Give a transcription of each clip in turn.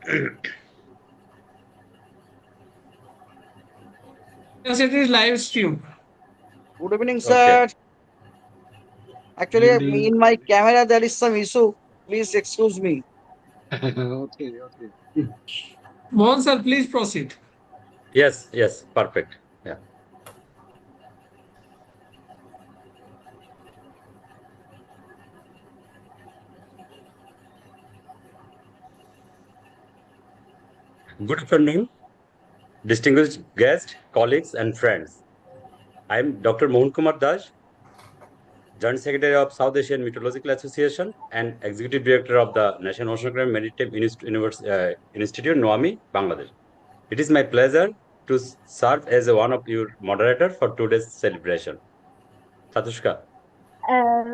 Yes, it is live stream. Good evening, Okay. sir. Actually, Good evening. in my camera there is some issue. Please excuse me. Okay, okay. Mohan sir, please proceed. Yes, yes, perfect. Yeah. Good afternoon, distinguished guests, colleagues, and friends. I am Dr. Mohan Kumar Das, Joint Secretary of South Asian Meteorological Association and Executive Director of the National Oceanography Maritime Institute, NOAMI, Bangladesh. It is my pleasure to serve as one of your moderators for today's celebration. Satushka.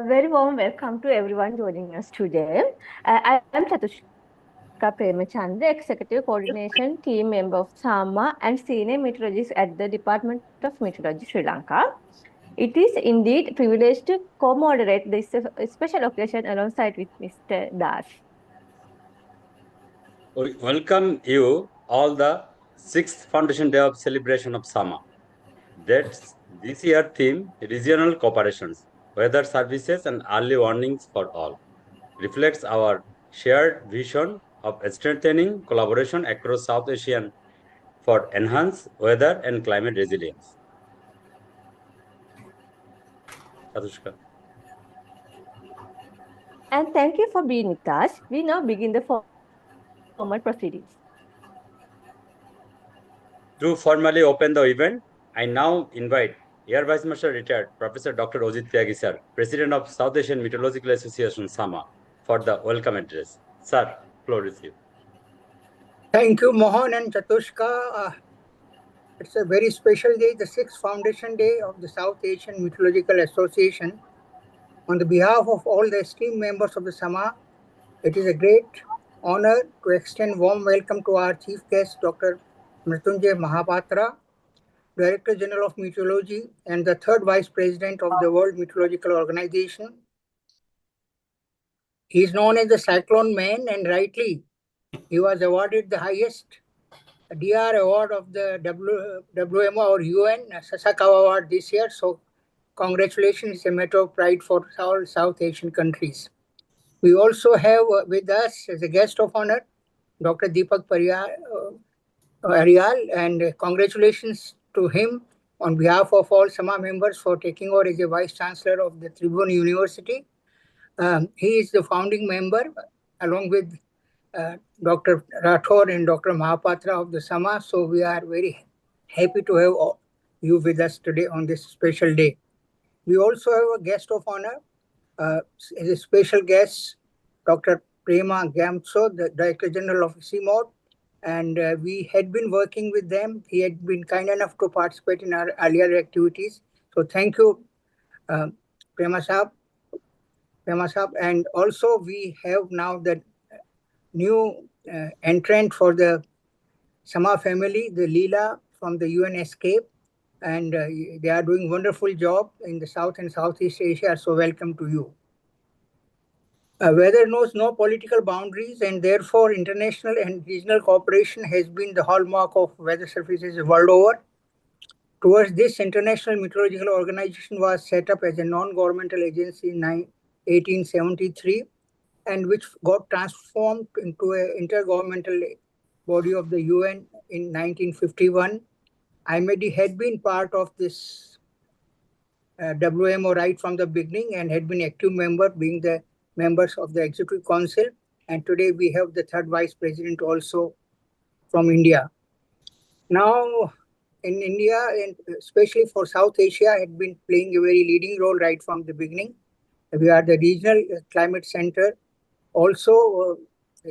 Very warm welcome to everyone joining us today. I am Chatushka Premachandra, Executive Coordination Team Member of SAMA and Senior Meteorologist at the Department of Meteorology, Sri Lanka. It is indeed a privilege to co-moderate this special occasion alongside with Mr. Das. We welcome you all the 6th Foundation Day of Celebration of Sama. That's this year theme, Regional Cooperations, Weather Services and Early Warnings for All, reflects our shared vision of strengthening collaboration across South Asian for enhanced weather and climate resilience. Satushka. And thank you for being with us. We now begin the formal proceedings. To formally open the event, I now invite Air Vice Marshal Retired Professor Dr. Ojit Tyagi sir, President of South Asian Meteorological Association, SAMA, for the welcome address. Sir, floor is you. Thank you, Mohan and Chatushka. It's a very special day, the 6th Foundation Day of the South Asian Meteorological Association. On the behalf of all the esteemed members of the SAMA, it is a great honor to extend warm welcome to our chief guest, Dr. Mrityunjay Mahapatra, Director General of Meteorology and the third Vice President of the World Meteorological Organization. He is known as the Cyclone Man, and rightly, he was awarded the highest DR award of the WMO or UN Sasakawa Award this year. So congratulations, it's a matter of pride for all South Asian countries. We also have with us as a guest of honor, Dr. Deepak Aryal, and congratulations to him on behalf of all SAMA members for taking over as a Vice Chancellor of the Tribhuvan University. He is the founding member along with Dr. Rathore and Dr. Mahapatra of the SAMA. So we are very happy to have you with us today on this special day. We also have a guest of honor, as a special guest, Dr. Prema Gamso, the Director General of CMOD. And we had been working with them. He had been kind enough to participate in our earlier activities. So thank you, Prema Saab. And also we have now the new entrant for the Sama family, the Leela from the UN Escape, and they are doing wonderful job in the South and Southeast Asia. So welcome to you. Weather knows no political boundaries, and therefore international and regional cooperation has been the hallmark of weather services world over. Towards this, International Meteorological Organization was set up as a non-governmental agency in 1873, and which got transformed into an intergovernmental body of the UN in 1951. IMED had been part of this WMO right from the beginning and had been active member, being the members of the Executive Council. And today we have the third Vice President also from India. Now, in India, and especially for South Asia, had been playing a very leading role right from the beginning. We are the regional climate center, also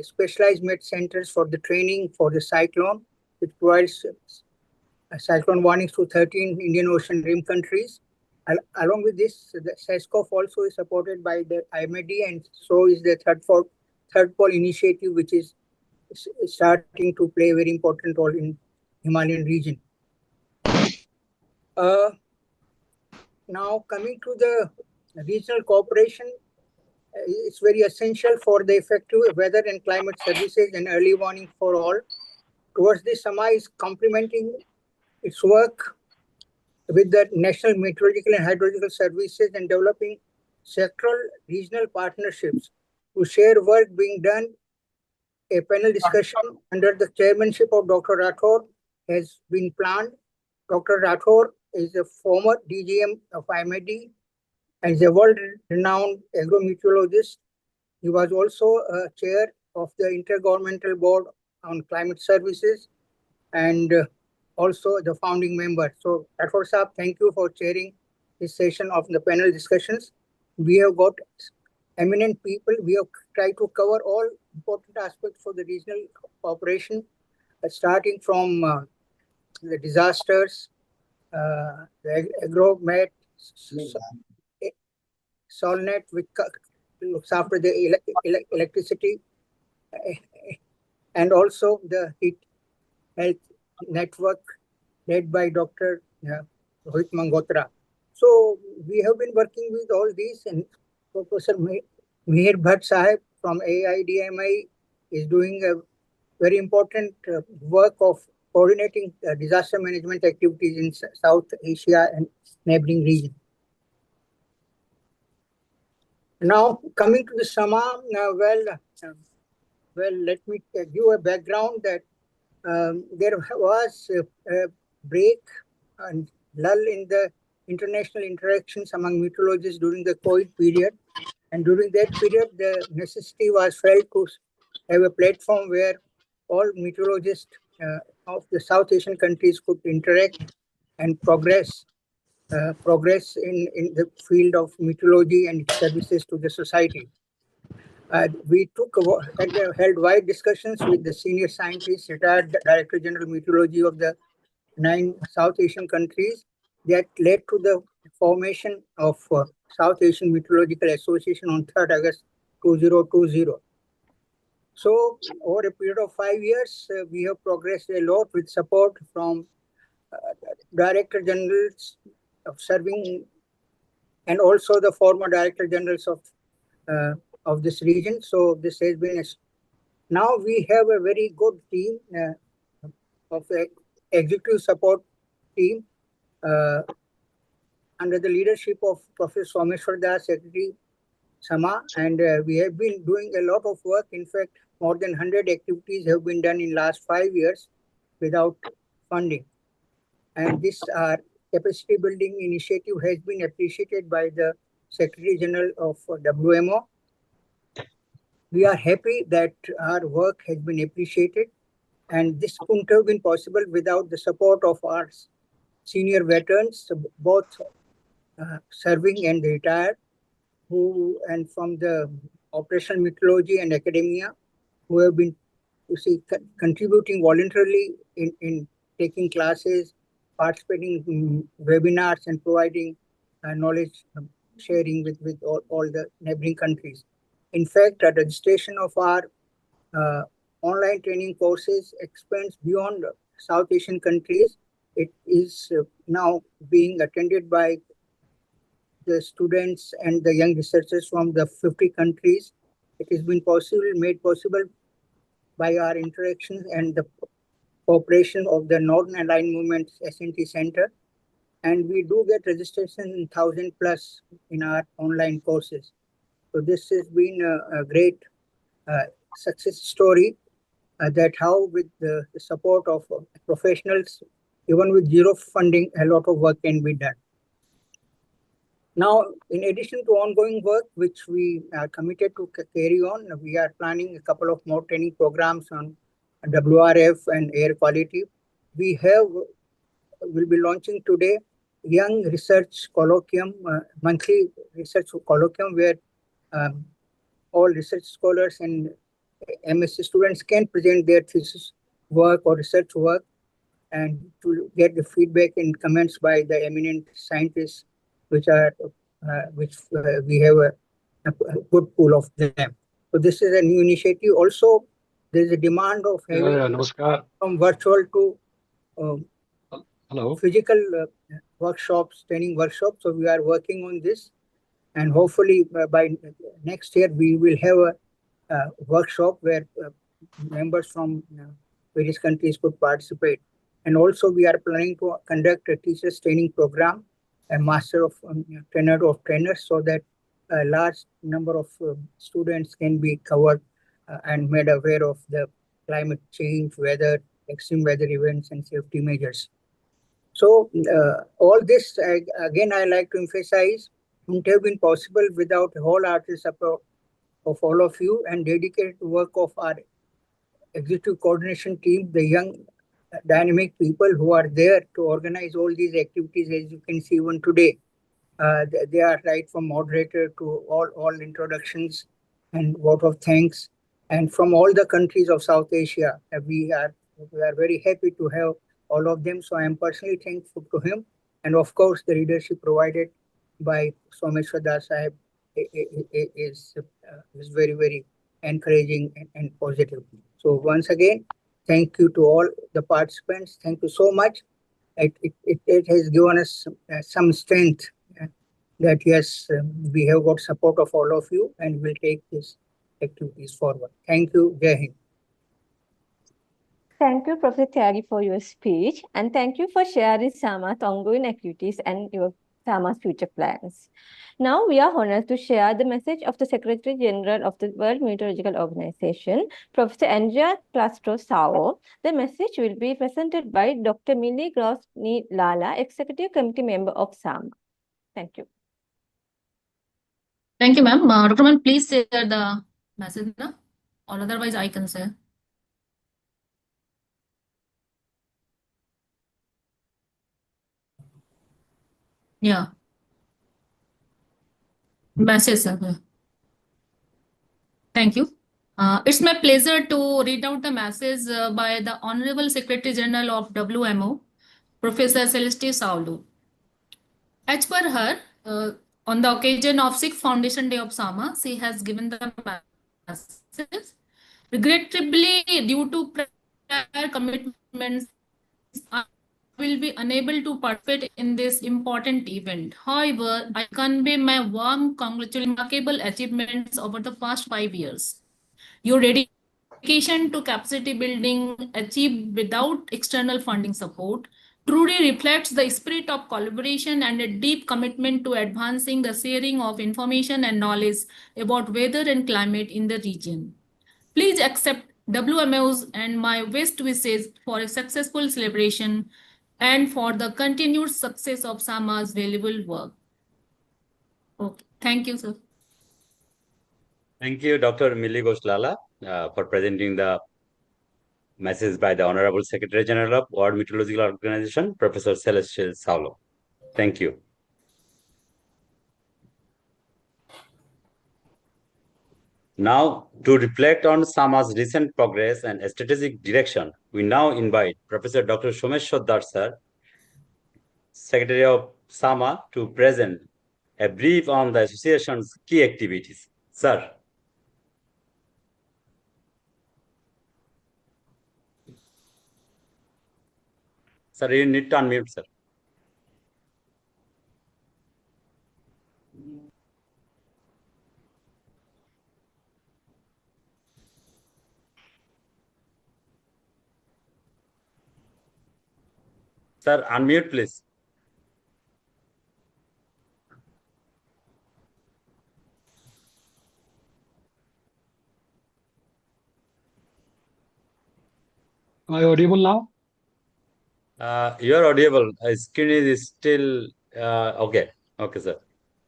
specialized med centers for the training for the cyclone, which provides cyclone warnings to 13 Indian Ocean rim countries. Along with this, the SESCOF also is supported by the IMED, and so is the third pole initiative, which is starting to play a very important role in Himalayan region. Now coming to the regional cooperation, It's very essential for the effective weather and climate services and early warning for all. Towards this, SAMA is complementing its work with the National Meteorological and Hydrological Services and developing sectoral regional partnerships to share work being done. A panel discussion under the chairmanship of Dr. Rathore has been planned. Dr. Rathore is a former DGM of IMD and is a world-renowned agrometeorologist. He was also a chair of the Intergovernmental Board on Climate Services and also the founding member. So, Rathore Saab, thank you for chairing this session of the panel discussions. We have got eminent people. We have tried to cover all important aspects of the regional cooperation, starting from the disasters, the agromet, Solnet, which looks after the electricity, and also the heat health network led by Dr. Rohit Mangotra. So we have been working with all these, and Professor Mihir Bhatt Sahib from AIDMI is doing a very important work of coordinating disaster management activities in South Asia and neighboring region. Now, coming to the SAMA, well, let me give you a background that there was a break and lull in the international interactions among meteorologists during the COVID period. And during that period, the necessity was felt to have a platform where all meteorologists of the South Asian countries could interact and progress in the field of meteorology and its services to the society. We held wide discussions with the senior scientists, retired Director General Meteorology of the 9 South Asian countries that led to the formation of South Asian Meteorological Association on 3rd August 2020. So over a period of 5 years, we have progressed a lot with support from Director Generals of serving and also the former Director Generals of this region. So this has been now we have a very good team of executive support team under the leadership of Professor Someshwar Das, Secretary SAMA, and we have been doing a lot of work. In fact, more than 100 activities have been done in last 5 years without funding. And this capacity building initiative has been appreciated by the Secretary General of WMO. We are happy that our work has been appreciated, and this couldn't have been possible without the support of our senior veterans, both serving and retired, and from the operational meteorology and academia, who have been contributing voluntarily in taking classes, participating in webinars, and providing knowledge sharing with all the neighboring countries. In fact, the registration of our online training courses expands beyond South Asian countries. It is now being attended by the students and the young researchers from the 50 countries. It has been made possible by our interactions and the cooperation of the Northern Aligned Movement SNT Center. And we do get registration in 1,000 plus in our online courses. So this has been a great success story that how with the support of professionals, even with zero funding, a lot of work can be done. Now, in addition to ongoing work, which we are committed to carry on, we are planning a couple of more training programs on WRF and air quality. We will be launching today Young Research Colloquium, monthly research colloquium, where all research scholars and MSc students can present their thesis work or research work and to get the feedback and comments by the eminent scientists, which we have a good pool of them. So this is a new initiative. Also, there is a demand of having from virtual to Hello. physical workshops, training workshops. So we are working on this. And hopefully by next year we will have a workshop where members from various countries could participate. And also we are planning to conduct a teachers training program, a master of trainer of trainers, so that a large number of students can be covered and made aware of the climate change, weather, extreme weather events, and safety measures. So all this, again, I like to emphasize, wouldn't have been possible without wholehearted support of all of you and dedicated work of our executive coordination team, the young dynamic people who are there to organize all these activities, as you can see even today. They are right from moderator to all introductions and vote of thanks. And from all the countries of South Asia, we are very happy to have all of them. So I am personally thankful to him. And of course, the leadership provided by Someshwar Das Sahib is very, very encouraging and positive. So once again, thank you to all the participants. Thank you so much. It has given us some strength that yes, we have got support of all of you and will take these activities forward. Thank you. Jai Hind. Thank you, Professor Tyagi, for your speech, and thank you for sharing SAMA's ongoing activities and your SAMA's future plans. Now, we are honored to share the message of the Secretary General of the World Meteorological Organization, Professor Andrea Plastro Sao. The message will be presented by Dr. Millie Gross-Ni Lala, Executive Committee member of SAMA. Thank you. Thank you, ma'am. Dr. Ma'am, please share the message, na? Or otherwise I can share. Yeah. Message, sir. Thank you. It's my pleasure to read out the message by the Honorable Secretary General of WMO, Professor Celeste Saulu. As per her, on the occasion of 6th Foundation Day of SAMA, she has given the message. Regrettably, due to prior commitments, I will be unable to participate in this important event. However, I convey my warm congratulations on remarkable achievements over the past 5 years. Your dedication to capacity building achieved without external funding support truly reflects the spirit of collaboration and a deep commitment to advancing the sharing of information and knowledge about weather and climate in the region. Please accept WMO's and my best wishes for a successful celebration and for the continued success of SAMA's valuable work. Okay. Thank you, sir. Thank you, Dr. Millie Ghosh-Lala, for presenting the message by the Honorable Secretary General of World Meteorological Organization, Professor Celeste Saulo. Thank you. Now, to reflect on SAMA's recent progress and strategic direction, we now invite Professor Dr. Someshwar Das Sir, Secretary of SAMA, to present a brief on the association's key activities. Sir. Sir, you need to unmute, sir. Sir, unmute, please. Am I audible now? You're audible. Screen is still okay. Okay, sir.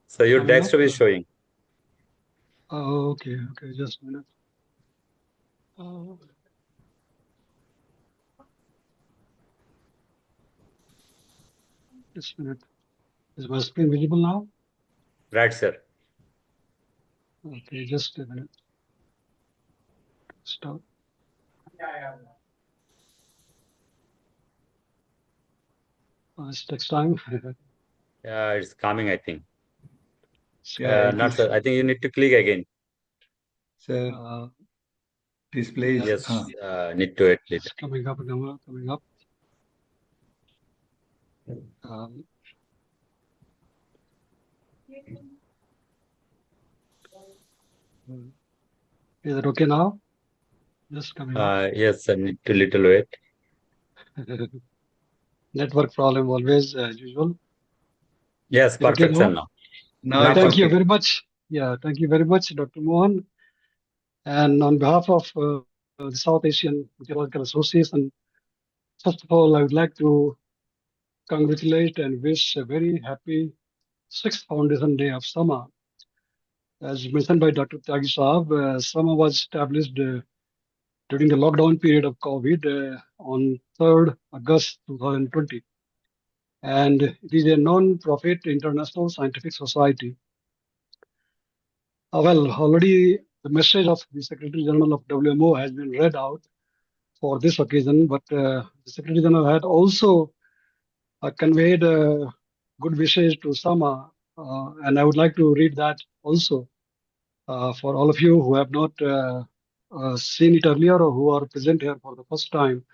So your desktop is showing. Okay, just a minute. Just a minute. Is my screen visible now? Right, sir. Okay, just a minute. Stop. It takes time. Yeah, it's coming, I think. Sir, Not, sir. I think you need to click again. Sir, display is Yes, need to edit. It's coming up. Is it okay now? Just coming up. Yes, a little wait. Network problem always as usual. Yes, Is it okay perfect, sir, now? now. Now Now it's Thank you okay. very much. Yeah, thank you very much, Dr. Mohan. And on behalf of the South Asian Meteorological Association, first of all, I would like to congratulate and wish a very happy sixth Foundation Day of SAMA. As mentioned by Dr. Tyagi Saab, SAMA was established during the lockdown period of COVID on 3rd August 2020. And it is a non-profit international scientific society. Well, already the message of the Secretary General of WMO has been read out for this occasion, but the Secretary General had also conveyed good wishes to Sama, and I would like to read that also for all of you who have not seen it earlier or who are present here for the first time.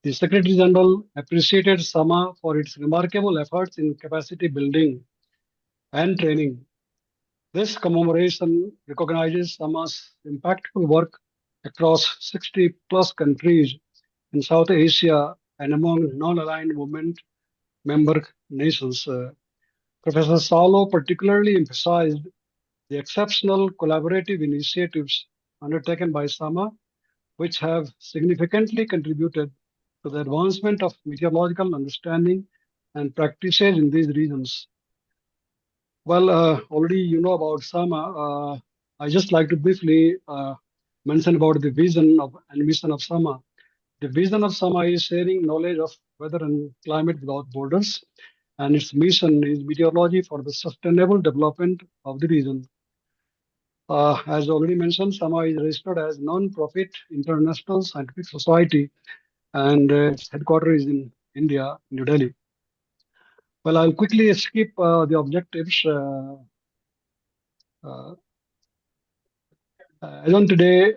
The Secretary General appreciated Sama for its remarkable efforts in capacity building and training. This commemoration recognizes Sama's impactful work across 60 plus countries in South Asia and among non-aligned movement member nations. Professor Salo particularly emphasized the exceptional collaborative initiatives undertaken by Sama, which have significantly contributed to the advancement of meteorological understanding and practices in these regions. Well, already you know about Sama. I just like to briefly mention about the vision of and mission of Sama. The vision of Sama is sharing knowledge of weather and climate without borders, and its mission is meteorology for the sustainable development of the region. As already mentioned, Sama is registered as non-profit international scientific society, and its headquarters is in India, New Delhi. Well, I'll quickly skip the objectives. As on today,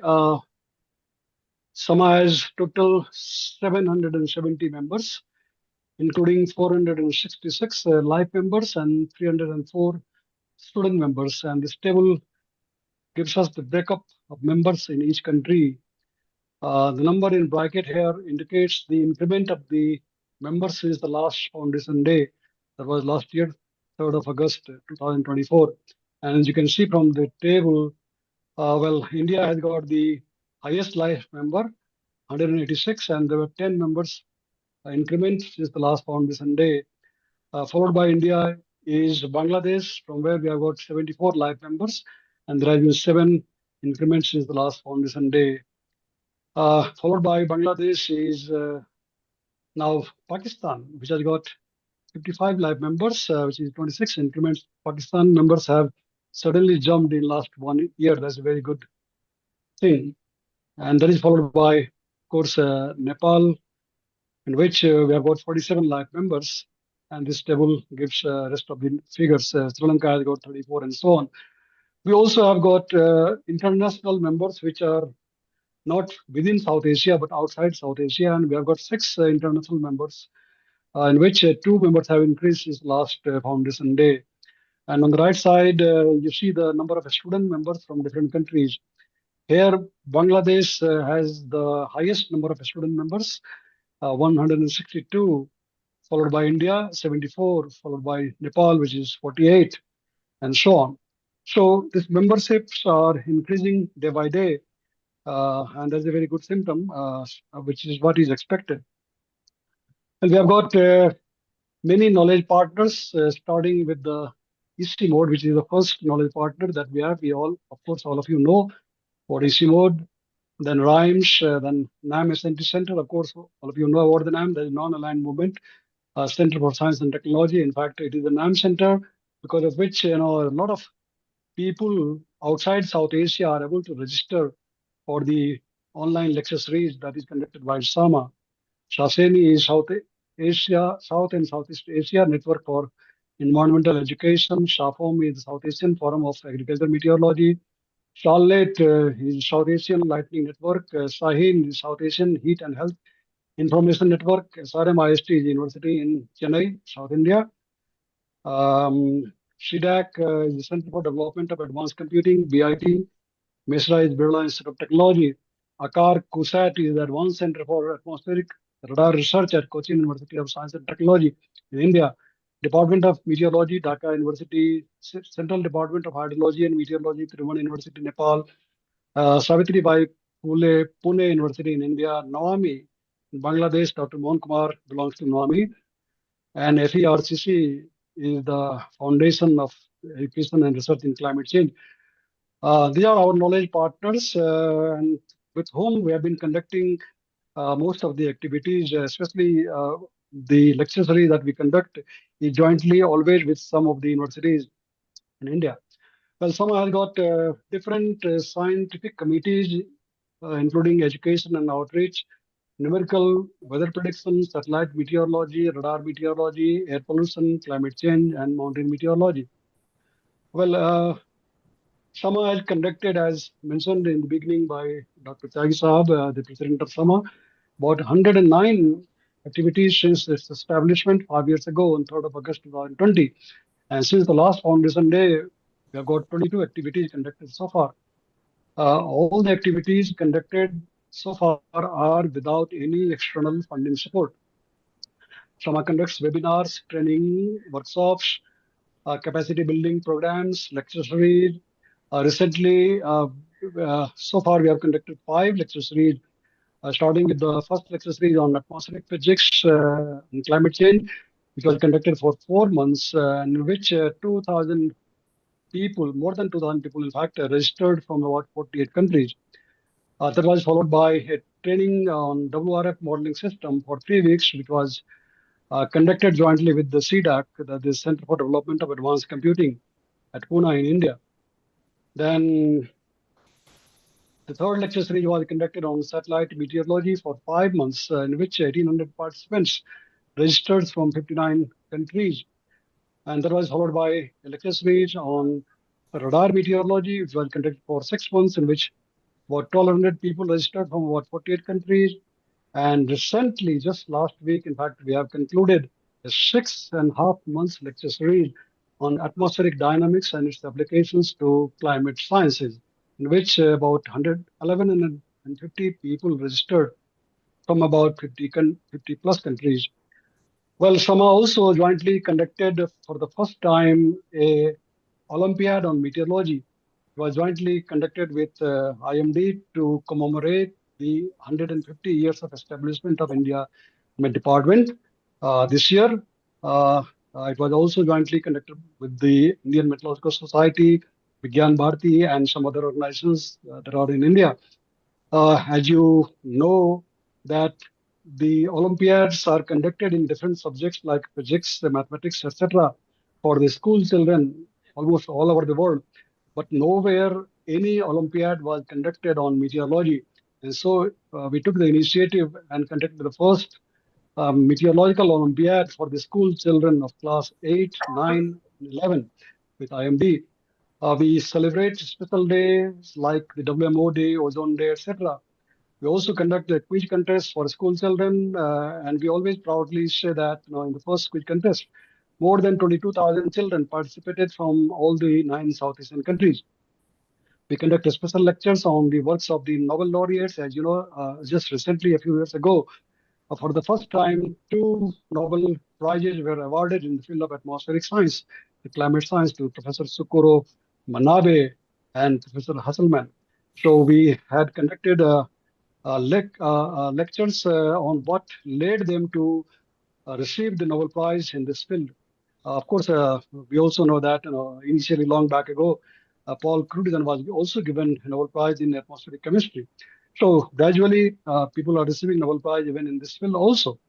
Sama has total 770 members, including 466 life members and 304 student members. And this table gives us the breakup of members in each country. The number in bracket here indicates the increment of the members since the last foundation day. That was last year, 3rd of August 2024. And as you can see from the table, well, India has got the highest life member, 186, and there were 10 members increment since the last foundation day. Followed by India is Bangladesh, from where we have got 74 life members, and there have been 7 increments since the last foundation day. Followed by Bangladesh is now Pakistan, which has got 55 life members, which is 26 increments. Pakistan members have suddenly jumped in last 1 year. That's a very good thing. And that is followed by, of course, Nepal, in which we have got 47 life members. And this table gives rest of the figures. Sri Lanka has got 34 and so on. We also have got international members which are not within South Asia but outside South Asia, and we have got 6 international members, in which 2 members have increased since last foundation day. And on the right side, you see the number of student members from different countries. Here, Bangladesh has the highest number of student members, 162, followed by India, 74, followed by Nepal, which is 48, and so on. So these memberships are increasing day by day, and that's a very good symptom, which is what is expected. And we have got many knowledge partners, starting with the EC mode, which is the first knowledge partner that we have. We all, of course, all of you know what EC mode. Then RHYMES, then NAM SNT Center. Of course, all of you know about the NAM, the Non-Aligned Movement Center for Science and Technology. In fact, it is a NAM center because of which a lot of people outside South Asia are able to register for the online lecture series that is conducted by SAMA. SASENI is South and Southeast Asia Network for Environmental Education. SAFOM is the South Asian Forum of Agriculture Meteorology. Charlotte is South Asian Lightning Network. SAHIN is South Asian Heat and Health Information Network. SRMIST is University in Chennai, South India. CDAC is the Center for Development of Advanced Computing, BIT. Mesra is Birla Institute of Technology. Akar Kusat is the Advanced Center for Atmospheric Radar Research at Cochin University of Science and Technology in India. Department of Meteorology, Dhaka University, Central Department of Hydrology and Meteorology, Tribhuvan University, Nepal. Savitri Bai Phule, Pune University in India. Nawami in Bangladesh, Dr. Mohan Kumar belongs to Nawami. And FERCC is the foundation of education and research in climate change. These are our knowledge partners, and with whom we have been conducting most of the activities, especially the lecture series that we conduct is jointly always with some of the universities in India. Well, some has got different scientific committees, including education and outreach, numerical weather prediction, satellite meteorology, radar meteorology, air pollution, climate change, and mountain meteorology. Well, Sama has conducted, as mentioned in the beginning by Dr. Tyagi Saab, the president of Sama, about 109 activities since its establishment 5 years ago on 3rd of August 2020. And since the last Foundation Day, we have got 22 activities conducted so far. All the activities conducted so far are without any external funding support. Sama conducts webinars, training, workshops, capacity building programs, lecture series. Recently, so far we have conducted 5 lecture series, starting with the first lecture series on atmospheric physics and climate change, which was conducted for 4 months, in which 2,000 people, more than 2,000 people, in fact, registered from about 48 countries. That was followed by a training on WRF modeling system for 3 weeks, which was conducted jointly with the CDAC, the Center for Development of Advanced Computing at Pune in India. Then the third lecture series was conducted on satellite meteorology for 5 months, in which 1,800 participants registered from 59 countries. And that was followed by a lecture series on radar meteorology, which was conducted for 6 months, in which about 1,200 people registered from about 48 countries. And recently, just last week, in fact, we have concluded a 6.5 months lecture series on atmospheric dynamics and its applications to climate sciences, in which about 1,150 people registered from about 50 plus countries. Well, Sama also jointly conducted for the first time a Olympiad on meteorology. It was jointly conducted with IMD to commemorate the 150 years of establishment of India Met Department this year. It was also jointly conducted with the Indian Meteorological Society, Vigyan Bharati, and some other organizations that are in India. As you know, that the Olympiads are conducted in different subjects like physics, mathematics, etc., for the school children almost all over the world. But nowhere any Olympiad was conducted on meteorology. And so we took the initiative and conducted the first meteorological Olympiad for the school children of class 8, 9, and 11 with IMD. We celebrate special days like the WMO Day, Ozone Day, etc. We also conduct a quiz contest for school children, and we always proudly say that in the first quiz contest, more than 22,000 children participated from all the 9 South Asian countries. We conduct special lectures on the works of the Nobel laureates. As you know, just recently, a few years ago, for the first time, 2 Nobel Prizes were awarded in the field of atmospheric science, the climate science, to Professor Sukuro Manabe and Professor Hasselman. So we had conducted lectures on what led them to receive the Nobel Prize in this field. Of course, we also know that initially, long back ago, Paul Crudigan was also given a Nobel Prize in atmospheric chemistry. So gradually, people are receiving Nobel Prize even in this field also.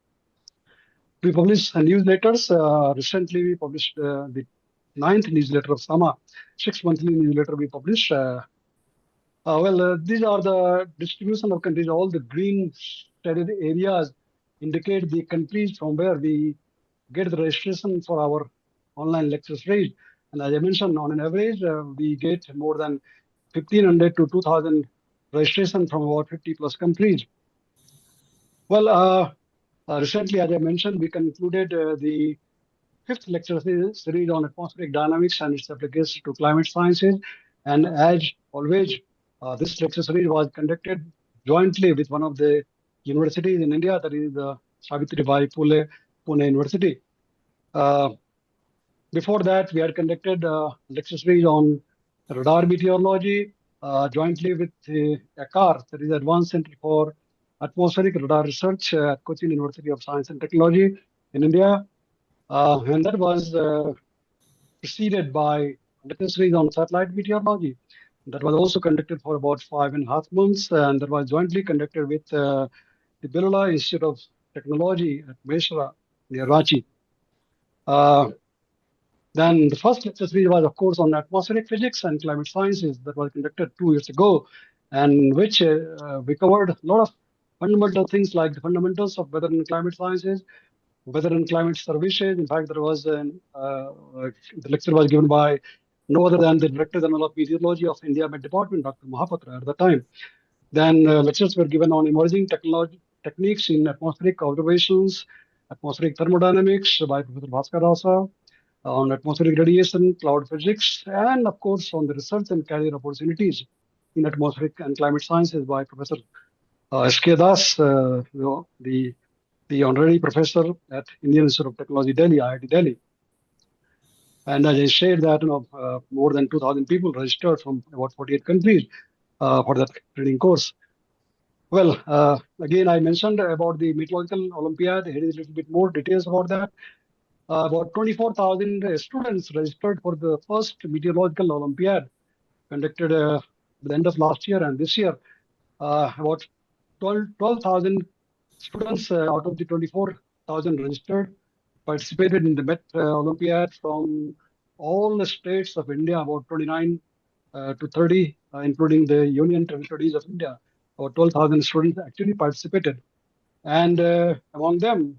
We publish newsletters. Recently, we published the 9th newsletter of Sama, 6 monthly newsletter we publish. These are the distribution of countries. All the green shaded areas indicate the countries from where we get the registration for our online lecture series. And as I mentioned, on an average, we get more than 1,500 to 2,000 registration from about 50 plus countries. Well, recently, as I mentioned, we concluded the 5th lecture series on atmospheric dynamics and its applications to climate sciences. And as always, This lecture series was conducted jointly with one of the universities in India, that is the Savitribai Phule Pune University. Before that, we had conducted lecture series on radar meteorology jointly with ACAR, that is Advanced Center for Atmospheric Radar Research at Cochin University of Science and Technology in India. And that was preceded by lecture series on satellite meteorology. That was also conducted for about 5.5 months, and that was jointly conducted with the Birla Institute of Technology at Meshra near Ranchi. Then the first lecture series was, of course, on atmospheric physics and climate sciences that was conducted 2 years ago, and which we covered a lot of fundamental things like the fundamentals of weather and climate sciences, weather and climate services. In fact, the lecture was given by no other than the Director General of Meteorology of India Met Department, Dr. Mahapatra, at the time. Then lectures were given on emerging techniques in atmospheric observations, atmospheric thermodynamics by Professor Bhaskar Rasa, on atmospheric radiation, cloud physics, and of course on the research and career opportunities in atmospheric and climate sciences by Professor S.K. Das, the honorary professor at Indian Institute of Technology, Delhi, IIT Delhi. And as I said that more than 2,000 people registered from about 48 countries for that training course. Well, again, I mentioned about the meteorological Olympiad. Here is a little bit more details about that. About 24,000 students registered for the first meteorological Olympiad conducted at the end of last year and this year. About 12,000 students out of the 24,000 registered participated in the Met Olympiad from all the states of India, about 29 to 30, including the Union Territories of India. About 12,000 students actually participated. And among them,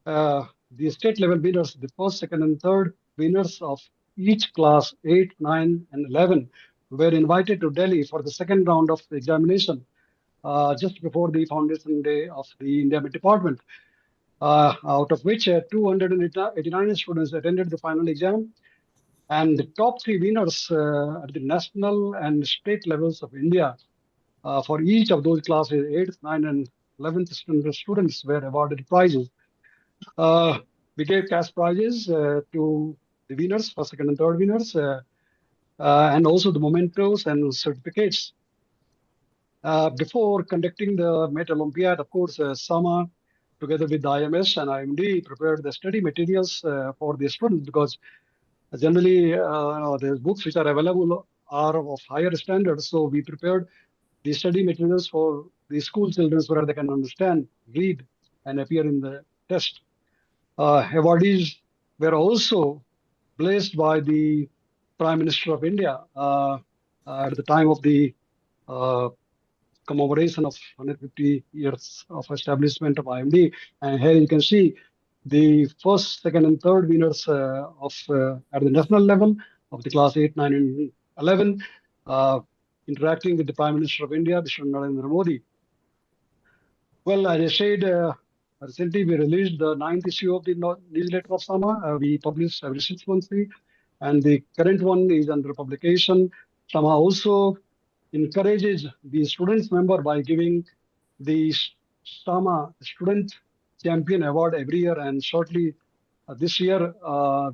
the state level winners, the first, second, and third winners of each class 8, 9, and 11 were invited to Delhi for the second round of the examination just before the foundation day of the India Met Department, out of which 289 students attended the final exam. And the top three winners at the national and state levels of India for each of those classes, 8th, 9th, and 11th standard students were awarded prizes. We gave cash prizes to the winners, first, second, and third winners, and also the mementos and certificates. Before conducting the Met Olympiad, of course, SAMA, together with the IMS and IMD, prepared the study materials for the students, because generally the books which are available are of higher standards. So we prepared the study materials for the school children so that they can understand, read, and appear in the test. Awardees were also blessed by the Prime Minister of India at the time of the commemoration of 150 years of establishment of IMD. And here you can see the first, second, and third winners at the national level of the class 8, 9, and 11, interacting with the Prime Minister of India, Mr. Narendra Modi. Well, as I said, recently we released the 9th issue of the newsletter of SAMA. We publish every 6 months, and the current one is under publication. SAMA also encourages the students member by giving the SAMA Student Champion Award every year, and shortly this year,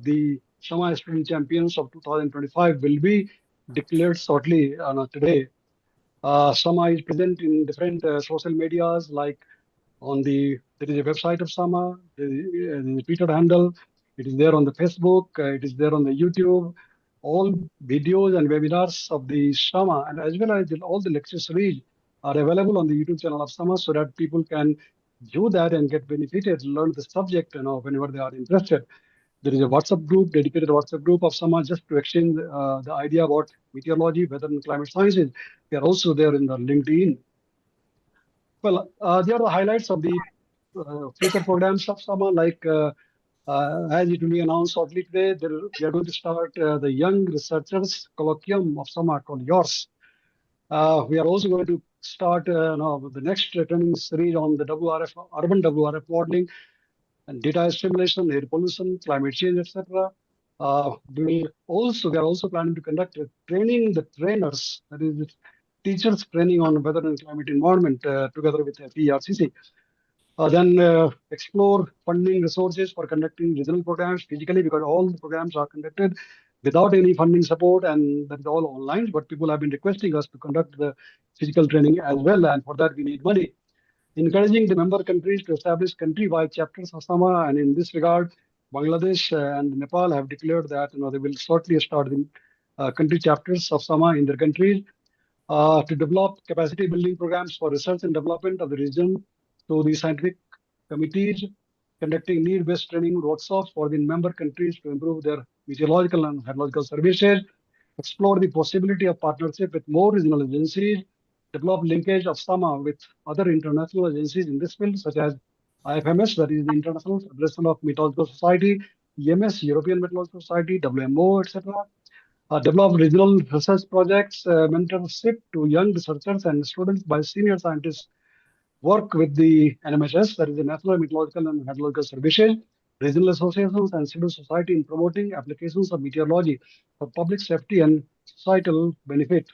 the SAMA Student Champions of 2025 will be declared shortly today. SAMA is present in different social medias, like there is a website of SAMA, the Twitter handle, it is there on the Facebook, it is there on the YouTube. All videos and webinars of the SAMA, and as well as all the lecture series, are available on the YouTube channel of SAMA, so that people can view that and get benefited, learn the subject, whenever they are interested. There is a WhatsApp group, dedicated WhatsApp group of SAMA, just to exchange the idea about meteorology, weather, and climate sciences. They are also there in the LinkedIn. Well, there are the highlights of the future programs of SAMA, like as it will be announced shortly today, we are going to start the Young Researchers Colloquium of SAMA called yours. We are also going to start the next training series on the WRF, urban WRF modeling and data assimilation, air pollution, climate change, etc. We are also planning to conduct a training the trainers, that is teachers training on weather and climate environment together with PRCC. Then explore funding resources for conducting regional programs physically, because all the programs are conducted without any funding support, and that is all online. But people have been requesting us to conduct the physical training as well, and for that we need money. Encouraging the member countries to establish country-wide chapters of SAMA, and in this regard, Bangladesh and Nepal have declared that they will shortly start the country chapters of SAMA in their countries. To develop capacity building programs for research and development of the region through the scientific committees, conducting need-based training workshops for the member countries to improve their meteorological and hydrological services, explore the possibility of partnership with more regional agencies, develop linkage of SAMA with other international agencies in this field, such as IFMS, that is the International Federation of Meteorological Society, EMS, European Meteorological Society, WMO, etc. Develop regional research projects, mentorship to young researchers and students by senior scientists, work with the NMHS, that is the National Meteorological and Hydrological Services, regional associations and civil society in promoting applications of meteorology for public safety and societal benefit.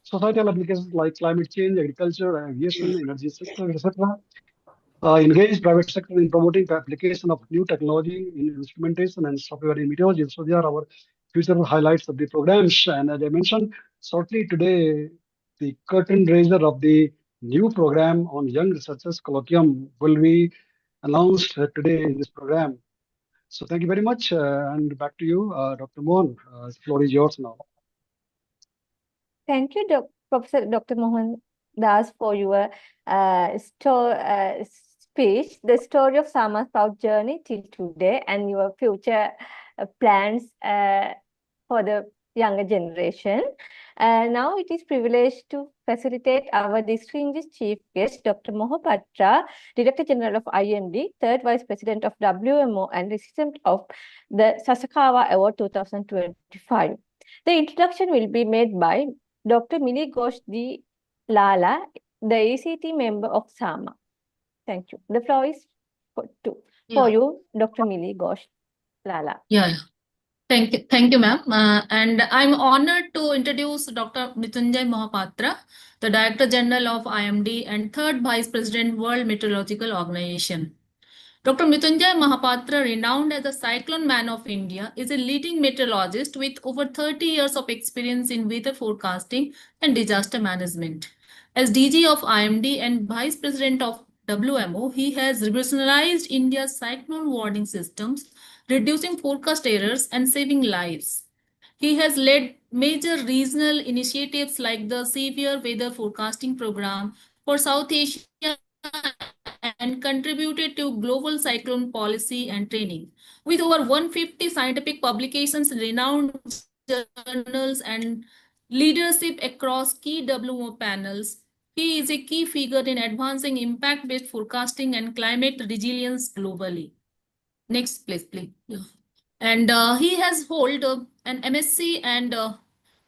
Societal applications like climate change, agriculture, aviation, energy sector, etc. Engage private sector in promoting the application of new technology in instrumentation and software in meteorology. So they are our future highlights of the programs. And as I mentioned, shortly today, the curtain raiser of the new program on young researchers colloquium will be announced today in this program. So thank you very much. And back to you, Dr. Mohan. The floor is yours now. Thank you, Professor Dr. Mohan Das, for your speech, the story of Sama's proud journey till today, and your future plans for the younger generation. Now it is privileged to facilitate our distinguished chief guest, Dr. Mohapatra, Director General of IMD, Third Vice President of WMO, and recipient of the Sasakawa Award 2025. The introduction will be made by Dr. Mili Ghosh D. Lala, the ACT member of SAMA. Thank you. The floor is for you, Dr. Mili Ghosh Lala. Yeah. Thank you, ma'am. And I'm honored to introduce Dr. Mrityunjay Mohapatra, the Director General of IMD and Third Vice President, World Meteorological Organization. Dr. Mrityunjay Mohapatra, renowned as the Cyclone Man of India, is a leading meteorologist with over 30 years of experience in weather forecasting and disaster management. As DG of IMD and Vice President of WMO, he has revolutionized India's cyclone warning systems, reducing forecast errors and saving lives. He has led major regional initiatives like the Severe Weather Forecasting Program for South Asia and contributed to global cyclone policy and training. With over 150 scientific publications, renowned journals, and leadership across key WMO panels, he is a key figure in advancing impact-based forecasting and climate resilience globally. Next, please. Yeah. And he has held an MSc and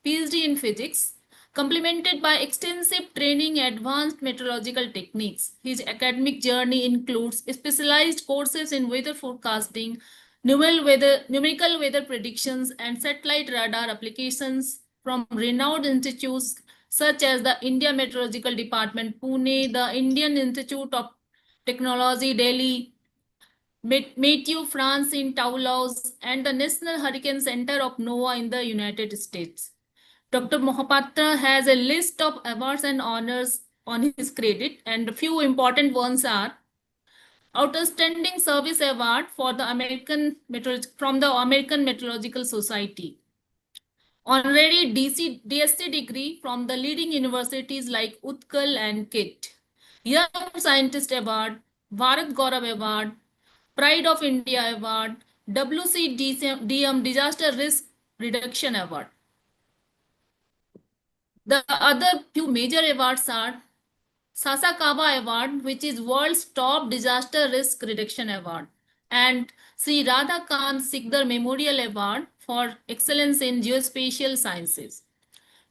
PhD in physics, complemented by extensive training in advanced meteorological techniques. His academic journey includes specialized courses in weather forecasting, numerical weather predictions, and satellite radar applications from renowned institutes such as the India Meteorological Department, Pune, the Indian Institute of Technology, Delhi, Meteo France in Toulouse, and the National Hurricane Center of NOAA in the United States. Dr. Mohapatra has a list of awards and honors on his credit, and a few important ones are Outstanding Service Award for the from the American Meteorological Society, Honorary DSc degree from the leading universities like Utkal and KIT, Young Scientist Award, Bharat Gaurav Award, Pride of India Award, WCDM Disaster Risk Reduction Award. The other few major awards are Sasakawa Award, which is World's Top Disaster Risk Reduction Award, and Sri Radhakant Sikdar Memorial Award for Excellence in Geospatial Sciences.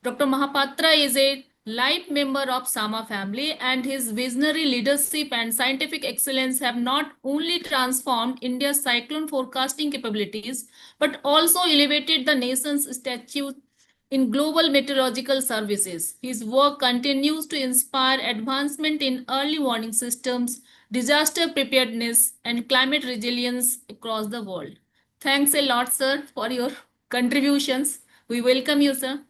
Dr. Mohapatra is a life member of Sama family, and his visionary leadership and scientific excellence have not only transformed India's cyclone forecasting capabilities, but also elevated the nation's stature in global meteorological services. His work continues to inspire advancement in early warning systems, disaster preparedness, and climate resilience across the world. Thanks a lot, sir, for your contributions. We welcome you, sir.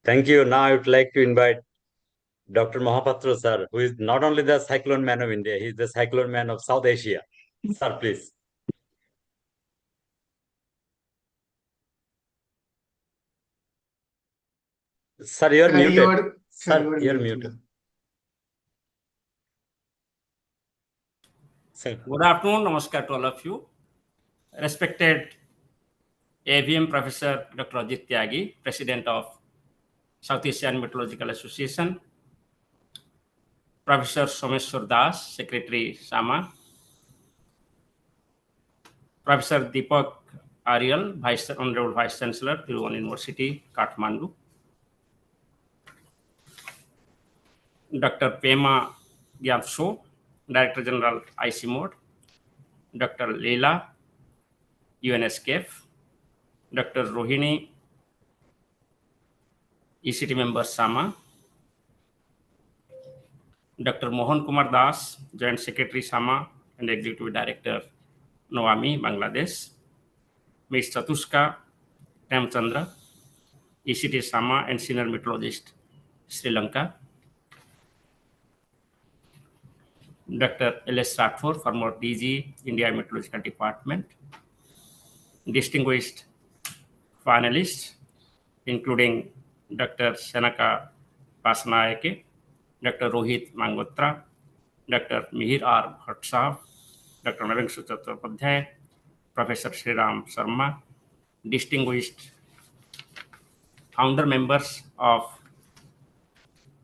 Thank you. Now I would like to invite Dr. Mahapatra, sir, who is not only the cyclone man of India, he is the cyclone man of South Asia. Sir, please. Sir, you are muted. Sir, you are muted. Sir. Good afternoon, namaskar to all of you. Respected AVM Professor Dr. Ajit Tyagi, President of South Asian Meteorological Association, Professor Someshwar Das, Secretary SAMA, Professor Deepak Ariel, Honorable Vice Chancellor, Tribhuvan University, Kathmandu, Dr. Pema Gyamso, Director General IC Mode, Dr. Leela, UNSCAF, Dr. Rohini, ECT member SAMA, Dr. Mohan Kumar Das, Joint Secretary SAMA and Executive Director Noami, Bangladesh, Ms. Chatushka Ramchandra, ECT SAMA and Senior Meteorologist, Sri Lanka, Dr. L.S. Rathore, former DG, India Meteorological Department, distinguished finalists, including Dr. Senaka Pasnayake, Dr. Rohit Mangotra, Dr. Mihir R. Bhatt, Dr. Naren Chattopadhyay, Professor Sriram Sharma, distinguished founder members of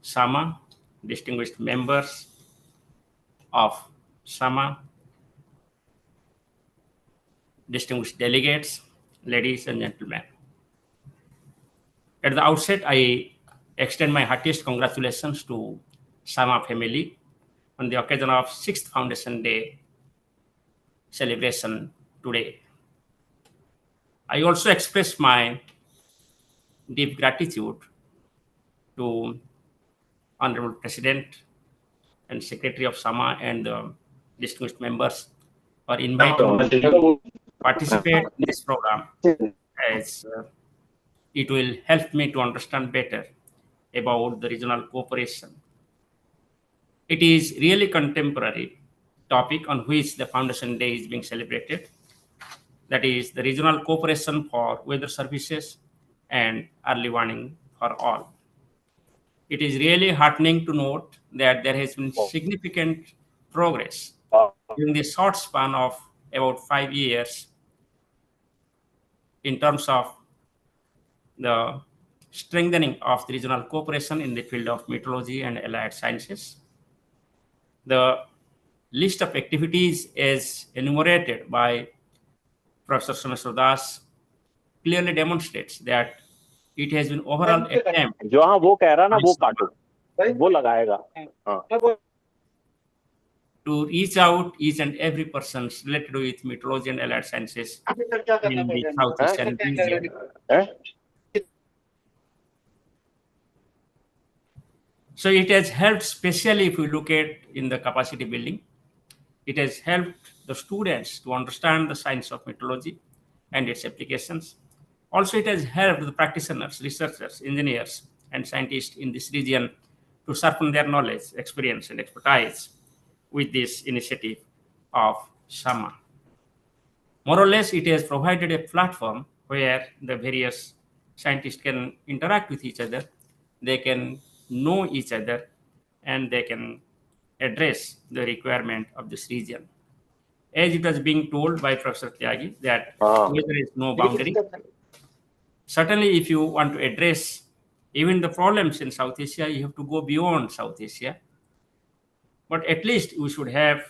SAMA, distinguished members of SAMA, distinguished delegates, ladies and gentlemen. At the outset, I extend my heartiest congratulations to SAMA family on the occasion of 6th Foundation Day celebration today. I also express my deep gratitude to Honorable President and Secretary of SAMA and the distinguished members for inviting me to participate in this program, as it will help me to understand better about the regional cooperation. It is really contemporary topic on which the Foundation Day is being celebrated. That is the regional cooperation for weather services and early warning for all. It is really heartening to note that there has been significant progress in the short span of about 5 years in terms of the strengthening of the regional cooperation in the field of meteorology and allied sciences. The list of activities as enumerated by Professor Someshwar Das clearly demonstrates that it has been overall attempt जो हाँ वो कह रहा ना वो काटो वो लगाएगा to reach out each and every person related with meteorology and allied sciences in the southeastern region. So it has helped, especially if we look at in the capacity building, it has helped the students to understand the science of meteorology and its applications. Also, it has helped the practitioners, researchers, engineers, and scientists in this region to sharpen their knowledge, experience, and expertise with this initiative of SAMA. More or less, it has provided a platform where the various scientists can interact with each other, they can know each other, and they can address the requirement of this region. As it was being told by Professor Tyagi, that there is no boundary. Certainly, if you want to address even the problems in South Asia, you have to go beyond South Asia. But at least we should have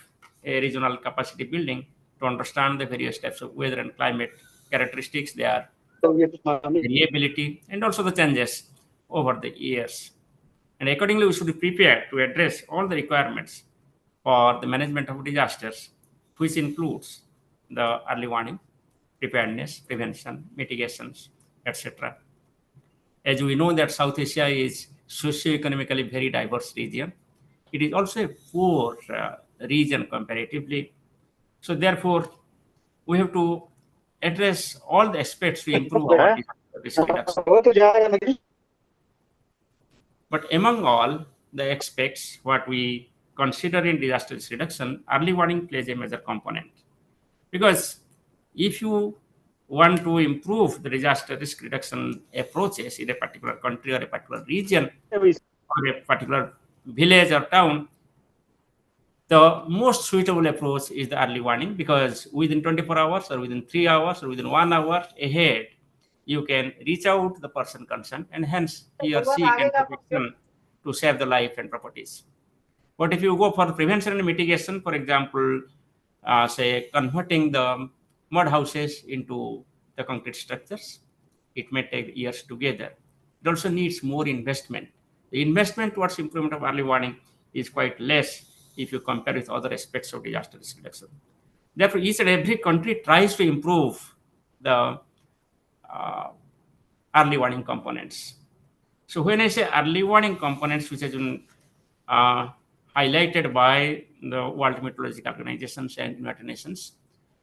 a regional capacity building to understand the various types of weather and climate characteristics, their variability, and also the changes over the years. And accordingly, we should be prepared to address all the requirements for the management of disasters, which includes the early warning, preparedness, prevention, mitigations, etc. As we know that South Asia is socio-economically very diverse region. It is also a poor region comparatively. So therefore, we have to address all the aspects to improve our risk reduction. But among all the aspects, what we consider in disaster risk reduction, early warning plays a major component. Because if you want to improve the disaster risk reduction approaches in a particular country or a particular region or a particular village or town, the most suitable approach is the early warning, because within 24 hours or within 3 hours or within 1 hour ahead, you can reach out to the person concerned, and hence he or she can take action to save the life and properties. But if you go for prevention and mitigation, for example, say converting the mud houses into the concrete structures, it may take years together. It also needs more investment. The investment towards improvement of early warning is quite less if you compare with other aspects of disaster risk reduction. Therefore, each and every country tries to improve the early warning components. So when I say early warning components, which has been highlighted by the World Meteorological Organizations and United Nations,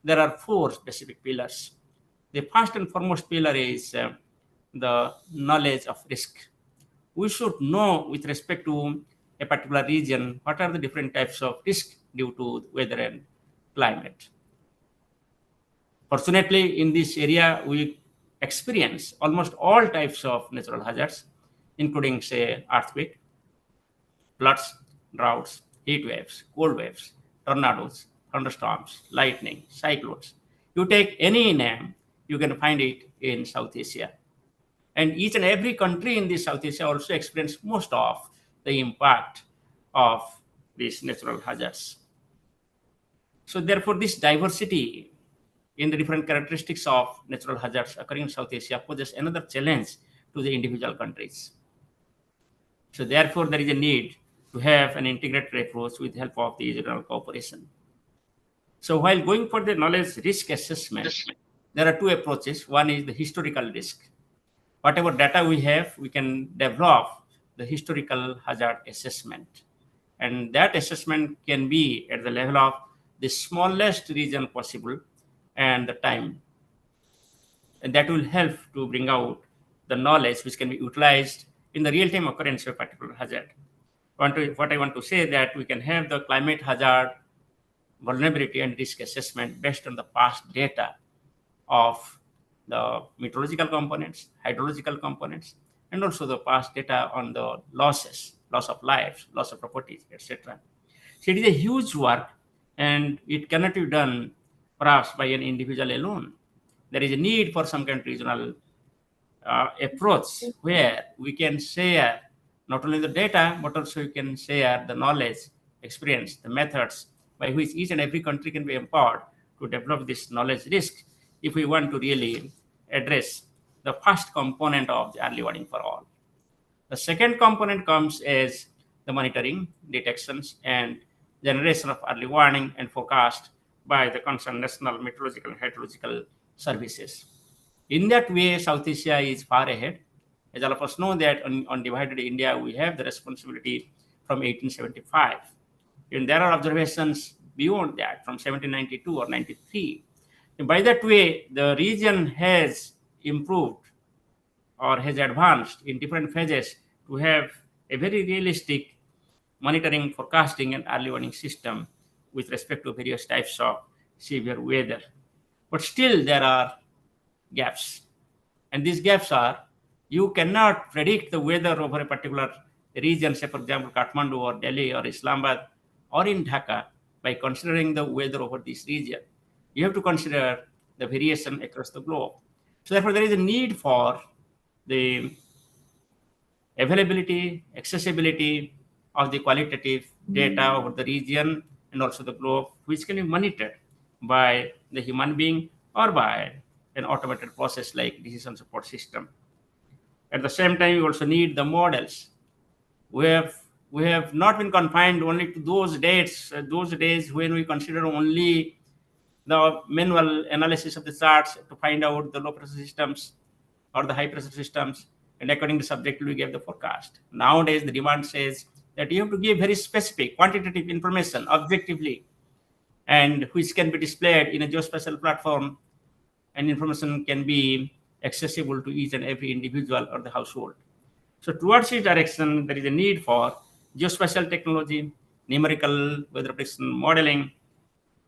there are 4 specific pillars. The first and foremost pillar is the knowledge of risk. We should know with respect to a particular region what are the different types of risk due to weather and climate. Fortunately, in this area, we experience almost all types of natural hazards, including, say, earthquake, floods, droughts, heat waves, cold waves, tornadoes, thunderstorms, lightning, cyclones. You take any name, you can find it in South Asia. And each and every country in this South Asia also experience most of the impact of these natural hazards. So therefore, this diversity in the different characteristics of natural hazards occurring in South Asia poses another challenge to the individual countries. So therefore, there is a need to have an integrated approach with the help of the regional cooperation. So while going for the knowledge risk assessment, there are 2 approaches. One is the historical risk. Whatever data we have, we can develop the historical hazard assessment. And that assessment can be at the level of the smallest region possible and the time. And that will help to bring out the knowledge which can be utilized in the real-time occurrence of a particular hazard. What I want to say that we can have the climate hazard vulnerability and risk assessment based on the past data of the meteorological components, hydrological components, and also the past data on the losses, loss of lives, loss of properties, etc. So it is a huge work, and it cannot be done perhaps by an individual alone. There is a need for some kind of regional approach where we can share not only the data, but also we can share the knowledge, experience, the methods by which each and every country can be empowered to develop this knowledge risk if we want to really address the first component of the early warning for all. The second component comes as the monitoring, detections, and generation of early warning and forecast by the concerned national meteorological and hydrological services. In that way, South Asia is far ahead. As all of us know that on divided India, we have the responsibility from 1875. And there are observations beyond that from 1792 or 93. And by that way, the region has improved or has advanced in different phases to have a very realistic monitoring, forecasting, and early warning system with respect to various types of severe weather. But still, there are gaps. And these gaps are, you cannot predict the weather over a particular region, say, for example, Kathmandu or Delhi or Islamabad or in Dhaka, by considering the weather over this region. You have to consider the variation across the globe. So therefore, there is a need for the availability, accessibility of the qualitative data over the region and also the globe, which can be monitored by the human being or by an automated process like decision support system. At the same time, you also need the models. We have not been confined only to those days when we consider only the manual analysis of the charts to find out the low pressure systems or the high pressure systems and according to subject we give the forecast. Nowadays, the demand says that you have to give very specific quantitative information objectively, and which can be displayed in a geospatial platform, and information can be accessible to each and every individual or the household. So towards this direction, there is a need for geospatial technology, numerical weather prediction modeling,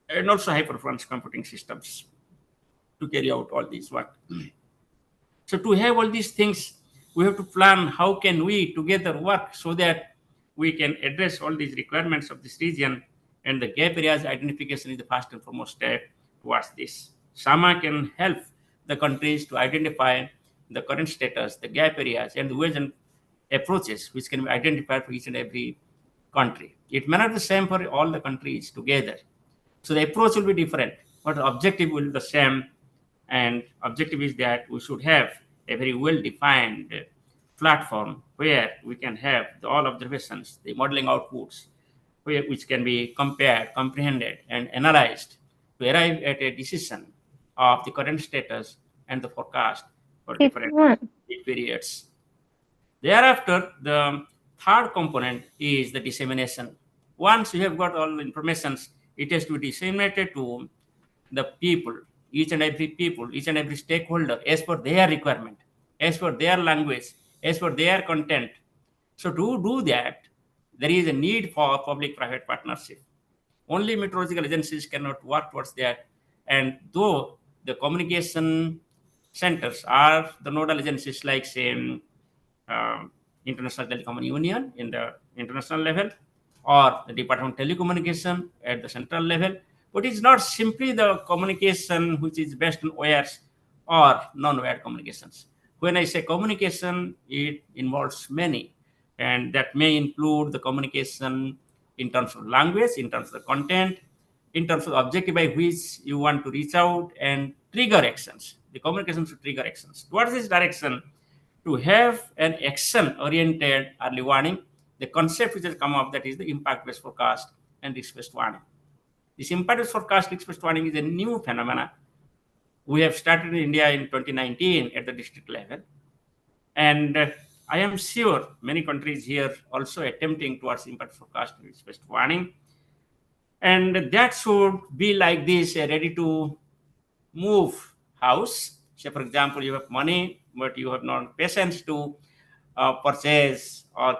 and also high-performance computing systems to carry out all this work. So to have all these things, we have to plan how can we together work so that we can address all these requirements of this region, and the gap areas identification is the first and foremost step towards this. SAMA can help the countries to identify the current status, the gap areas, and the ways and approaches which can be identified for each and every country. It may not be the same for all the countries together. So the approach will be different, but the objective will be the same. And objective is that we should have a very well-defined platform where we can have all observations, the modeling outputs, which can be compared, comprehended, and analyzed to arrive at a decision of the current status and the forecast for different periods. Thereafter, the third component is the dissemination. Once you have got all the information, it has to be disseminated to the people, each and every stakeholder, as per their requirement, as per their language, as per their content. So to do that, there is a need for public-private partnership. Only meteorological agencies cannot work towards that. And though the communication centers are the nodal agencies like, say, International Telecom Union in the international level, or the Department of Telecommunication at the central level, but it's not simply the communication which is based on wires or non-wired communications. When I say communication, it involves many, and that may include the communication in terms of language, in terms of content, in terms of the objective by which you want to reach out and trigger actions. The communication should trigger actions. Towards this direction, to have an action-oriented early warning, the concept which has come up, that is the impact-based forecast and risk-based warning. This impact-based forecast, risk-based warning is a new phenomenon. We have started in India in 2019 at the district level. And I am sure many countries here also attempting towards impact forecast and risk-based warning. And that should be like this, a ready-to-move house. Say, for example, you have money, but you have not patience to purchase or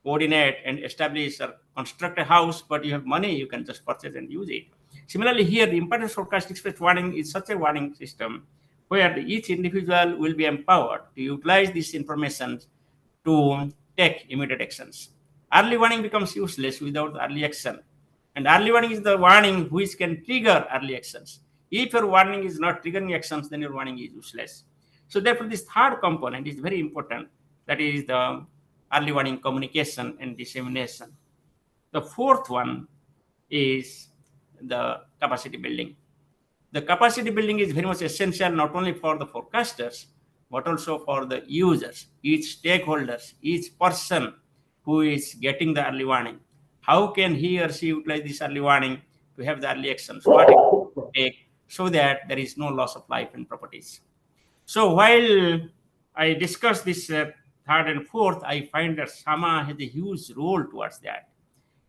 coordinate and establish or construct a house, but you have money, you can just purchase and use it. Similarly, here, the impact forecast risk-based warning is such a warning system where each individual will be empowered to utilize this information to take immediate actions. Early warning becomes useless without early action. And early warning is the warning which can trigger early actions. If your warning is not triggering actions, then your warning is useless. So therefore, this third component is very important. That is the early warning communication and dissemination. The fourth one is the capacity building. The capacity building is very much essential not only for the forecasters, but also for the users, each stakeholders, each person who is getting the early warning. How can he or she utilize this early warning to have the early actions? What it will take so that there is no loss of life and properties. So while I discuss this third and fourth, I find that SAMA has a huge role towards that.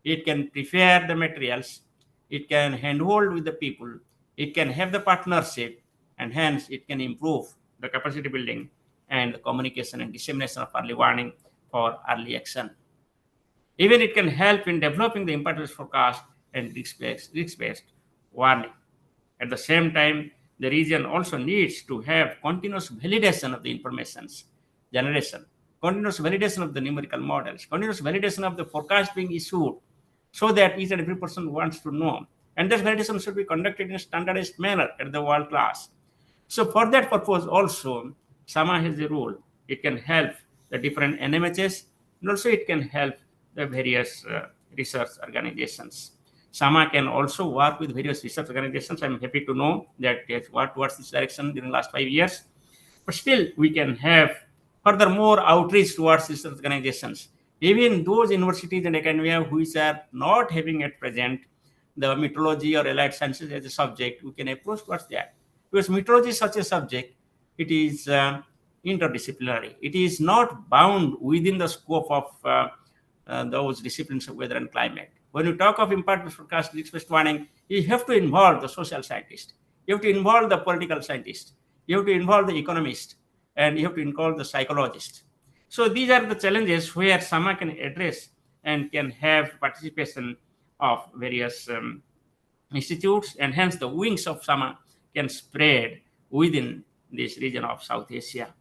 It can prepare the materials, it can handhold with the people, it can have the partnership, and hence it can improve the capacity building and the communication and dissemination of early warning for early action. Even it can help in developing the impact-based forecast and risk-based warning. At the same time, the region also needs to have continuous validation of the information's generation, continuous validation of the numerical models, continuous validation of the forecast being issued, so that each and every person wants to know. And this validation should be conducted in a standardized manner at the world class. So for that purpose also, SAMA has a role. It can help the different NMHs, and also it can help the various research organizations. SAMA can also work with various research organizations. I'm happy to know that it has worked towards this direction during the last 5 years. But still, we can have furthermore outreach towards research organizations. Even those universities and academia which are not having at present the meteorology or allied sciences as a subject, we can approach towards that. Because meteorology is such a subject, it is interdisciplinary. It is not bound within the scope of those disciplines of weather and climate. When you talk of impact forecast, risk-based warning, you have to involve the social scientist, you have to involve the political scientist, you have to involve the economist, and you have to involve the psychologist. So these are the challenges where SAMA can address and can have participation of various institutes, and hence the wings of SAMA can spread within this region of South Asia.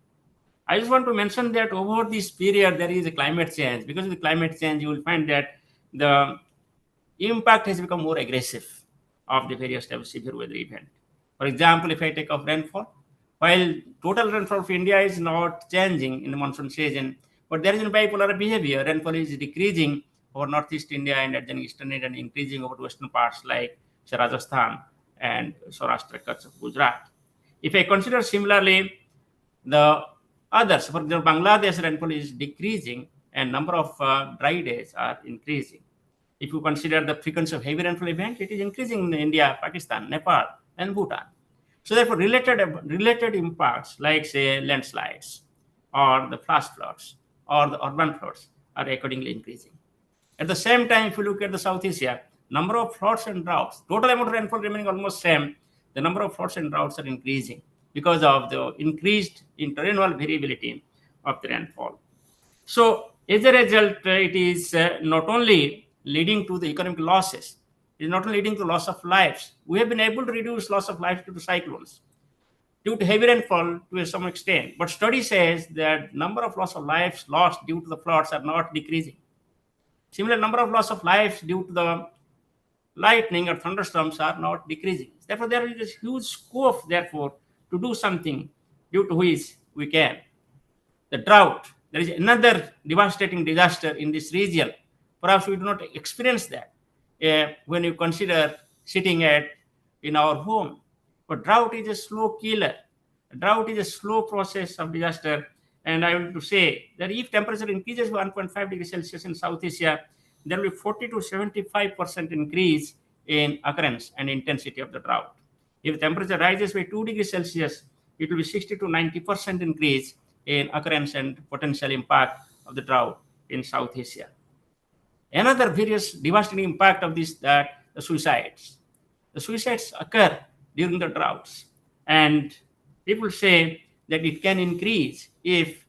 I just want to mention that over this period, there is a climate change. Because of the climate change, you will find that the impact has become more aggressive of the various types of severe weather event. For example, if I take of rainfall, while total rainfall of India is not changing in the monsoon season, but there is a bipolar behavior. Rainfall is decreasing over northeast India and adjoining eastern India, and increasing over western parts like Rajasthan and Saurashtra, Kutch of Gujarat. If I consider similarly the others, for example, Bangladesh rainfall is decreasing and number of dry days are increasing. If you consider the frequency of heavy rainfall event, it is increasing in India, Pakistan, Nepal, and Bhutan. So therefore, related impacts like say landslides or the flash floods or the urban floods are accordingly increasing. At the same time, if you look at the South Asia, number of floods and droughts, total amount of rainfall remaining almost same, the number of floods and droughts are increasing because of the increased interannual variability of the rainfall. So as a result, it is not only leading to the economic losses, it is not only leading to loss of lives. We have been able to reduce loss of lives due to cyclones, due to heavy rainfall to some extent. But study says that number of loss of lives lost due to the floods are not decreasing. Similar number of loss of lives due to the lightning or thunderstorms are not decreasing. Therefore, there is a huge scope, therefore, to do something due to which we can. The drought, there is another devastating disaster in this region. Perhaps we do not experience that when you consider sitting in our home. But drought is a slow killer. Drought is a slow process of disaster. And I want to say that if temperature increases by 1.5 degrees Celsius in South Asia, there will be 40 to 75% increase in occurrence and intensity of the drought. If temperature rises by 2 degrees Celsius, it will be 60 to 90% increase in occurrence and potential impact of the drought in South Asia. Another various devastating impact of this, that the suicides. The suicides occur during the droughts, and people say that it can increase if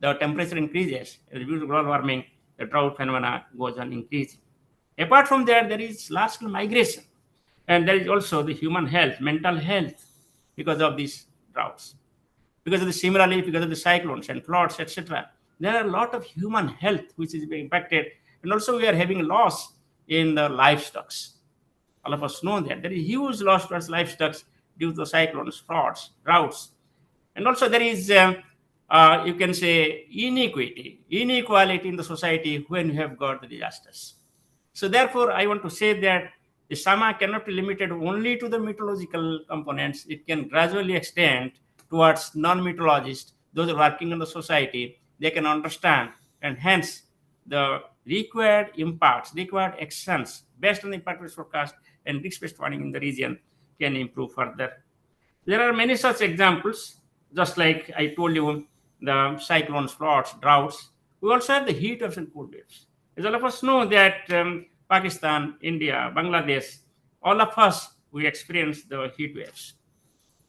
the temperature increases due to global warming. The drought phenomena goes on increasing. Apart from that, there is large-scale migration, and there is also the human health, mental health, because of these droughts, because of the similarly because of the cyclones and floods, etc. There are a lot of human health which is being impacted, and also we are having loss in the livestock. All of us know that there is huge loss towards livestock due to cyclones, floods, droughts, and also there is you can say inequality in the society when you have got the disasters. So therefore, I want to say that the SAMA cannot be limited only to the meteorological components. It can gradually extend towards non-meteorologists, those who are working in the society. They can understand, and hence the required impacts, required actions based on the impact-based forecast and risk-based warning in the region can improve further. There are many such examples, just like I told you, the cyclones, floods, droughts. We also have the heat waves and cold waves. As all of us know that Pakistan, India, Bangladesh, all of us, we experience the heat waves.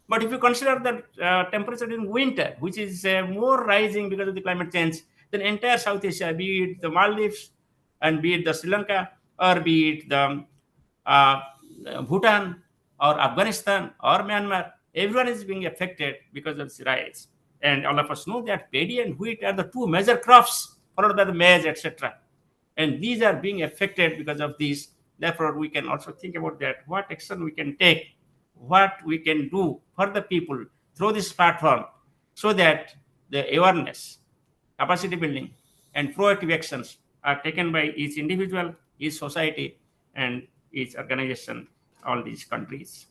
But if you consider the temperature in winter, which is more rising because of the climate change, then entire South Asia, be it the Maldives and be it the Sri Lanka, or be it the Bhutan or Afghanistan or Myanmar, everyone is being affected because of this rise. And all of us know that paddy and wheat are the two major crops, followed by the maize, etc. And these are being affected because of these. Therefore, we can also think about that, what action we can take, what we can do for the people through this platform, so that the awareness, capacity building, and proactive actions are taken by each individual, each society, and each organization, all these countries.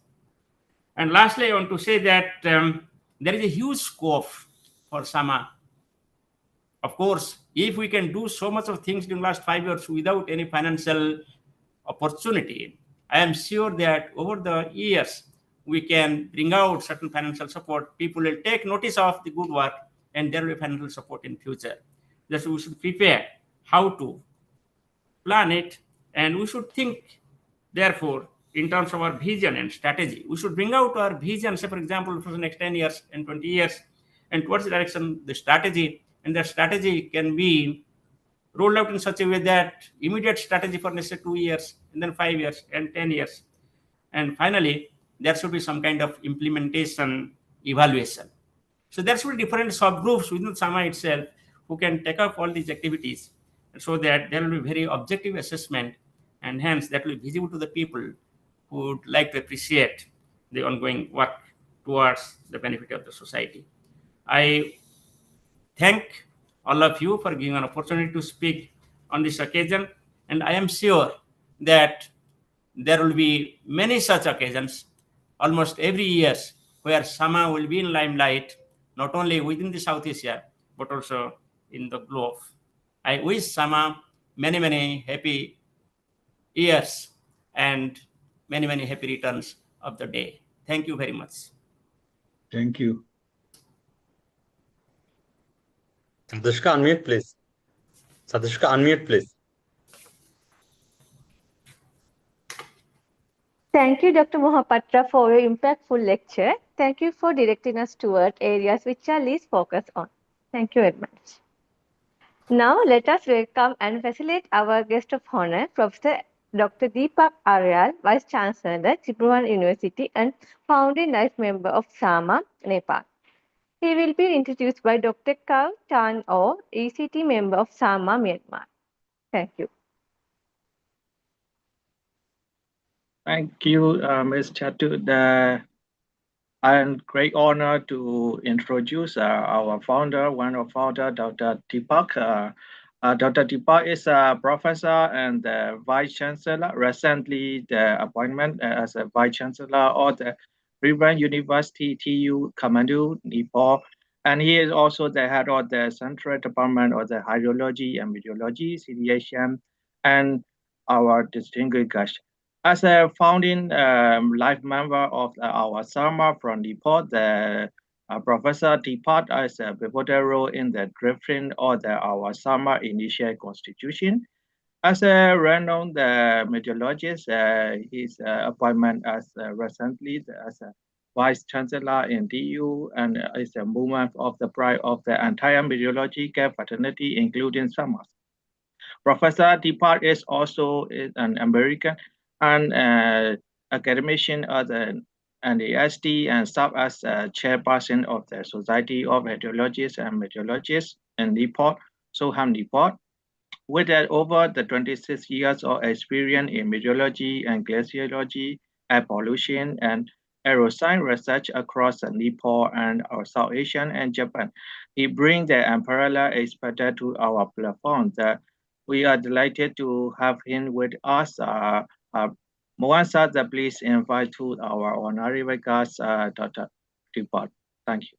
And lastly, I want to say that there is a huge scope for SAMA. Of course, if we can do so much of things in the last 5 years without any financial opportunity, I am sure that over the years, we can bring out certain financial support. People will take notice of the good work, and there will be financial support in future. Just we should prepare how to plan it, and we should think, therefore, in terms of our vision and strategy. We should bring out our vision, say, for example, for the next 10 years and 20 years, and towards the direction, the strategy, and that strategy can be rolled out in such a way that immediate strategy for, let's say, 2 years, and then 5 years, and 10 years. And finally, there should be some kind of implementation evaluation. So there should be different subgroups within SAMA itself who can take up all these activities, so that there will be very objective assessment, and hence that will be visible to the people who would like to appreciate the ongoing work towards the benefit of the society. I thank all of you for giving an opportunity to speak on this occasion, and I am sure that there will be many such occasions almost every year where SAMA will be in limelight, not only within the South Asia, but also in the globe. I wish SAMA many, many happy years and many, many happy returns of the day. Thank you very much. Thank you. Sadhishka, unmute, please. Sadhishka, unmute, please. Thank you, Dr. Mohapatra, for your impactful lecture. Thank you for directing us toward areas which are least focused on. Thank you very much. Now, let us welcome and facilitate our guest of honor, Professor Dr. Deepak Aryal, Vice Chancellor, Tribhuvan University and founding life member of SAMA, Nepal. He will be introduced by Dr. Kaw Tan O, ECT member of SAMA, Myanmar. Thank you. Thank you, Ms. Chatu. I am great honor to introduce our founder, one of founder, Dr. Deepak. Dr. Deepak is a professor and vice chancellor. Recently, the appointment as a vice chancellor of the Tribhuvan University, TU, Kathmandu, Nepal. And he is also the head of the Central Department of the Hydrology and Meteorology, CDHM, and our distinguished guest. As a founding life member of our SAMA from Nepal, the Professor Deepak has a pivotal role in the drafting of our SAMA initial constitution. As a renowned meteorologist, his appointment as recently as a Vice Chancellor in DU and is a movement of the pride of the entire meteorological fraternity, including SAMA. Professor Deepak is also an American and academician of the NASD and served as chairperson of the Society of Hydrologists and Meteorologists in Nepal, Soham, Nepal. With over the 26 years of experience in meteorology and glaciology, air pollution, and aeroscience research across Nepal and South Asia and Japan, he brings the unparalleled expertise to our platform. We are delighted to have him with us. Mohan, please invite to our honorary guest, Dr. Deepak. Thank you.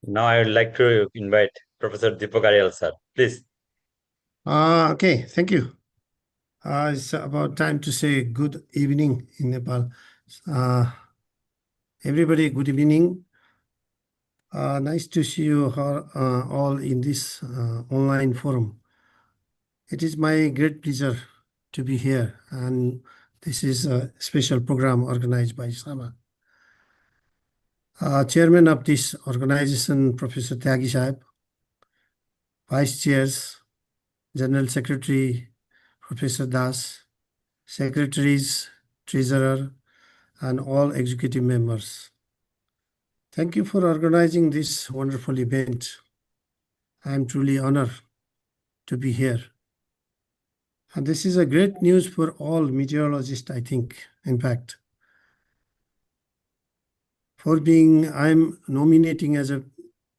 Now I would like to invite Professor Deepak Aryal, sir. Please. Okay, thank you. It's about time to say good evening in Nepal. Everybody, good evening. Nice to see you all in this online forum. It is my great pleasure to be here, and this is a special program organized by SAMA. Chairman of this organization, Professor Tyagi Sahib, Vice Chairs, General Secretary, Professor Das, Secretaries, Treasurer, and all executive members. Thank you for organizing this wonderful event. I am truly honored to be here. And this is a great news for all meteorologists, I think, in fact. I'm nominating to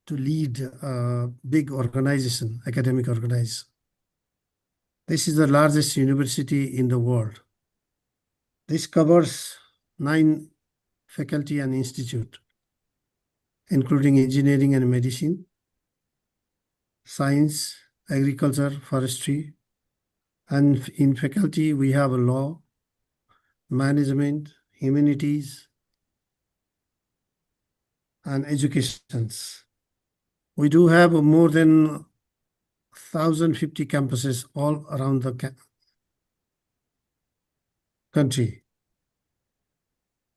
lead a big organization, academic organization. This is the largest university in the world. This covers 9 faculty and institute, including engineering and medicine, science, agriculture, forestry, and in faculty we have law, management, humanities, and educations. We do have more than 1,050 campuses all around the country.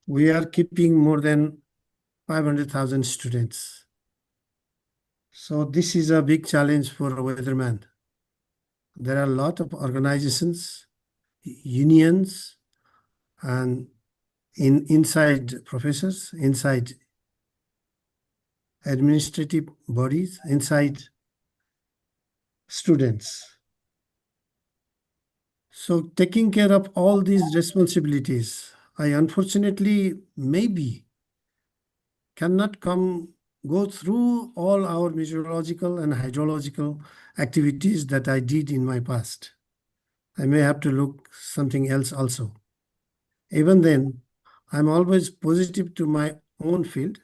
We are keeping more than 500,000 students. So this is a big challenge for a weatherman. There are a lot of organizations, unions, and inside professors, inside administrative bodies, inside students. So taking care of all these responsibilities, I unfortunately maybe cannot go through all our meteorological and hydrological activities that I did in my past. I may have to look something else also. Even then, I'm always positive to my own field,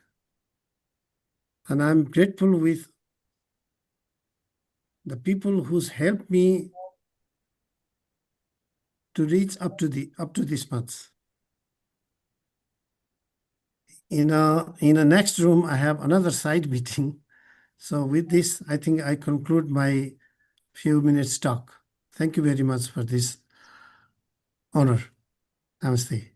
and I'm grateful with the people who's helped me to reach up to this month. In a next room, I have another side meeting. So with this, I think I conclude my few minutes talk. Thank you very much for this honor. Namaste.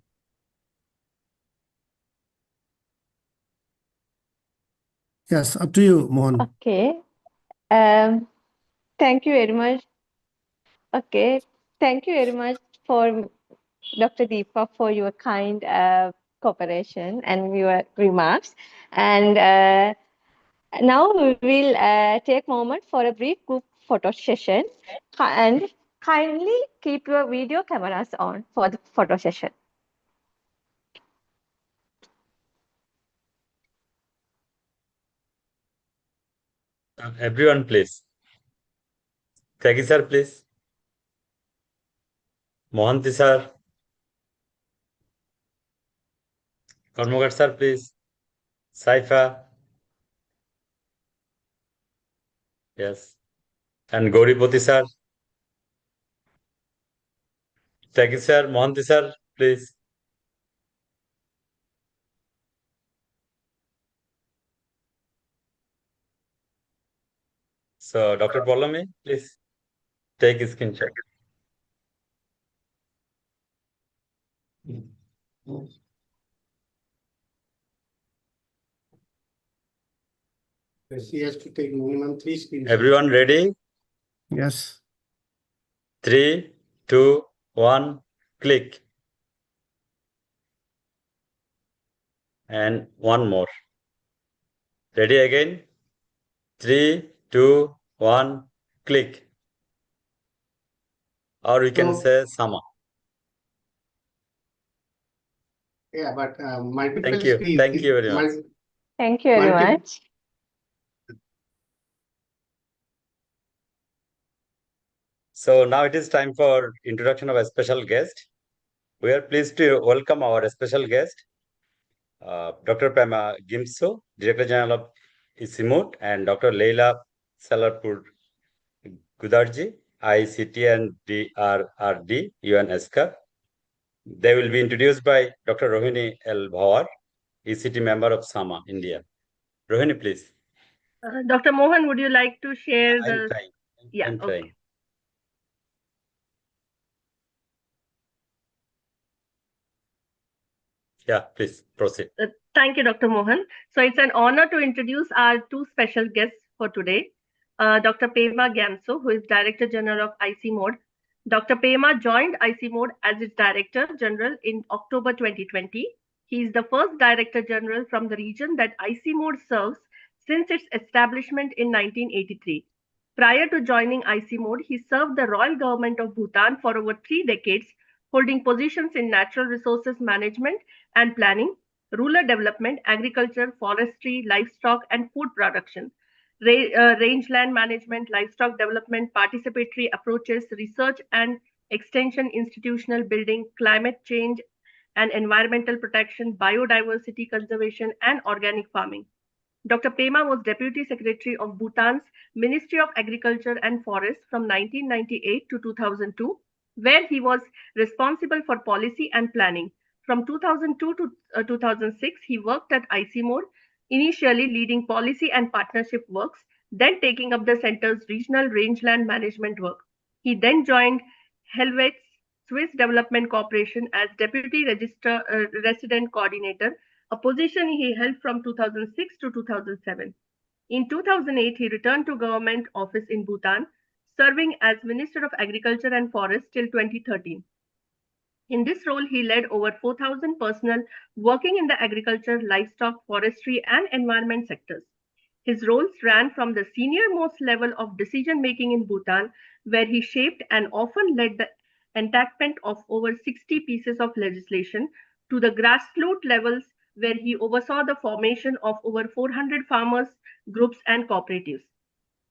Yes, up to you, Mohan. Okay. Thank you very much. Okay. Thank you very much for Dr. Deepak for your kind cooperation and your remarks. And now we will take a moment for a brief group photo session. And kindly keep your video cameras on for the photo session. Everyone, please. Tyagi sir, please. Mohanty sir. Karmagar sir, please. Saifa. Yes. And Gauripati sir. Tyagi sir, Mohanty sir, please. So, Dr. Polami, please take a screenshot. He has to take minimum 3 screenshots. Everyone ready? Yes. 3, 2, 1, click. And one more. Ready again? 3, 2, 1, click. Or we can say Sama. Yeah, but multiple Thank you. screens. Thank you very much. Thank you very much. So now it is time for introduction of a special guest. We are pleased to welcome our special guest, Dr. Prema Gimso, Director General of ICIMOD, and Dr. Leila Salarpur Gudarji, ICT and DRRD, UNESCA. They will be introduced by Dr. Rohini L. Bhawar, ECT member of SAMA, India. Rohini, please. Dr. Mohan, would you like to share I'm trying. Yeah, I'm trying. okay. Yeah, please proceed. Thank you, Dr. Mohan. So it's an honor to introduce our two special guests for today. Dr. Pema Gamso, who is Director General of ICIMOD. Dr. Pema joined ICIMOD as its Director General in October 2020. He is the first Director General from the region that ICIMOD serves since its establishment in 1983. Prior to joining ICIMOD, he served the Royal Government of Bhutan for over 3 decades, holding positions in natural resources management and planning, rural development, agriculture, forestry, livestock, and food production, rangeland management, livestock development, participatory approaches, research and extension, institutional building, climate change and environmental protection, biodiversity conservation, and organic farming. Dr. Pema was Deputy Secretary of Bhutan's Ministry of Agriculture and Forests from 1998 to 2002, where he was responsible for policy and planning. From 2002 to 2006, he worked at ICIMOD, initially leading policy and partnership works, then taking up the center's regional rangeland management work. He then joined Helvet's Swiss Development Corporation as Deputy Resident Coordinator, a position he held from 2006 to 2007. In 2008, he returned to government office in Bhutan, serving as Minister of Agriculture and Forest till 2013. In this role, he led over 4,000 personnel working in the agriculture, livestock, forestry, and environment sectors. His roles ran from the senior-most level of decision-making in Bhutan, where he shaped and often led the enactment of over 60 pieces of legislation, to the grassroots levels, where he oversaw the formation of over 400 farmers, groups, and cooperatives.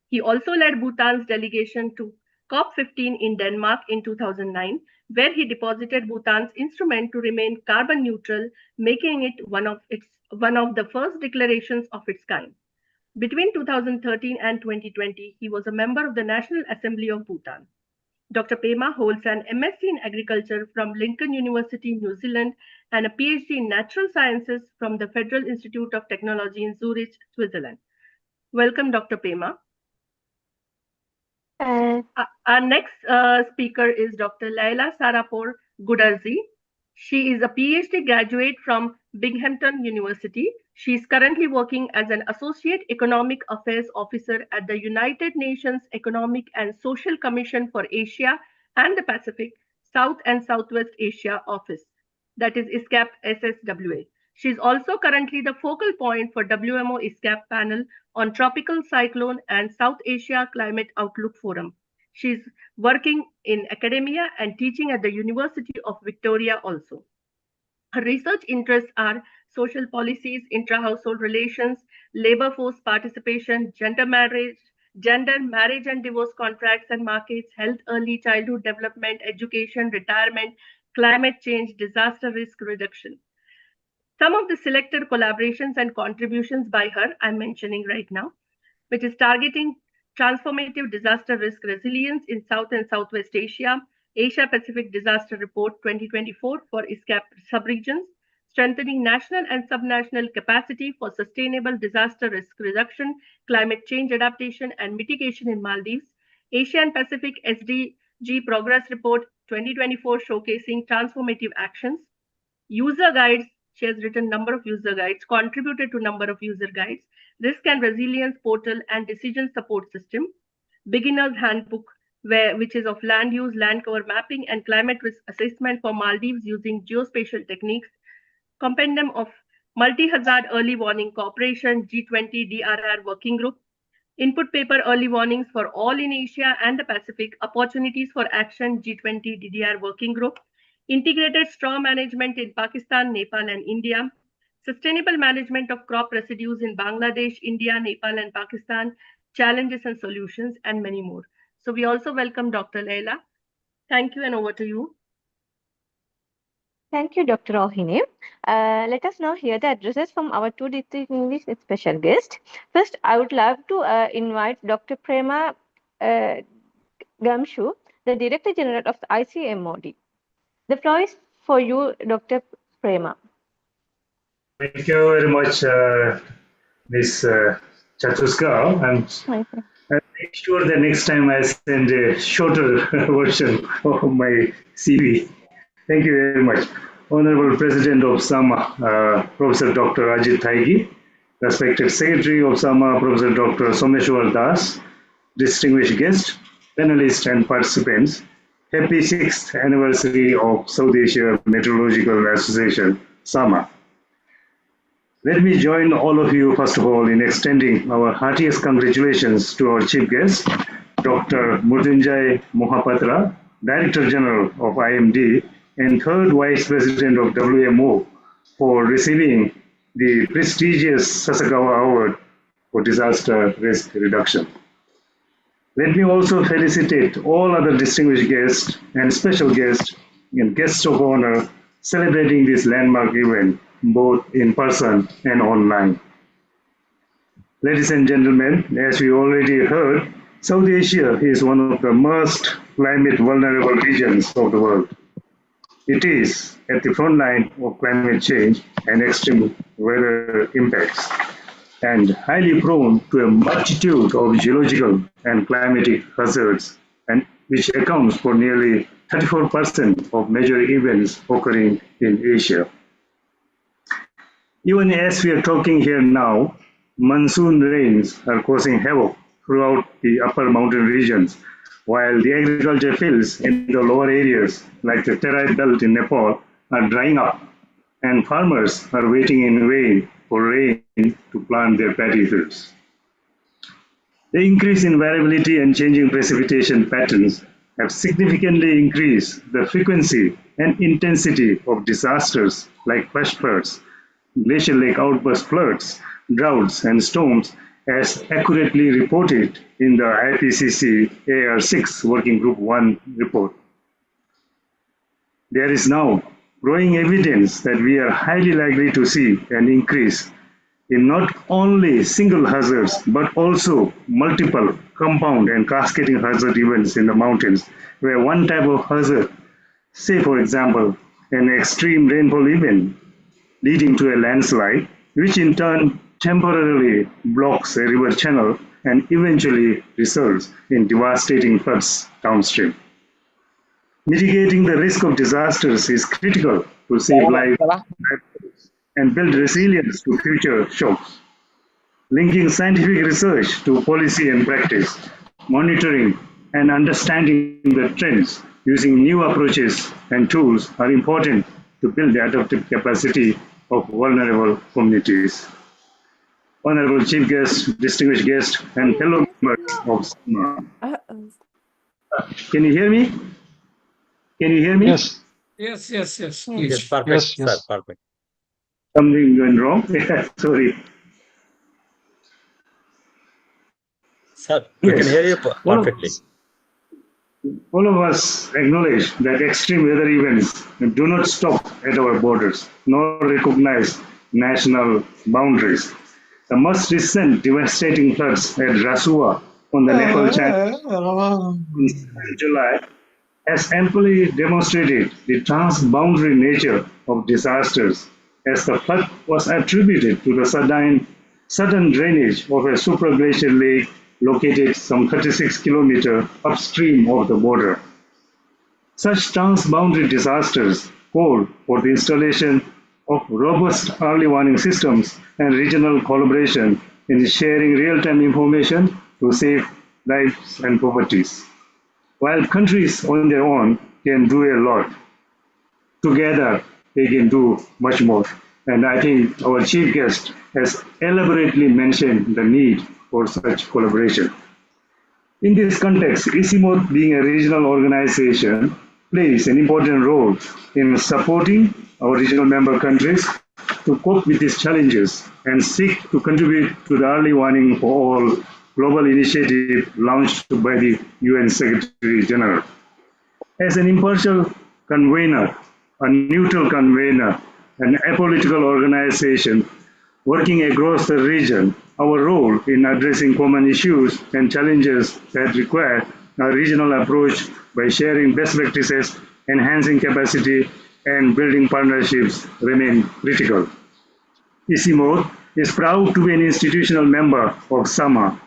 He also led Bhutan's delegation to COP15 in Denmark in 2009, where he deposited Bhutan's instrument to remain carbon neutral, making it one of the first declarations of its kind. Between 2013 and 2020, he was a member of the National Assembly of Bhutan. Dr. Pema holds an MSc in Agriculture from Lincoln University, New Zealand, and a PhD in Natural Sciences from the Federal Institute of Technology in Zurich, Switzerland. Welcome, Dr. Pema. Our next speaker is Dr. Laila Sarapur Gudarzi. She is a PhD graduate from Binghamton University. She is currently working as an Associate Economic Affairs Officer at the United Nations Economic and Social Commission for Asia and the Pacific, South and Southwest Asia Office, that is ISCAP SSWA. She is also currently the focal point for WMO ISCAP panel on Tropical Cyclone and South Asia Climate Outlook Forum. She is working in academia and teaching at the University of Victoria also. Her research interests are social policies, intra-household relations, labor force participation, gender, marriage and divorce contracts and markets, health, early childhood development, education, retirement, climate change, disaster risk reduction. Some of the selected collaborations and contributions by her I'm mentioning right now, which is targeting transformative disaster risk resilience in South and Southwest Asia, Asia Pacific Disaster Report 2024 for ISCAP subregions, strengthening national and subnational capacity for sustainable disaster risk reduction, climate change adaptation and mitigation in Maldives, Asia and Pacific SDG Progress Report 2024 showcasing transformative actions, user guides. She has written number of user guides, contributed to number of user guides, risk and resilience portal and decision support system, beginner's handbook, which is of land use, land cover mapping and climate risk assessment for Maldives using geospatial techniques, compendium of multi-hazard early warning cooperation, G20 DRR working group, input paper early warnings for all in Asia and the Pacific, opportunities for action, G20 DDR working group, integrated straw management in Pakistan, Nepal, and India, sustainable management of crop residues in Bangladesh, India, Nepal, and Pakistan, challenges and solutions, and many more. So we also welcome Dr. Laila. Thank you, and over to you. Thank you, Dr. Rohini. Let us now hear the addresses from our two distinguished special guests. First, I would love to invite Dr. Prema Gamshu, the Director General of the ICMOD. The floor is for you, Dr. Prema. Thank you very much, Ms. Chatuska. I'm sure the next time I send a shorter version of my CV. Thank you very much. Honorable President of SAMA, Professor Dr. Ajit Thaigi, respected Secretary of SAMA, Professor Dr. Someshwar Das, distinguished guests, panelists and participants, happy 6th anniversary of South Asia Meteorological Association, SAMA. Let me join all of you, first of all, in extending our heartiest congratulations to our chief guest, Dr. Mrutyunjay Mohapatra, Director General of IMD and third Vice President of WMO, for receiving the prestigious Sasakawa Award for Disaster Risk Reduction. Let me also felicitate all other distinguished guests and special guests and guests of honor celebrating this landmark event, both in person and online. Ladies and gentlemen, as we already heard, South Asia is one of the most climate vulnerable regions of the world. It is at the front line of climate change and extreme weather impacts. and highly prone to a multitude of geological and climatic hazards, and which accounts for nearly 34% of major events occurring in Asia. Even as we are talking here now, monsoon rains are causing havoc throughout the upper mountain regions, while the agriculture fields in the lower areas, like the Terai belt in Nepal, are drying up, and farmers are waiting in vain for rain to plant their paddy fields. The increase in variability and changing precipitation patterns have significantly increased the frequency and intensity of disasters like flash floods, glacial lake outburst floods, droughts, and storms, as accurately reported in the IPCC AR6 Working Group 1 report. There is now growing evidence that we are highly likely to see an increase in not only single hazards but also multiple compound and cascading hazard events in the mountains, where one type of hazard, say for example, an extreme rainfall event leading to a landslide, which in turn temporarily blocks a river channel and eventually results in devastating floods downstream. Mitigating the risk of disasters is critical to save lives and build resilience to future shocks. Linking scientific research to policy and practice, monitoring and understanding the trends using new approaches and tools are important to build the adaptive capacity of vulnerable communities. Honorable Chief Guest, distinguished guest, and fellow members of SAMA. Can you hear me? Can you hear me? Yes. Yes. Yes, Yes. perfect, Yes. sir, Yes. perfect. Something went wrong? Sorry. Sir, we can Yes. hear you All of perfectly. us- All of us acknowledge that extreme weather events do not stop at our borders, nor recognize national boundaries. The most recent devastating floods at Rasua on the Nepal Channel in July has amply demonstrated the transboundary nature of disasters, as the flood was attributed to the sudden drainage of a supraglacial lake located some 36 kilometers upstream of the border. Such transboundary disasters call for the installation of robust early warning systems and regional collaboration in sharing real-time information to save lives and properties. While countries on their own can do a lot, together they can do much more. And I think our chief guest has elaborately mentioned the need for such collaboration. In this context, ICIMOD, being a regional organization, plays an important role in supporting our regional member countries to cope with these challenges and seek to contribute to the early warning for all global initiative launched by the UN Secretary General. As an impartial convener, a neutral convener, an apolitical organization working across the region, our role in addressing common issues and challenges that require a regional approach by sharing best practices, enhancing capacity, and building partnerships remain critical. ICIMOD is proud to be an institutional member of SAMA.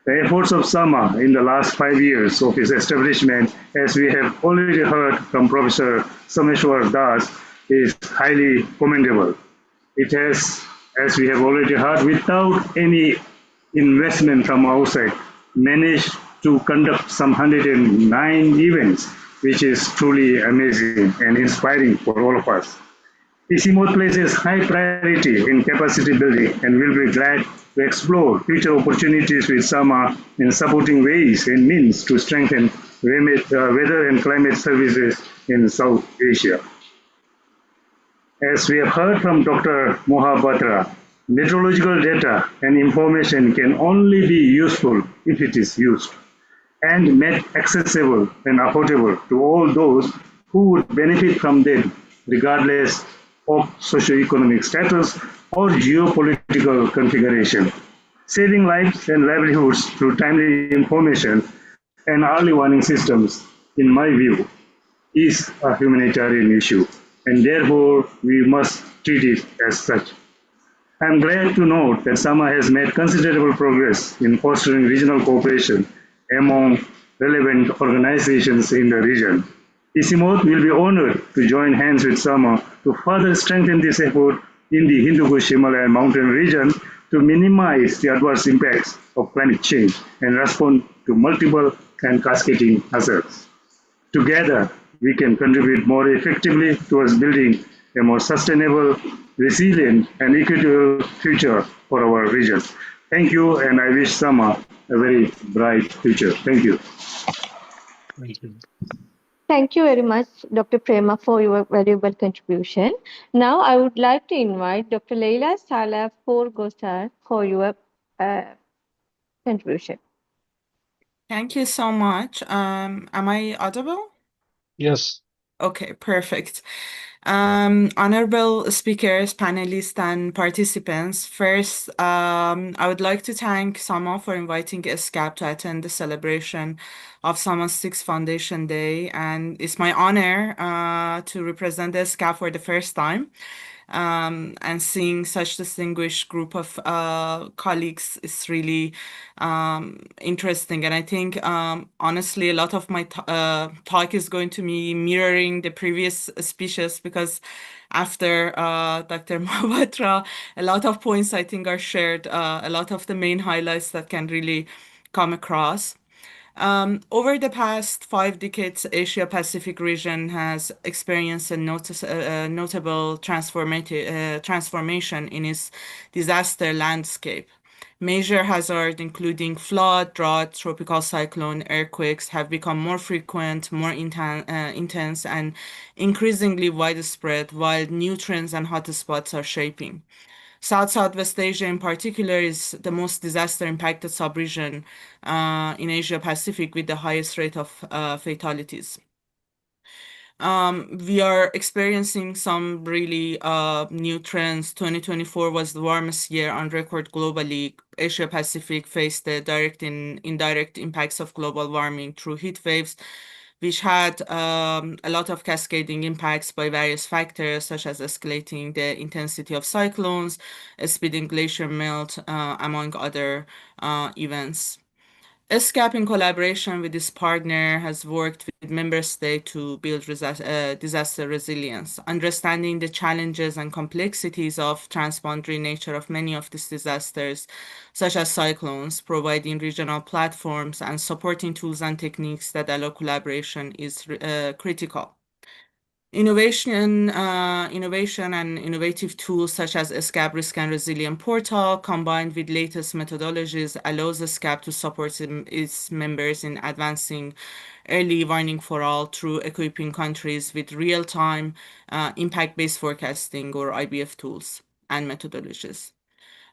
The efforts of SAMA in the last 5 years of its establishment, as we have already heard from Professor Someshwar Das, is highly commendable. It has, as we have already heard, without any investment from outside, managed to conduct some 109 events, which is truly amazing and inspiring for all of us. ICIMOD places high priority in capacity building and will be glad to explore future opportunities with SAMA in supporting ways and means to strengthen weather and climate services in South Asia. As we have heard from Dr. Mohapatra, meteorological data and information can only be useful if it is used and made accessible and affordable to all those who would benefit from them, regardless of socioeconomic status or geopolitical configuration. Saving lives and livelihoods through timely information and early warning systems, in my view, is a humanitarian issue, and therefore we must treat it as such. I'm glad to note that SAMA has made considerable progress in fostering regional cooperation among relevant organizations in the region. ICIMOD will be honored to join hands with SAMA to further strengthen this effort in the Hindu Kush Himalayan mountain region to minimize the adverse impacts of climate change and respond to multiple and cascading hazards. Together, we can contribute more effectively towards building a more sustainable, resilient, and equitable future for our region. Thank you, and I wish Sama a very bright future. Thank you. Thank you. Thank you very much, Dr. Prema, for your valuable contribution. Now, I would like to invite Dr. Leila Salah Gosar for your contribution. Thank you so much. Am I audible? Yes. Okay, perfect. Honorable speakers, panelists, and participants, first, I would like to thank Sama for inviting ESCAP to attend the celebration of Sama's 6th Foundation Day, and it's my honor to represent ESCAP for the first time. And seeing such distinguished group of colleagues is really interesting. And I think, honestly, a lot of my talk is going to be mirroring the previous speeches because after Dr. Mahapatra, a lot of points I think are shared, a lot of the main highlights that can really come across. Over the past 5 decades, Asia-Pacific region has experienced a notable transformation in its disaster landscape. Major hazards, including flood, drought, tropical cyclone, earthquakes, have become more frequent, more intense, and increasingly widespread, while new trends and hotspots are shaping. Southwest Asia in particular is the most disaster-impacted sub-region in Asia-Pacific with the highest rate of fatalities. We are experiencing some really new trends. 2024 was the warmest year on record globally. Asia-Pacific faced the direct and indirect impacts of global warming through heat waves, which had a lot of cascading impacts by various factors, such as escalating the intensity of cyclones, speeding glacier melt, among other events. ESCAP, in collaboration with its partner, has worked with member states to build disaster resilience, understanding the challenges and complexities of transboundary nature of many of these disasters, such as cyclones, providing regional platforms and supporting tools and techniques that allow collaboration is critical. Innovation and innovative tools such as ESCAP Risk and Resilience Portal, combined with latest methodologies, allows ESCAP to support its members in advancing early warning for all through equipping countries with real-time impact-based forecasting or IBF tools and methodologies.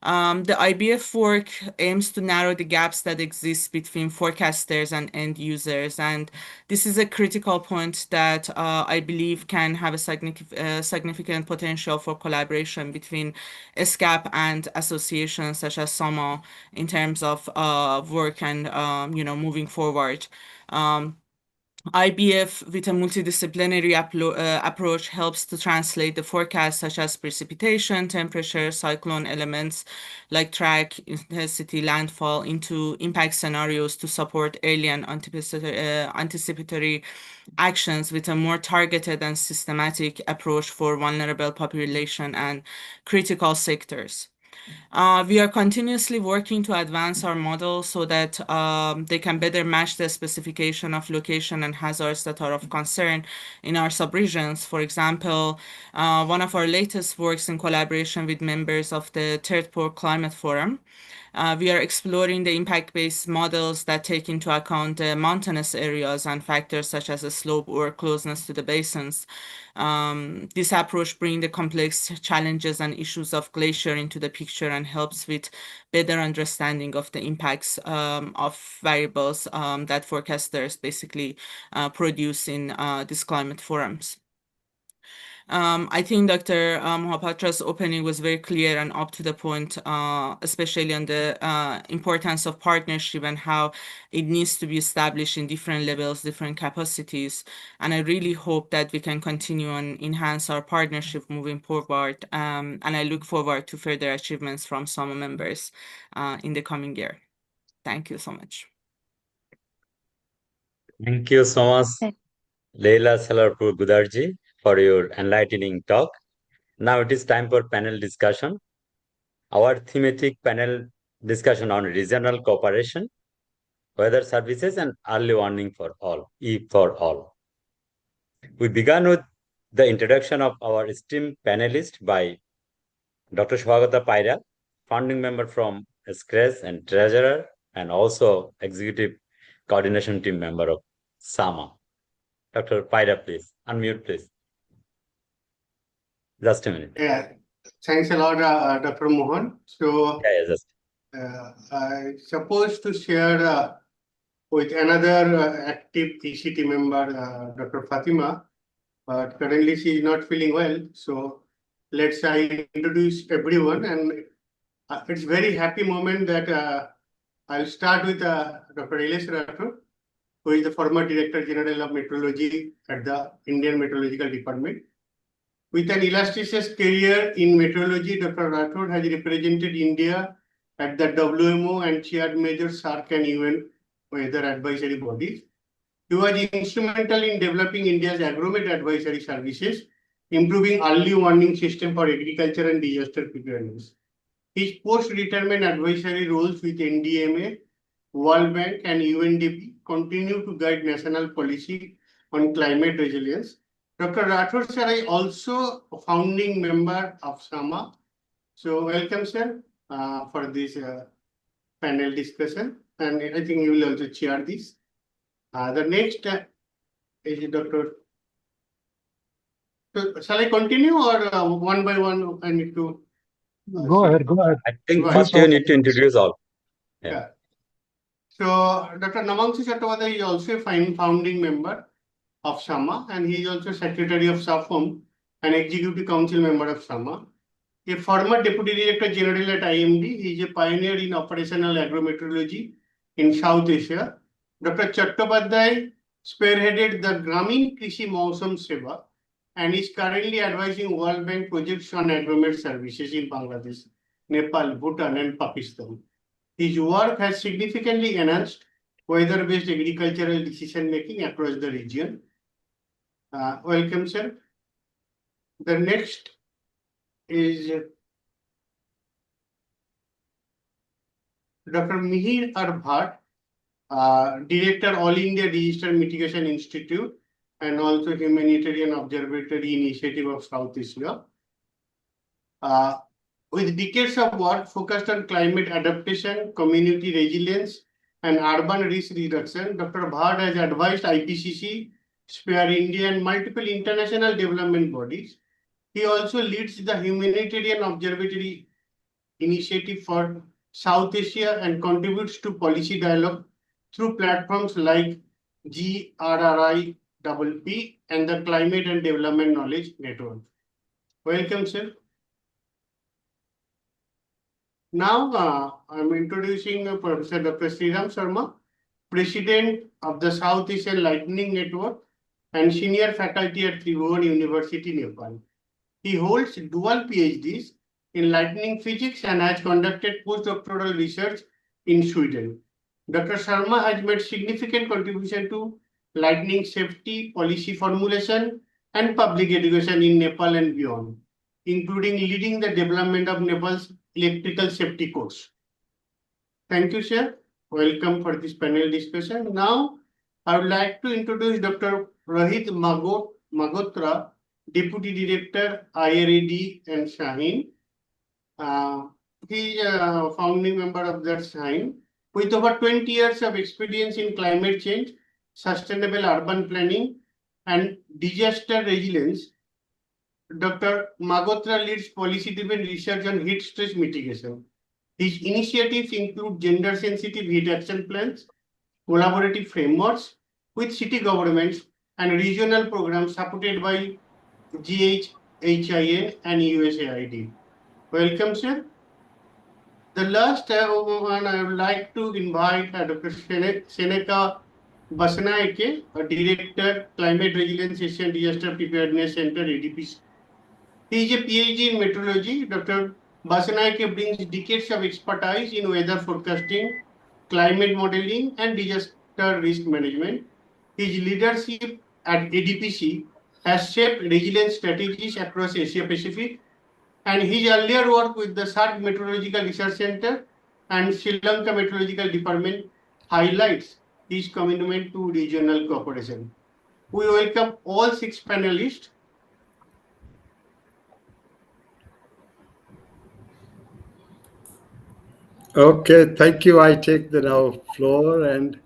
The IBF work aims to narrow the gaps that exist between forecasters and end users, and this is a critical point that I believe can have a significant potential for collaboration between ESCAP and associations such as SAMA in terms of work and moving forward. IBF with a multidisciplinary approach helps to translate the forecasts such as precipitation, temperature, cyclone elements like track, intensity, landfall into impact scenarios to support early and anticipatory actions with a more targeted and systematic approach for vulnerable population and critical sectors. We are continuously working to advance our model so that they can better match the specification of location and hazards that are of concern in our subregions. For example, one of our latest works in collaboration with members of the Third Pole Climate Forum, we are exploring the impact-based models that take into account the mountainous areas and factors such as the slope or closeness to the basins. This approach brings the complex challenges and issues of glacier into the picture and helps with better understanding of the impacts of variables that forecasters basically produce in these climate forums. I think Dr. Mohapatra's opening was very clear and up to the point, especially on the importance of partnership and how it needs to be established in different levels, different capacities. And I really hope that we can continue and enhance our partnership moving forward. And I look forward to further achievements from some members in the coming year. Thank you so much. Thank you so much, Leila Salarpur Gudarji, for your enlightening talk. Now it is time for panel discussion. Our thematic panel discussion on regional cooperation, weather services, and early warning for all, E for all. We began with the introduction of our esteemed panelist by Dr. Swagata Paira, founding member from SCRES and treasurer, and also executive coordination team member of SAMA. Dr. Paira, please, unmute, please. Just a minute. Yeah, thanks a lot, Dr. Mohan. So, I supposed to share with another active ECT member, Dr. Fatima, but currently she is not feeling well. So, let's introduce everyone, and it's very happy moment that I'll start with Dr. Ilesh Rathod, who is the former Director General of Meteorology at the Indian Meteorological Department. With an illustrious career in meteorology, Dr. Rathod has represented India at the WMO and chaired major SARC and UN weather advisory bodies. He was instrumental in developing India's agromet advisory services, improving early warning system for agriculture and disaster preparedness. His post-retirement advisory roles with NDMA, World Bank, and UNDP continue to guide national policy on climate resilience. Dr. Rathod sir is also a founding member of SAMA. So welcome, sir, for this panel discussion. And I think you will also chair this. The next is Dr. So, shall I continue or one by one I need to? Go ahead. I think first you need to introduce all. Yeah. So Dr. Namangsu Chattopadhyay is also a founding member of SAMA, and he is also Secretary of SAFOM and Executive Council member of SAMA. A former Deputy Director General at IMD, he is a pioneer in operational agrometeorology in South Asia. Dr. Chattopadhyay spearheaded the Gramin Krishi Mausam Seva and is currently advising World Bank projects on agromet services in Bangladesh, Nepal, Bhutan, and Pakistan. His work has significantly enhanced weather-based agricultural decision-making across the region. Welcome, sir. The next is Dr. Mihir Bhatt, Director, All India Disaster Mitigation Institute, and also Humanitarian Observatory Initiative of South Asia. With decades of work focused on climate adaptation, community resilience, and urban risk reduction, Dr. Bhatt has advised IPCC, Spare India, and multiple international development bodies. He also leads the Humanitarian Observatory Initiative for South Asia and contributes to policy dialogue through platforms like GRRIPP and the Climate and Development Knowledge Network. Welcome, sir. Now, I'm introducing Professor Dr. Sriram Sharma, President of the South Asian Lightning Network and Senior Faculty at Tribhuvan University, Nepal. He holds dual PhDs in lightning physics and has conducted postdoctoral research in Sweden. Dr. Sharma has made significant contribution to lightning safety, policy formulation, and public education in Nepal and beyond, including leading the development of Nepal's electrical safety course. Thank you, sir. Welcome for this panel discussion. Now, I would like to introduce Dr. Rohit Magotra, Deputy Director, IRAD and Shaheen. He is a founding member of that Shaheen. With over 20 years of experience in climate change, sustainable urban planning, and disaster resilience, Dr. Magotra leads policy-driven research on heat stress mitigation. His initiatives include gender-sensitive heat action plans, collaborative frameworks with city governments, and regional programs supported by GHHIA, and USAID. Welcome, sir. The last one I would like to invite Dr. Seneca Basanaike, a Director, Climate Resilience and Disaster Preparedness Center, ADPC. He is a PhD in meteorology. Dr. Basanaike brings decades of expertise in weather forecasting, climate modeling, and disaster risk management. His leadership at ADPC has shaped resilience strategies across Asia Pacific, and his earlier work with the SARC Meteorological Research Center and Sri Lanka Meteorological Department highlights his commitment to regional cooperation. We welcome all 6 panelists. Okay, thank you. I take the now floor, and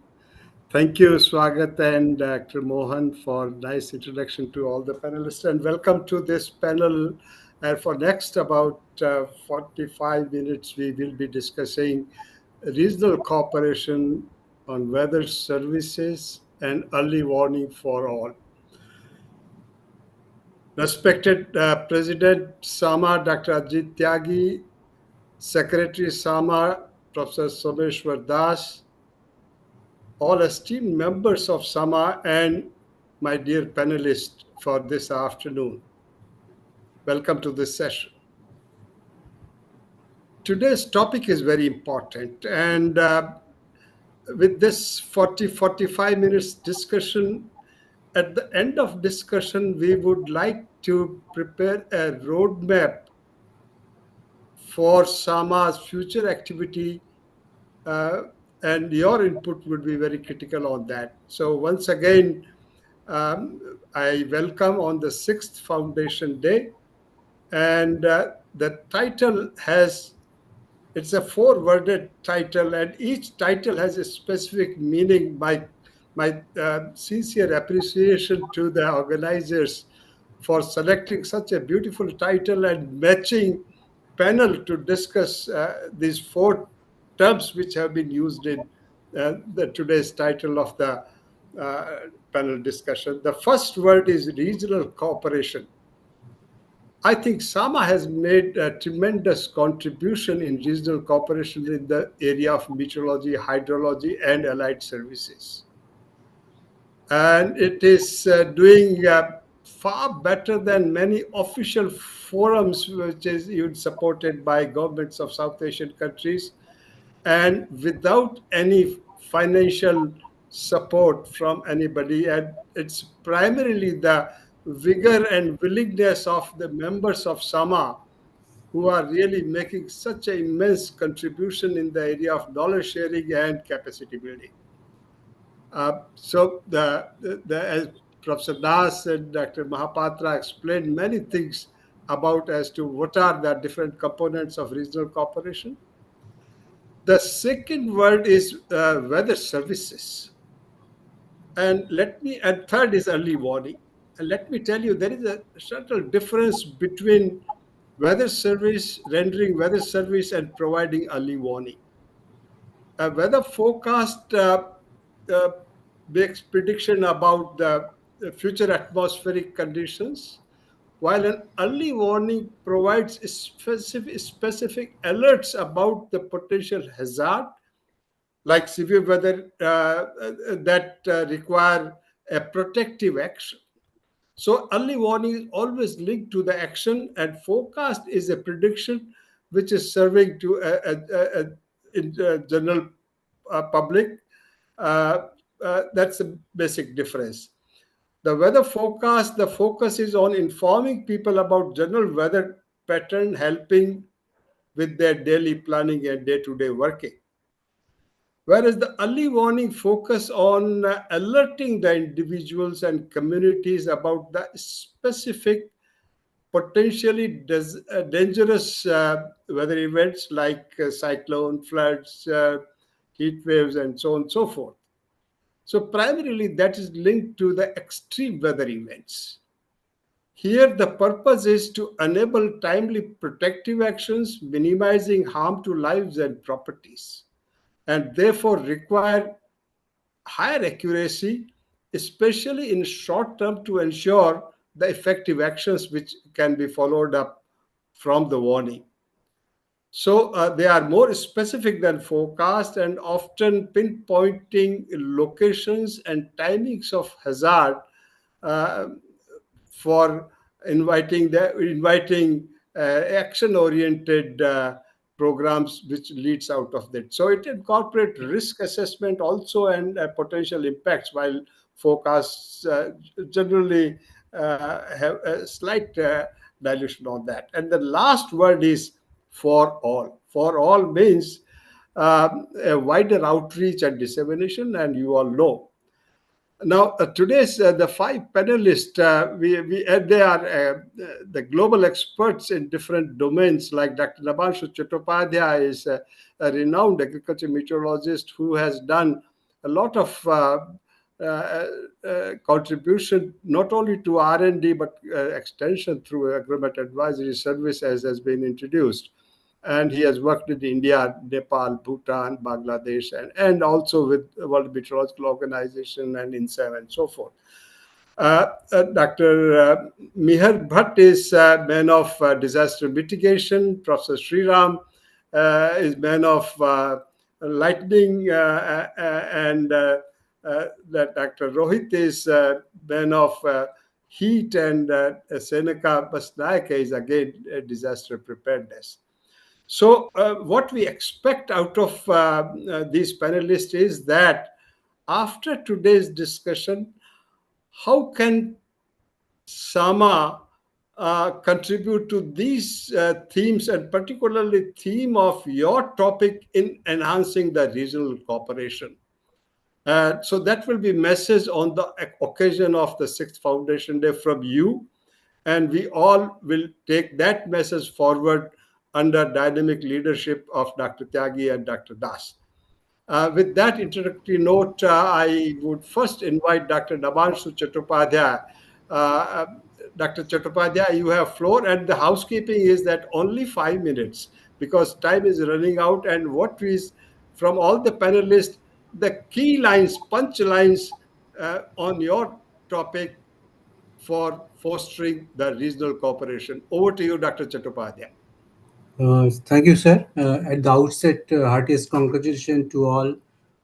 thank you, Swagat and Dr. Mohan, for nice introduction to all the panelists, and welcome to this panel. And for next about 45 minutes, we will be discussing regional cooperation on weather services and early warning for all. Respected President SAMA, Dr. Ajit Tyagi, Secretary SAMA, Professor Someshwar Das, all esteemed members of SAMA, and my dear panelists for this afternoon. Welcome to this session. Today's topic is very important, and with this 45 minutes discussion, at the end of discussion, we would like to prepare a roadmap for SAMA's future activity, and your input would be very critical on that. So once again, I welcome on the 6th Foundation Day, and the title it's a 4-worded title, and each title has a specific meaning. My sincere appreciation to the organizers for selecting such a beautiful title and matching panel to discuss these 4 terms which have been used in today's title of the panel discussion. The first word is regional cooperation. I think SAMA has made a tremendous contribution in regional cooperation in the area of meteorology, hydrology, and allied services. And it is doing far better than many official forums which is supported by governments of South Asian countries, and without any financial support from anybody. And it's primarily the vigor and willingness of the members of SAMA who are really making such an immense contribution in the area of knowledge sharing and capacity building. So as Professor Das and Dr. Mahapatra explained many things about as to what are the different components of regional cooperation. The second word is weather services. And third is early warning. And let me tell you, there is a subtle difference between weather service, rendering weather service, and providing early warning. A weather forecast makes prediction about the future atmospheric conditions, while an early warning provides specific alerts about the potential hazard, like severe weather that require a protective action. So early warning is always linked to the action, and forecast is a prediction which is serving to a general public. That's a basic difference. The weather forecast, the focus is on informing people about general weather pattern, helping with their daily planning and day-to-day working. Whereas the early warning focus on alerting the individuals and communities about the specific potentially dangerous weather events like cyclone, floods, heat waves, and so on and so forth. So primarily that is linked to the extreme weather events. Here the purpose is to enable timely protective actions, minimizing harm to lives and properties, and therefore require higher accuracy, especially in short term, to ensure the effective actions which can be followed up from the warning. So they are more specific than forecast and often pinpointing locations and timings of hazard uh, for inviting action-oriented programs which leads out of that. So it incorporates risk assessment also and potential impacts, while forecasts generally have a slight dilution on that. And the last word is for all. For all means a wider outreach and dissemination, and you all know. Now, today's the five panelists, they are the global experts in different domains. Like Dr. Nabanshu Chattopadhyay is a renowned agriculture meteorologist who has done a lot of contribution not only to R&D but extension through Agromet Advisory Service, as has been introduced. And he has worked in India, Nepal, Bhutan, Bangladesh, and also with the World Meteorological Organization and INSEM and so forth. Dr. Mihar Bhatt is man of disaster mitigation. Professor Sriram is man of lightning, and Dr. Rohit is man of heat, and Seneka Basnaik is again disaster preparedness. So what we expect out of these panelists is that after today's discussion, how can SAMA contribute to these themes, and particularly theme of your topic in enhancing the regional cooperation? So that will be message on the occasion of the 6th Foundation Day from you, and we all will take that message forward under dynamic leadership of Dr. Tyagi and Dr. Das. With that introductory note, I would first invite Dr. Nabanshu Chattopadhyay. Dr. Chattopadhyay, you have floor, and the housekeeping is that only 5 minutes because time is running out. And what is from all the panelists, the key lines, punch lines on your topic for fostering the regional cooperation. Over to you, Dr. Chattopadhyay. Thank you, sir. At the outset, heartiest congratulations to all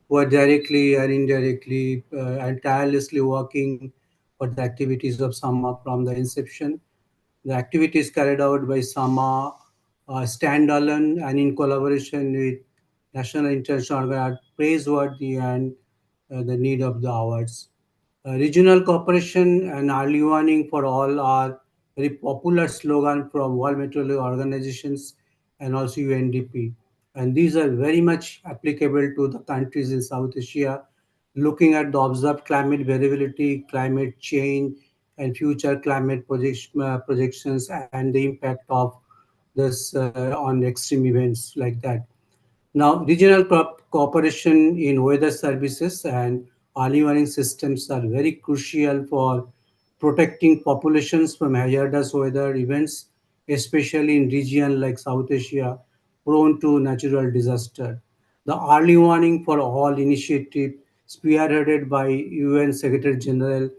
who are directly and indirectly and tirelessly working for the activities of SAMA from the inception. The activities carried out by SAMA standalone and in collaboration with national and international organizations are praiseworthy and the need of the hours. Regional cooperation and early warning for all are very popular slogan from World Meteorology Organizations and also UNDP. And these are very much applicable to the countries in South Asia, looking at the observed climate variability, climate change, and future climate projections and the impact of this on extreme events like that. Now, regional cooperation in weather services and early warning systems are very crucial for protecting populations from hazardous weather events, especially in regions like South Asia prone to natural disaster. The early warning for all initiative, spearheaded by UN Secretary General,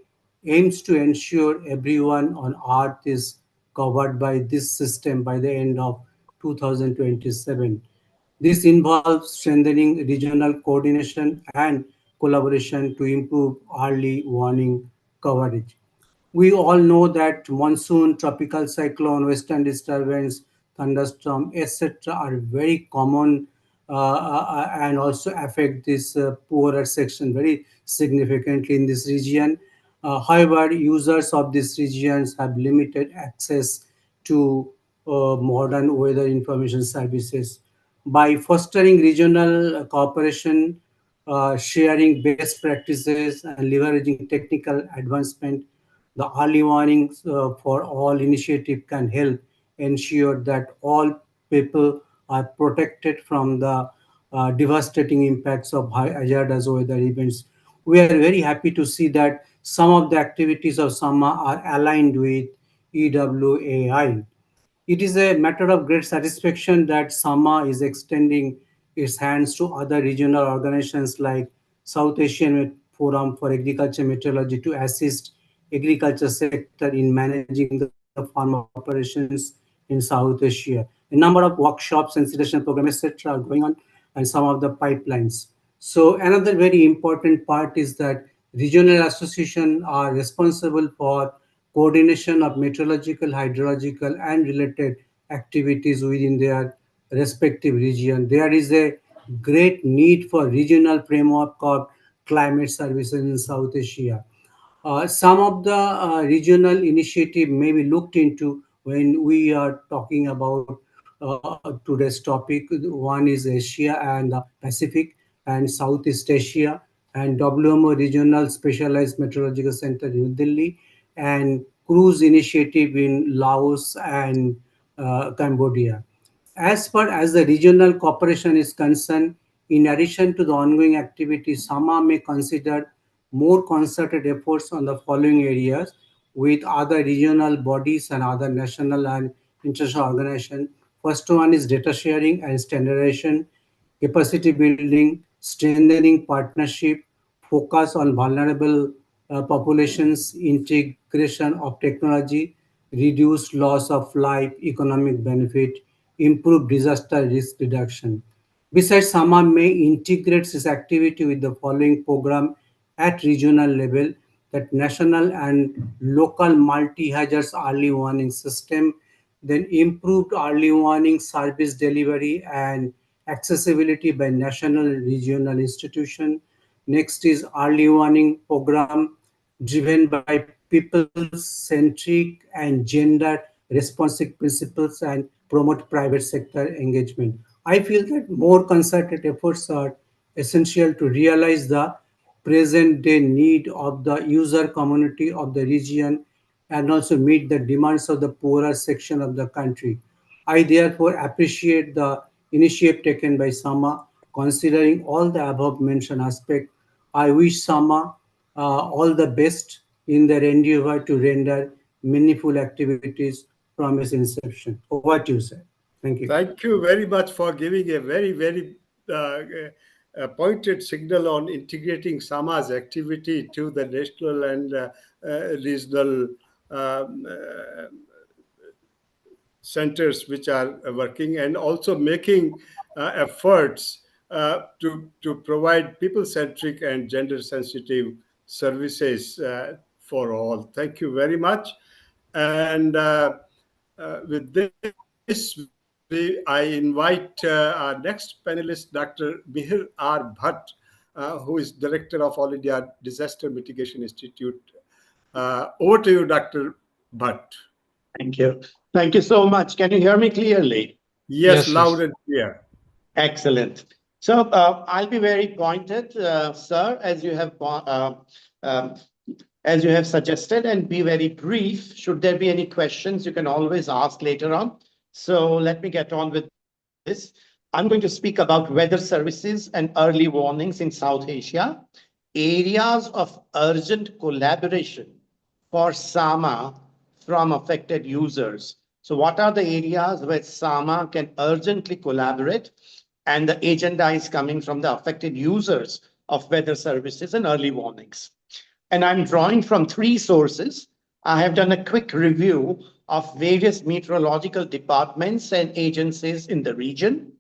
aims to ensure everyone on Earth is covered by this system by the end of 2027. This involves strengthening regional coordination and collaboration to improve early warning coverage. We all know that monsoon, tropical cyclone, western disturbance, thunderstorm, etc., are very common and also affect this poorer section very significantly in this region. However, users of these regions have limited access to modern weather information services. By fostering regional cooperation, sharing best practices, and leveraging technical advancement, the early warnings for all initiative can help ensure that all people are protected from the devastating impacts of hazardous weather events. We are very happy to see that some of the activities of SAMA are aligned with EWAI. It is a matter of great satisfaction that SAMA is extending its hands to other regional organizations like South Asian Forum for Agriculture Meteorology to assist agriculture sector in managing the farm operations in South Asia. A number of workshops and session programs, etc., are going on, and some of the pipelines. So another very important part is that regional associations are responsible for coordination of meteorological, hydrological, and related activities within their respective region. There is a great need for regional framework of climate services in South Asia. Some of the regional initiative may be looked into when we are talking about today's topic. One is Asia and the Pacific and Southeast Asia, and WMO Regional Specialized Meteorological Center in New Delhi, and cruise initiative in Laos and Cambodia. As far as the regional cooperation is concerned, in addition to the ongoing activities, SAMA may consider more concerted efforts on the following areas with other regional bodies and other national and international organizations. First one is data sharing and standardization, capacity building, strengthening partnership, focus on vulnerable populations, integration of technology, reduce loss of life, economic benefit, improve disaster risk reduction. Besides, SAMA may integrate this activity with the following program at regional level: that national and local multi-hazards early warning system, then improved early warning service delivery and accessibility by national and regional institution. Next is early warning program driven by people-centric and gender-responsive principles and promote private sector engagement. I feel that more concerted efforts are essential to realize the present-day need of the user community of the region and also meet the demands of the poorer section of the country. I therefore appreciate the initiative taken by SAMA. Considering all the above mentioned aspects, I wish SAMA all the best in their endeavor to render meaningful activities from its inception. Over to you, sir. Thank you. Thank you very much for giving a very pointed signal on integrating SAMA's activity to the national and regional centers which are working, and also making efforts to provide people-centric and gender-sensitive services for all. Thank you very much. And with this, I invite our next panelist, Dr. Mihir R. Bhatt, who is Director of All India Disaster Mitigation Institute. Over to you, Dr. Bhatt. Thank you. Thank you so much. Can you hear me clearly? Yes, loud and clear. Excellent. So I'll be very pointed, sir, as you have suggested, and be very brief. Should there be any questions, you can always ask later on. So let me get on with this. I'm going to speak about weather services and early warnings in South Asia, areas of urgent collaboration for SAMA from affected users. So what are the areas where SAMA can urgently collaborate? And the agenda is coming from the affected users of weather services and early warnings. And I'm drawing from 3 sources. I have done a quick review of various meteorological departments and agencies in the region.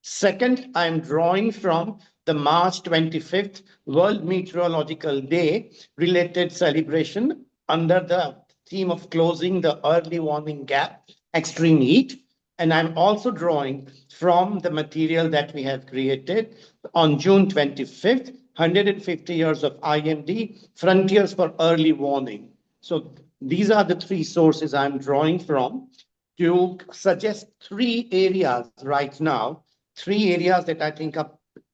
Second, I'm drawing from the March 25th World Meteorological Day related celebration under the theme of closing the early warning gap, extreme heat. And I'm also drawing from the material that we have created on June 25th, 150 years of IMD, Frontiers for Early Warning. So these are the 3 sources I'm drawing from to suggest 3 areas right now, 3 areas that I think are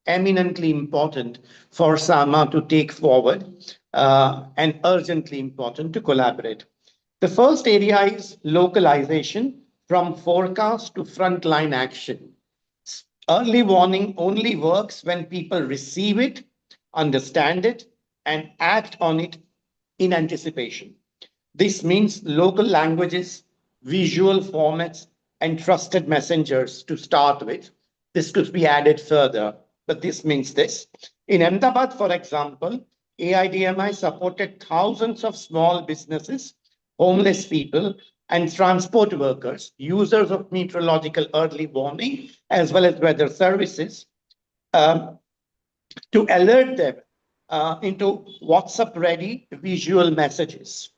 eminently important for SAMA to take forward and urgently important to collaborate. The first area is localization from forecast to frontline action. Early warning only works when people receive it, understand it, and act on it in anticipation. This means local languages, visual formats, and trusted messengers to start with. This could be added further, but this means this. In Ahmedabad, for example, AIDMI supported thousands of small businesses, homeless people, and transport workers, users of meteorological early warning, as well as weather services, to alert them into WhatsApp-ready visual messages.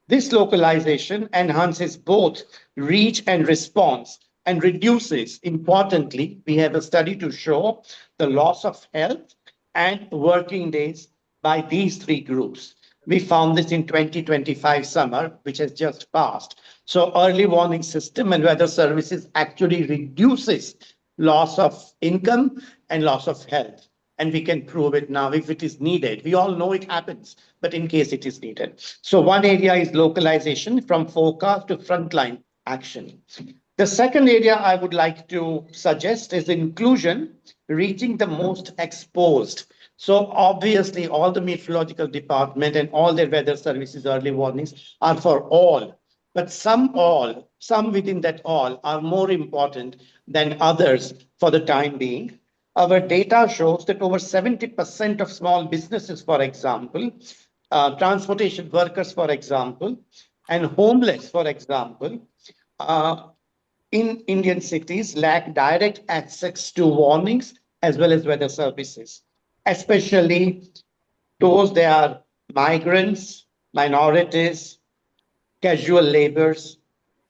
This localization enhances both reach and response and reduces, importantly, we have a study to show the loss of health and working days by these three groups. We found this in 2025 summer, which has just passed. So early warning system and weather services actually reduces loss of income and loss of health. And we can prove it now if it is needed. We all know it happens, but in case it is needed. So one area is localization from forecast to frontline action. The second area I would like to suggest is inclusion, reaching the most exposed. So obviously all the meteorological department and all their weather services early warnings are for all, but some within that all are more important than others for the time being. Our data shows that over 70% of small businesses, for example, transportation workers, for example, and homeless, for example, in Indian cities lack direct access to warnings as well as weather services, especially those they are migrants, minorities, casual laborers,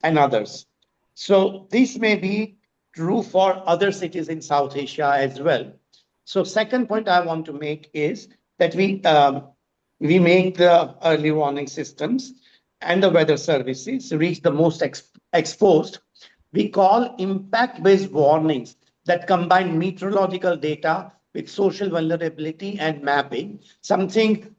and others. So this may be true for other cities in South Asia as well. So second point I want to make is that we make the early warning systems and the weather services reach the most exposed. We call impact-based warnings that combine meteorological data with social vulnerability and mapping, something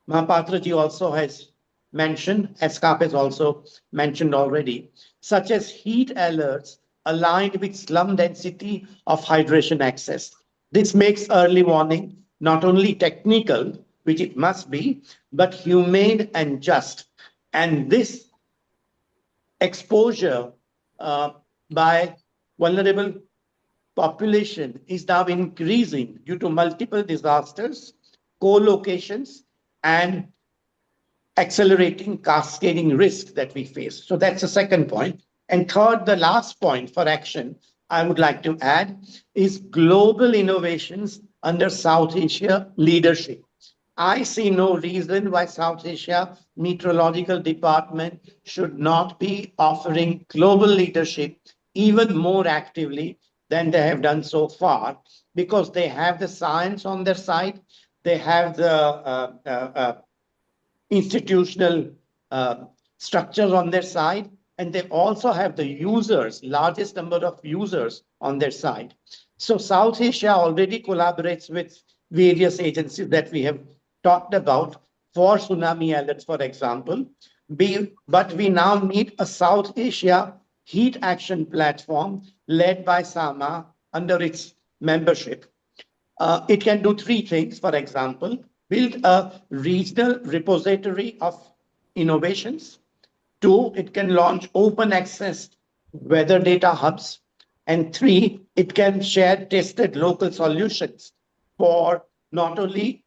Mahapatraji also has mentioned, SCAP has also mentioned already, such as heat alerts aligned with slum density of hydration access. This makes early warning not only technical, which it must be, but humane and just. And this exposure by vulnerable population is now increasing due to multiple disasters, co-locations, and accelerating cascading risk that we face. So that's the second point. And third, the last point for action I would like to add is global innovations under South Asia leadership. I see no reason why South Asia Meteorological Department should not be offering global leadership even more actively than they have done so far, because they have the science on their side, they have the institutional structures on their side, and they also have the users, largest number of users on their side. So South Asia already collaborates with various agencies that we have talked about for tsunami alerts, for example. But we now need a South Asia heat action platform led by SAMA under its membership. It can do three things, for example, build a regional repository of innovations. Two, it can launch open access weather data hubs. And three, it can share tested local solutions for not only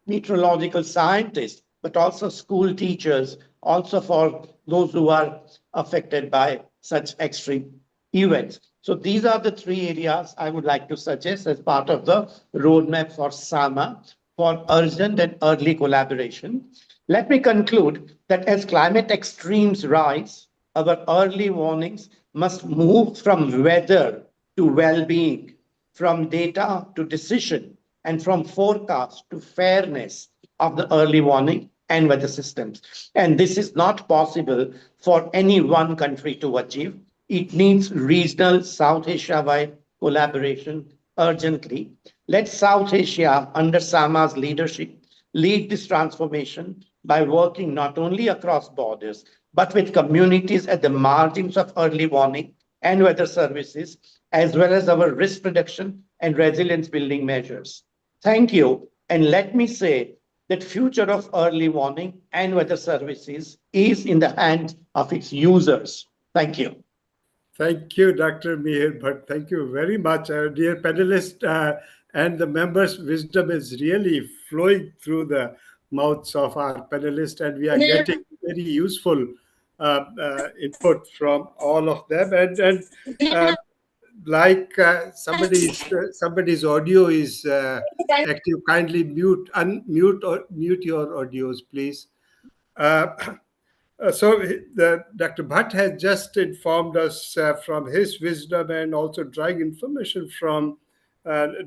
meteorological scientists, but also school teachers, also for those who are affected by such extreme events. So these are the three areas I would like to suggest as part of the roadmap for SAMA for urgent and early collaboration. Let me conclude that as climate extremes rise, our early warnings must move from weather to well-being, from data to decision, and from forecast to fairness of the early warning and weather systems. And this is not possible for any one country to achieve. It needs regional South Asia-wide collaboration urgently. Let South Asia, under SAMA's leadership, lead this transformation by working not only across borders, but with communities at the margins of early warning and weather services, as well as our risk reduction and resilience building measures. Thank you. And let me say that future of early warning and weather services is in the hands of its users. Thank you. Thank you, Dr. Mihir Bhatt. Thank you very much. Dear panelists and the members' wisdom is really flowing through the mouths of our panelists, and we are getting very useful input from all of them. And like somebody's audio is active, kindly unmute or mute your audios, please. So Dr. Bhatt has just informed us from his wisdom and also drawing information from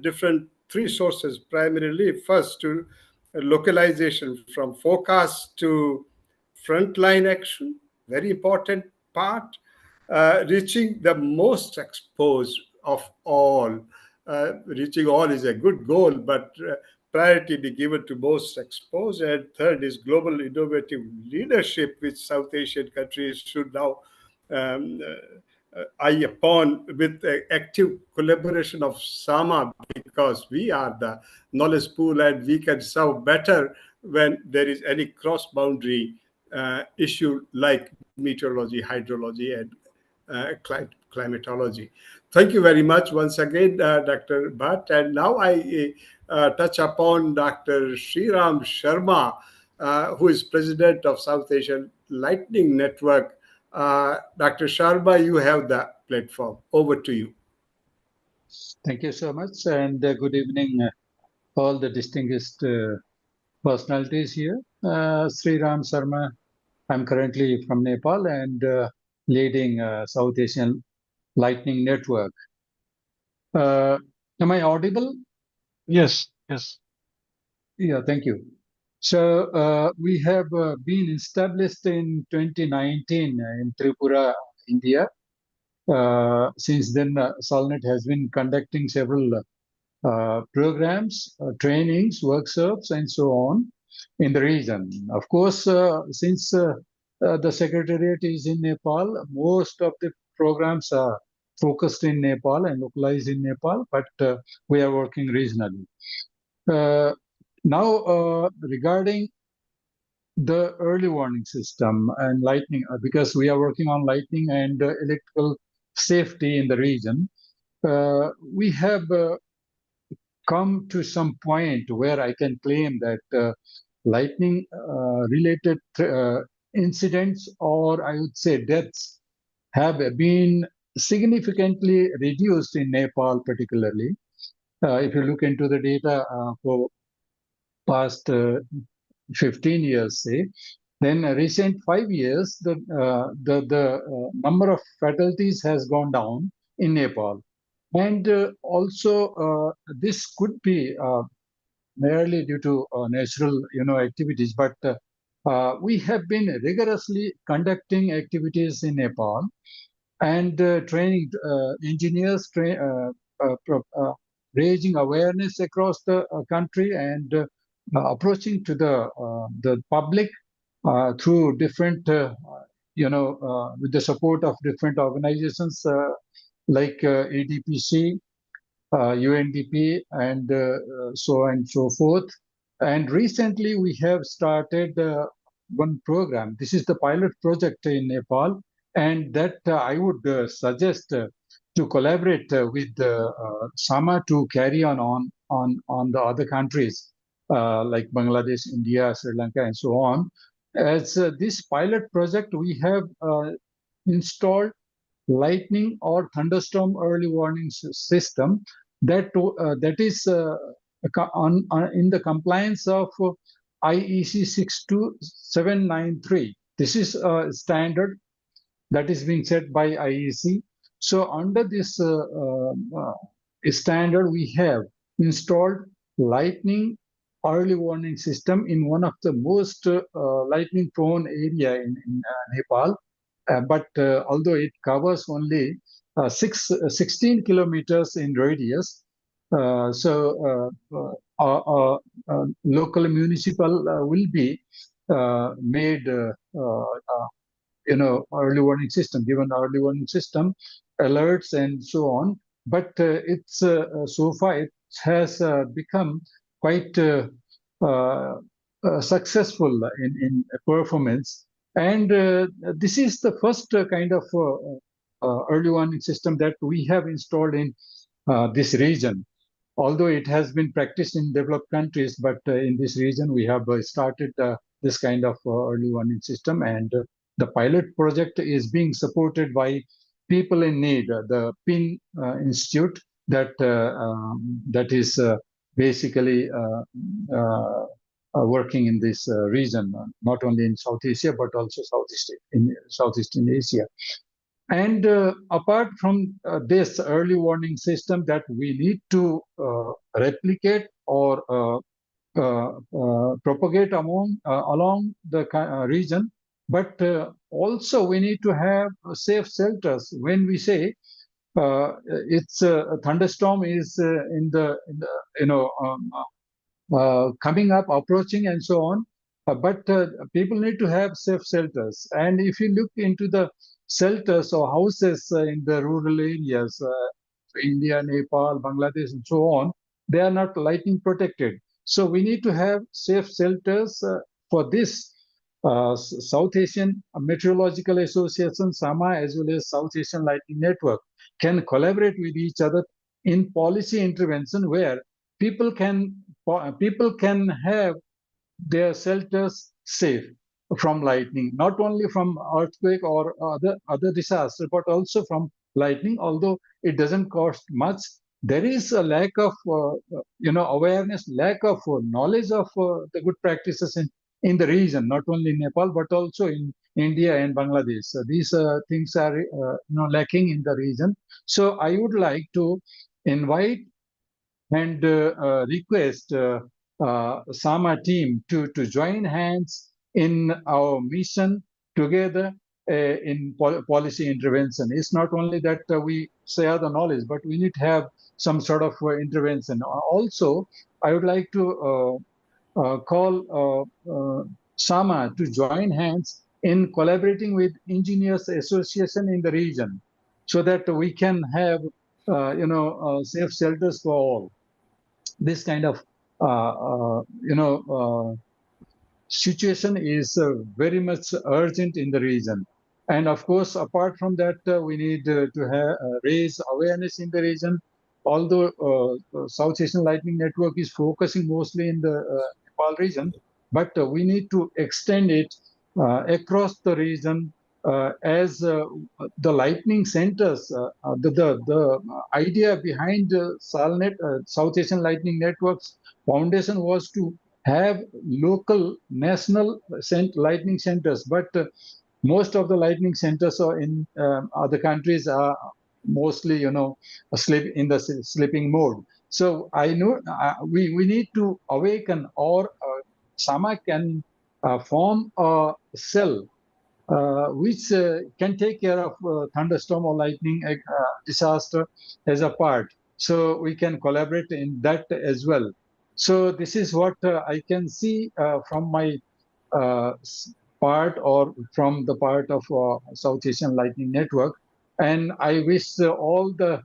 different three sources, primarily first to localization, from forecast to frontline action, very important part, reaching the most exposed of all. Reaching all is a good goal, but priority be given to most exposed. And third is global innovative leadership, which South Asian countries should now eye upon with active collaboration of SAMA, because we are the knowledge pool and we can serve better when there is any cross-boundary issue like meteorology, hydrology, and climatology. Thank you very much once again, Dr. Bhatt. And now I touch upon Dr. Sriram Sharma, who is president of South Asian Lightning Network. Dr. Sharma, you have the platform. Over to you. Thank you so much, and good evening, all the distinguished personalities here. Sriram Sharma, I'm currently from Nepal and leading South Asian Lightning Network. Am I audible? Yes, yes. Yeah, thank you. So we have been established in 2019 in Tripura, India. Since then, Solnet has been conducting several programs, trainings, workshops, and so on in the region. Of course, since the Secretariat is in Nepal, most of the programs are focused in Nepal and localized in Nepal, but we are working regionally. Now, regarding the early warning system and lightning, because we are working on lightning and electrical safety in the region, we have come to some point where I can claim that lightning related incidents, or I would say deaths, have been significantly reduced in Nepal particularly. If you look into the data for past 15 years, say, then recent 5 years, the number of fatalities has gone down in Nepal. And also, this could be merely due to natural, activities, but we have been rigorously conducting activities in Nepal and training engineers, raising awareness across the country and approaching to the public through different, with the support of different organizations like ADPC, UNDP, and so on and so forth. And recently we have started one program. This is the pilot project in Nepal, and that I would suggest to collaborate with SAMA to carry on the other countries like Bangladesh, India, Sri Lanka, and so on. As this pilot project, we have installed lightning or thunderstorm early warning system that is in the compliance of IEC 62793. This is a standard that is being set by IEC. So under this standard, we have installed lightning early warning system in one of the most lightning prone area in Nepal. But although it covers only 16 kilometers in radius, so local municipal will be made, early warning system, given early warning system, alerts and so on. But it's so far it has become quite successful in performance. And this is the first kind of early warning system that we have installed in this region. although it has been practiced in developed countries, but in this region we have started this kind of early warning system, and the pilot project is being supported by people in need. The PIN Institute that is basically working in this region, not only in South Asia but also Southeastern Asia. And apart from this early warning system that we need to replicate or propagate along the region, but also we need to have safe shelters. When we say it's a thunderstorm is in the coming up, approaching, and so on. But people need to have safe shelters. And if you look into the shelters or houses in the rural areas, India, Nepal, Bangladesh, and so on, they are not lightning protected. So we need to have safe shelters for this. South Asian Meteorological Association, SAMA, as well as South Asian Lightning Network can collaborate with each other in policy intervention where people can have their shelters safe from lightning, not only from earthquake or other disaster, but also from lightning. Although it doesn't cost much, there is a lack of awareness, lack of knowledge of the good practices in the region, not only in Nepal but also in India and Bangladesh. These things are lacking in the region. So I would like to invite and request SAMA team to join hands in our mission together in policy intervention. It's not only that we share the knowledge, but we need to have some sort of intervention. Also, I would like to call SAMA to join hands in collaborating with Engineers Association in the region so that we can have safe shelters for all. This kind of situation is very much urgent in the region. And of course, apart from that, we need to raise awareness in the region. Although South Asian Lightning Network is focusing mostly in the Nepal region, but we need to extend it across the region as the lightning centers. The idea behind SALNet, South Asian Lightning Networks Foundation, was to have local, national lightning centers, but most of the lightning centers are in other countries are mostly, in the sleeping mode. So I know we need to awaken, or SAMA can form a cell which can take care of thunderstorm or lightning disaster as a part. So we can collaborate in that as well. So this is what I can see from my part, or from the part of South Asian Lightning Network. And I wish all the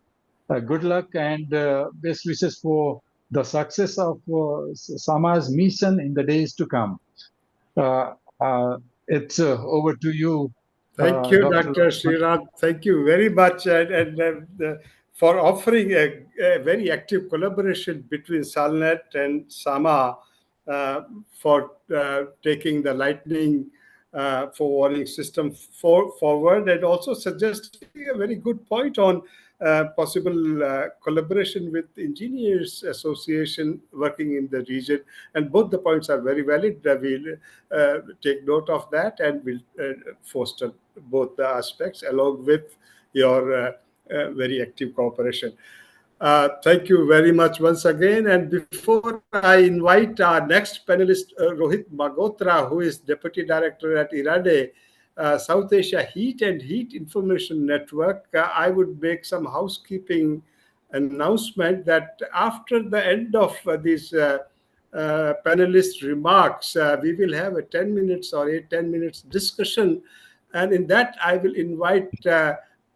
good luck and best wishes for the success of SAMA's mission in the days to come. It's over to you. Thank you, Dr. Sriram. Thank you very much, and for offering a very active collaboration between SALNet and SAMA for taking the lightning forewarning system forward, and also suggesting a very good point on possible collaboration with Engineers Association working in the region. And both the points are very valid. We'll take note of that, and we'll foster both the aspects along with your very active cooperation. Thank you very much once again. And before I invite our next panelist, Rohit Magotra, who is Deputy Director at IRADE, South Asia Heat and Heat Information Network, I would make some housekeeping announcement that after the end of this panelist remarks, we will have a 10 minutes or 10 minutes discussion. And in that, I will invite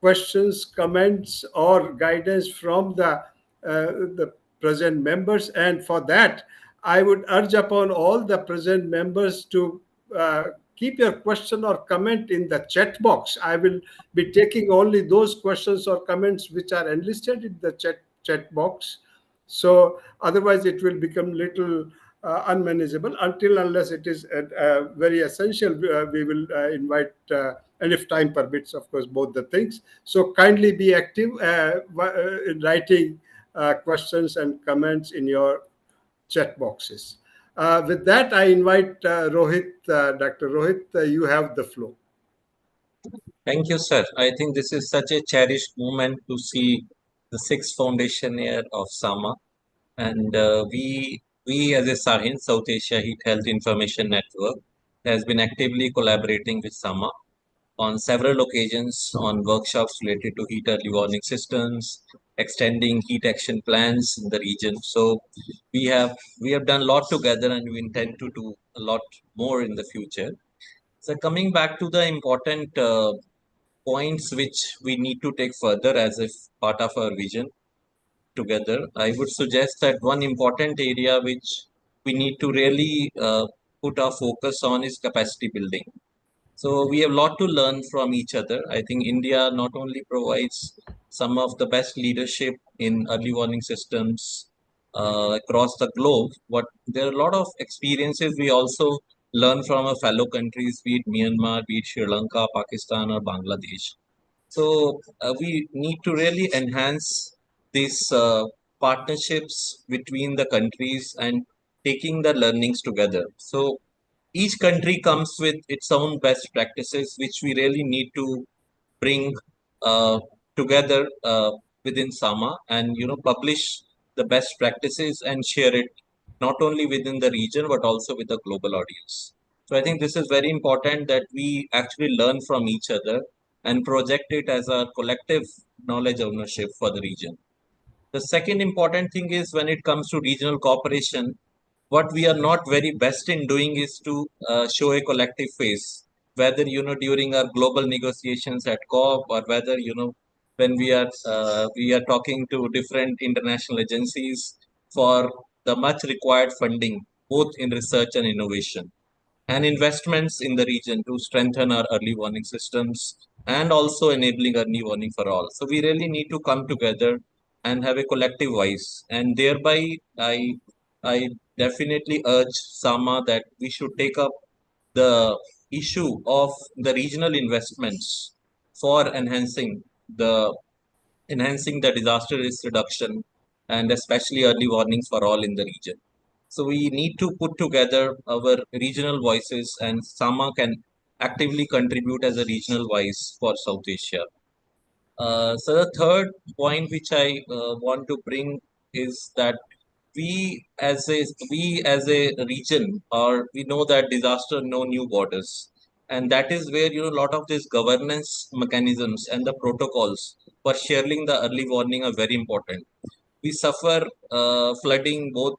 questions, comments, or guidance from the present members. And for that, I would urge upon all the present members to keep your question or comment in the chat box. I will be taking only those questions or comments which are enlisted in the chat box. So otherwise it will become little unmanageable unless it is very essential. We will invite, and if time permits, of course, both the things. So kindly be active in writing questions and comments in your chat boxes. With that, I invite Rohit, Dr. Rohit, you have the floor. Thank you, sir. I think this is such a cherished moment to see the sixth foundation year of SAMA. And we as a SAHIN, South Asia Heat Health Information Network, has been actively collaborating with SAMA on several occasions on workshops related to heat early warning systems, extending heat action plans in the region. So we have done a lot together, and we intend to do a lot more in the future. So coming back to the important points which we need to take further as a part of our vision together, I would suggest that one important area which we need to really put our focus on is capacity building. So we have a lot to learn from each other. I think India not only provides some of the best leadership in early warning systems across the globe, but there are a lot of experiences we also learn from our fellow countries, be it Myanmar, be it Sri Lanka, Pakistan, or Bangladesh. So we need to really enhance these partnerships between the countries and taking the learnings together. So each country comes with its own best practices, which we really need to bring together within SAMA, and publish the best practices and share it not only within the region but also with the global audience. So I think this is very important that we actually learn from each other and project it as a collective knowledge ownership for the region. The second important thing is when it comes to regional cooperation, what we are not very best in doing is to show a collective face, whether during our global negotiations at COP, or whether when we are talking to different international agencies for the much required funding, both in research and innovation, and investments in the region to strengthen our early warning systems and also enabling early warning for all. So we really need to come together and have a collective voice, and thereby I definitely urge SAMA that we should take up the issue of the regional investments for enhancing the disaster risk reduction and especially early warnings for all in the region. So we need to put together our regional voices, and SAMA can actively contribute as a regional voice for South Asia. So the third point which I want to bring is that we as a region, or we know that disaster know new borders, and that is where a lot of these governance mechanisms and the protocols for sharing the early warning are very important. We suffer flooding both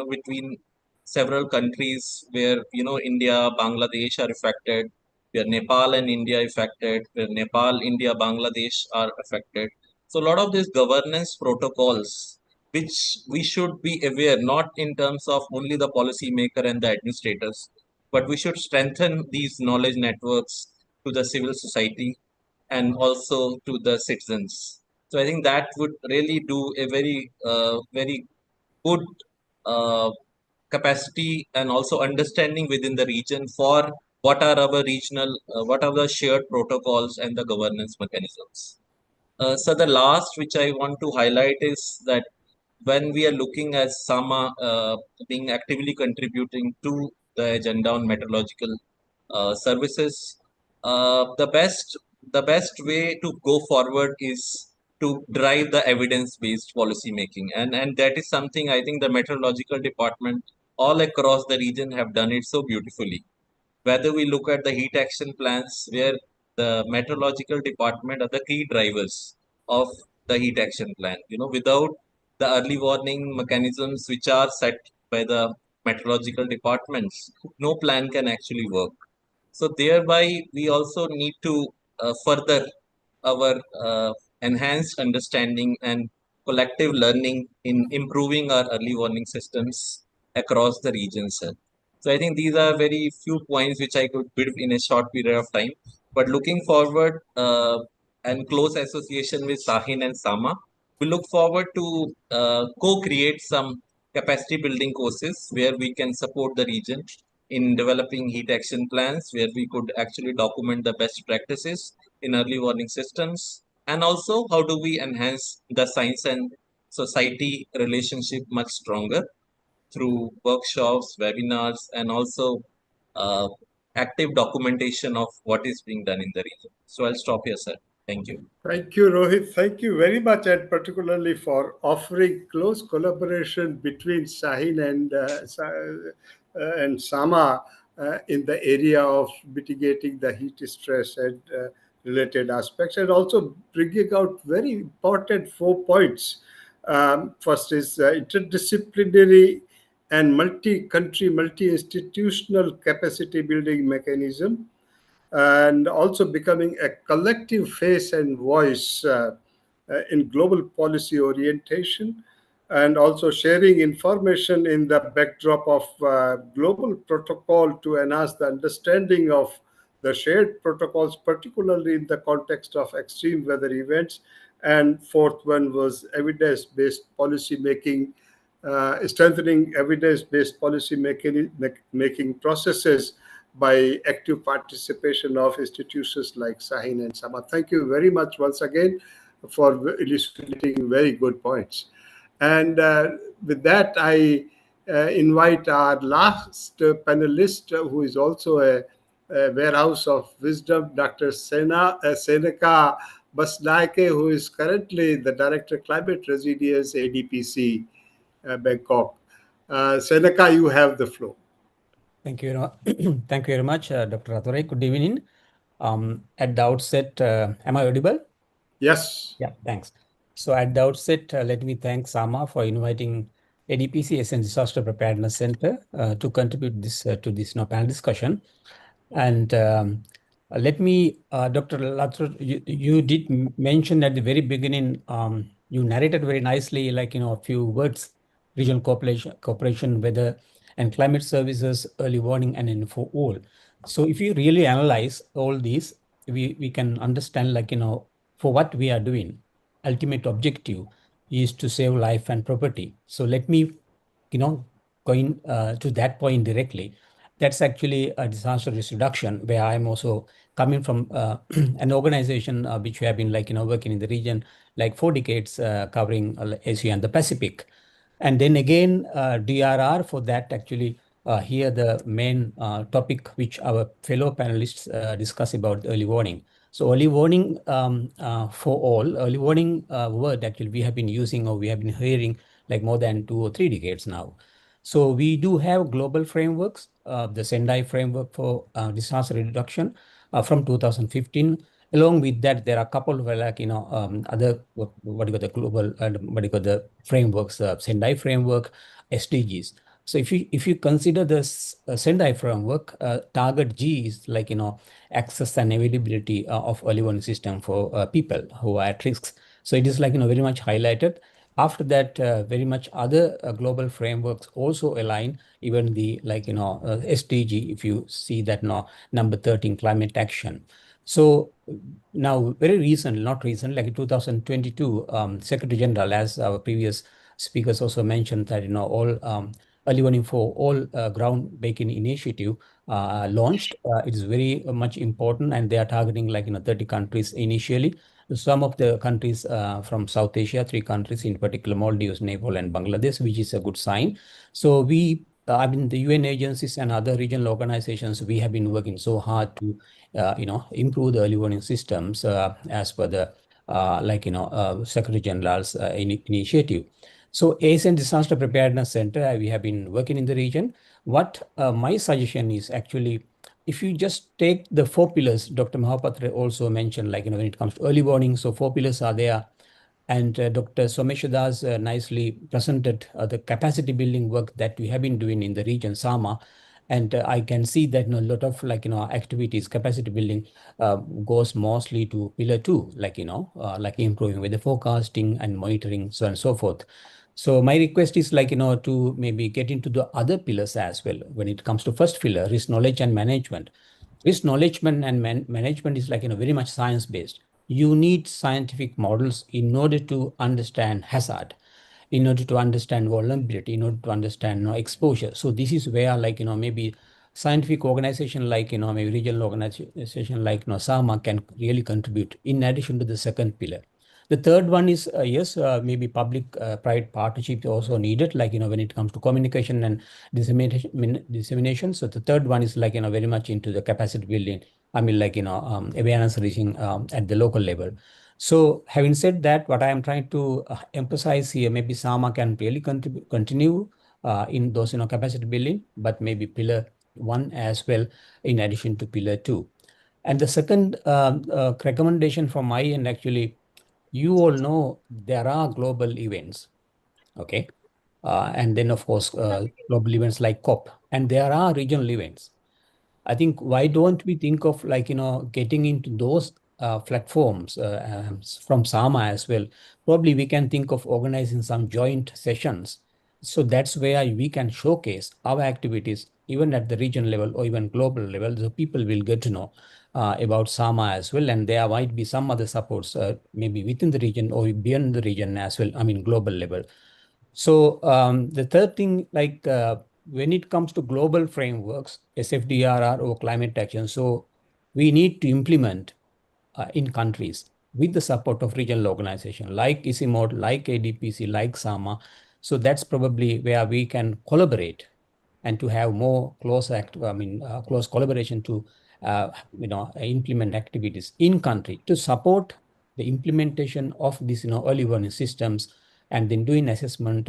between several countries where India, Bangladesh are affected, where Nepal and India affected, where Nepal, India, Bangladesh are affected. So a lot of these governance protocols which we should be aware, not in terms of only the policymaker and the administrators, but we should strengthen these knowledge networks to the civil society and also to the citizens. So I think that would really do a very good uh, capacity and also understanding within the region for what are our what are the shared protocols and the governance mechanisms. So the last which I want to highlight is that when we are looking at SAMA being actively contributing to the agenda on meteorological services, the best way to go forward is to drive the evidence-based policy making, and that is something I think the meteorological department all across the region have done it so beautifully. Whether we look at the heat action plans, where the meteorological department are the key drivers of the heat action plan. Without the early warning mechanisms which are set by the meteorological departments, no plan can actually work. So thereby, we also need to further our enhanced understanding and collective learning in improving our early warning systems across the region, sir. So I think these are very few points which I could build in a short period of time. But looking forward and close association with SAHIN and SAMA, We look forward to co-create some capacity building courses where we can support the region in developing heat action plans, where we could actually document the best practices in early warning systems. And also, how do we enhance the science and society relationship much stronger through workshops, webinars, and also uh, active documentation of what is being done in the region. So I'll stop here, sir. Thank you. Thank you, Rohit. Thank you very much, and particularly for offering close collaboration between Sahin and Sama in the area of mitigating the heat stress and related aspects, and also bringing out very important 4 points. First is interdisciplinary and multi-country, multi-institutional capacity building mechanism, and also becoming a collective face and voice in global policy orientation, and also sharing information in the backdrop of global protocol to enhance the understanding of the shared protocols, particularly in the context of extreme weather events. And fourth one was evidence-based policy making, strengthening evidence-based policy making processes by active participation of institutions like Sahin and Sama. Thank you very much once again for illustrating very good points. And with that, I invite our last panelist, who is also a warehouse of wisdom, Dr. Seneca Basnaike, who is currently the Director Climate Resilience ADPC Bangkok. Seneca, you have the floor. Thank you. Thank you very much, Dr. Rathore. Good evening. At the outset, am I audible? Yes. Yeah, thanks. So at the outset, let me thank Sama for inviting ADPC Asian Disaster Preparedness Center to contribute this to this panel discussion. And let me, Dr. Rathore, you did mention at the very beginning, you narrated very nicely, like, a few words: regional cooperation, weather and climate services, early warning, and info all. So if you really analyze all these, we can understand, like, for what we are doing, ultimate objective is to save life and property. So let me, going to that point directly. That's actually a disaster risk reduction, where I'm also coming from an organization which we have been, like, working in the region like 4 decades, covering Asia and the Pacific. And then again, DRR for that, actually, here the main topic which our fellow panelists discuss about early warning. So early warning for all, early warning word actually we have been using, or we have been hearing, like more than 2 or 3 decades now. So we do have global frameworks, the Sendai framework for disaster reduction from 2015. Along with that, there are a couple of, like, other, what do you call the global, what do you call the frameworks, Sendai framework, SDGs. So if you consider this Sendai framework, target G is, like, access and availability of early warning system for people who are at risks. So it is, like, very much highlighted. After that, very much other global frameworks also align, even the, like, SDG, if you see that now, number 13, climate action. So now, very recent, not recent, like in 2022, Secretary General, as our previous speakers also mentioned, that, all early warning for all groundbreaking initiative launched. It is very much important, and they are targeting, like, 30 countries initially. Some of the countries from South Asia, 3 countries in particular, Maldives, Nepal, and Bangladesh, which is a good sign. So we, I mean, the UN agencies and other regional organizations, we have been working so hard to, improve the early warning systems as per the, Secretary General's initiative. So Asian Disaster Preparedness Center, we have been working in the region. What my suggestion is, actually, if you just take the 4 pillars, Dr. Mahapatra also mentioned, like, when it comes to early warning, so 4 pillars are there. And Dr. Somesh Das nicely presented the capacity building work that we have been doing in the region, Sama. And I can see that, a lot of, like, activities, capacity building goes mostly to pillar 2, like, like improving weather forecasting and monitoring, so on and so forth. So my request is, like, to maybe get into the other pillars as well. When it comes to first pillar, risk knowledge and management. Risk knowledge and management is, like, very much science-based. you need scientific models in order to understand hazard, in order to understand vulnerability, in order to understand exposure. So this is where, like, maybe scientific organization like, maybe regional organization like, SAMA can really contribute in addition to the second pillar. The third one is, yes, maybe public-private partnership also needed, like, when it comes to communication and dissemination. So the third one is like, very much into the capacity building. I mean, like, awareness reaching at the local level. So having said that, what I am trying to emphasize here, maybe SAMA can really continue in those, capacity building, but maybe pillar 1 as well, in addition to pillar 2. And the second recommendation from my end, actually, you all know there are global events, okay? And then, of course, global events like COP, and there are regional events. I think, why don't we think of, like, getting into those platforms from SAMA as well? Probably we can think of organizing some joint sessions. So that's where we can showcase our activities, even at the region level or even global level. So people will get to know about SAMA as well. And there might be some other supports, maybe within the region or beyond the region as well, I mean, global level. So the third thing, like, when it comes to global frameworks, SFDRR or climate action, so we need to implement in countries with the support of regional organizations like ICIMOD, like ADPC, like SAMA. So that's probably where we can collaborate and to have more close close collaboration to implement activities in country to support the implementation of these early warning systems, and then doing assessment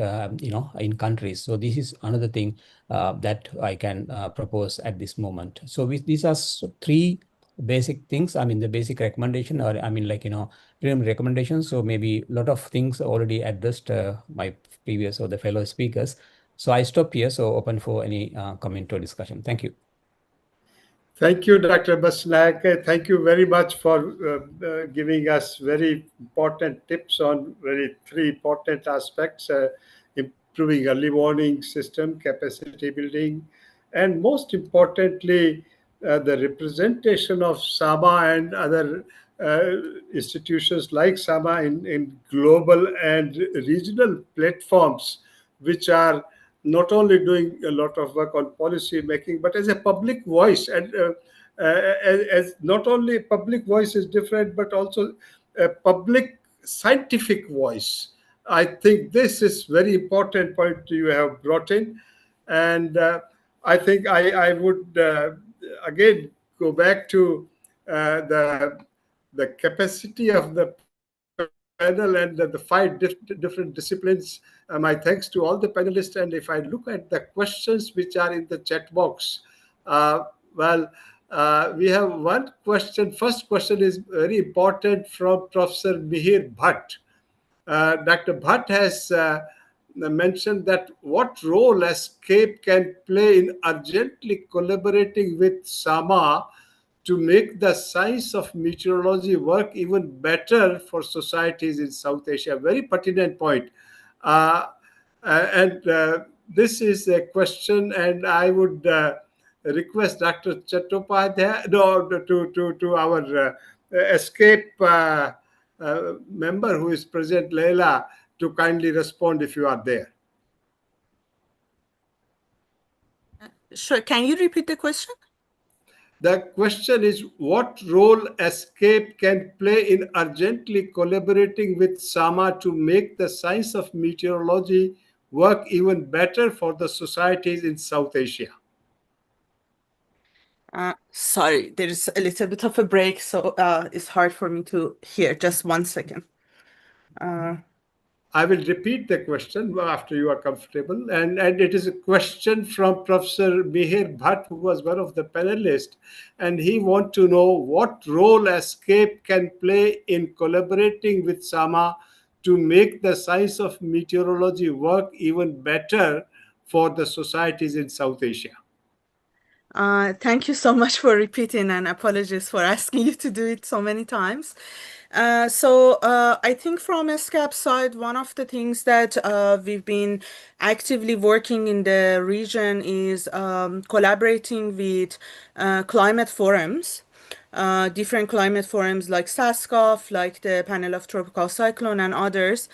in countries. So this is another thing that I can propose at this moment. So these are three basic things, I mean the basic recommendation, or I mean, like, recommendations. So maybe a lot of things already addressed my previous or the fellow speakers. So I stop here, so open for any comment or discussion. Thank you. Thank you, Dr. Basnak. Thank you very much for giving us very important tips on three important aspects, improving early warning system, capacity building, and most importantly, the representation of SAMA and other institutions like SAMA in global and regional platforms, which are not only doing a lot of work on policy making, but as a public voice. And as not only public voice is different, but also a public scientific voice. I think this is very important point you have brought in. And I think I would again go back to the capacity of the panel and the five different disciplines. My thanks to all the panelists. And if I look at the questions which are in the chat box, we have one question. First question is very important from Professor Mihir Bhatt. Dr. Bhatt has mentioned that what role ESCAPE can play in urgently collaborating with SAMA to make the science of meteorology work even better for societies in South Asia. Very pertinent point. This is a question, and I would request Dr. Chattopadhyay, to our ESCAPE member who is present, Leila, to kindly respond if you are there. Sure. Can you repeat the question? The question is, what role ESCAPE can play in urgently collaborating with SAMA to make the science of meteorology work even better for the societies in South Asia? Sorry, there is a little bit of a break, so it's hard for me to hear. Just 1 second. I will repeat the question after you are comfortable. And it is a question from Professor Mihir Bhatt, who was one of the panelists. And he wants to know what role ESCAPE can play in collaborating with SAMA to make the science of meteorology work even better for the societies in South Asia. Thank you so much for repeating, and apologies for asking you to do it so many times. I think from ESCAP side, one of the things that we've been actively working in the region is collaborating with climate forums. different climate forums like SASCOF, like the Panel of Tropical Cyclone and others,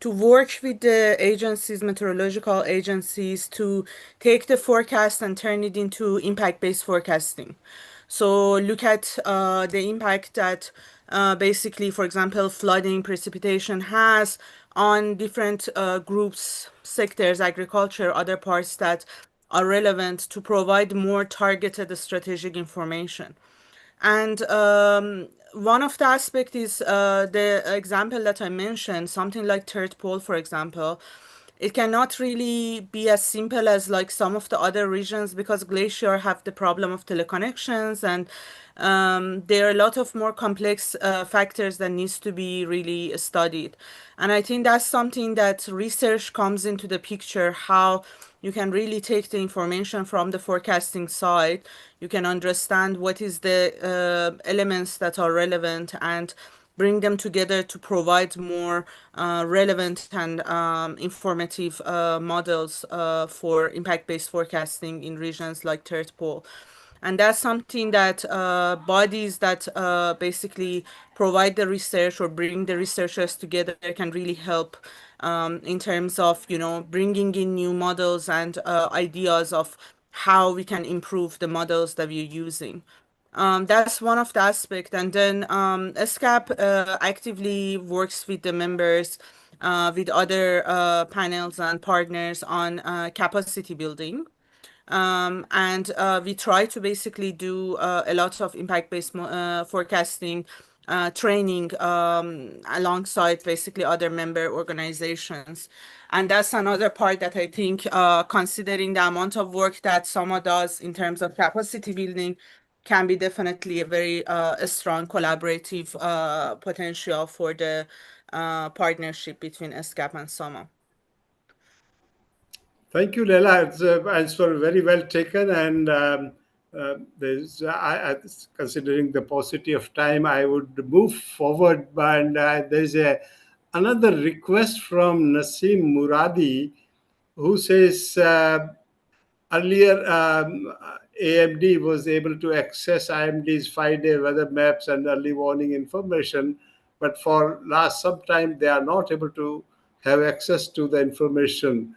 to work with the agencies, meteorological agencies, to take the forecast and turn it into impact-based forecasting. So look at the impact that basically, for example, flooding, precipitation has on different groups, sectors, agriculture, other parts that are relevant to provide more targeted strategic information. And one of the aspects is the example that I mentioned, something like third pole, for example. It cannot really be as simple as like some of the other regions because glacier have the problem of teleconnections, and there are a lot of more complex factors that needs to be really studied. And I think that's something that research comes into the picture, how you can really take the information from the forecasting side. You can understand what is the elements that are relevant and bring them together to provide more relevant and informative models for impact-based forecasting in regions like third pole. And that's something that bodies that basically provide the research or bring the researchers together can really help in terms of, bringing in new models and ideas of how we can improve the models that we're using. That's one of the aspects. And then ESCAP actively works with the members, with other panels and partners on capacity building. And we try to basically do a lot of impact-based forecasting training alongside basically other member organizations. And that's another part that I think, considering the amount of work that SAMA does in terms of capacity building, can be definitely a very a strong collaborative potential for the partnership between ESCAP and SAMA. Thank you, Leila. It's answer very well taken. And considering the paucity of time, I would move forward. And there's another request from Naseem Muradi, who says earlier AMD was able to access IMD's 5-day weather maps and early warning information, but for last some time they are not able to have access to the information.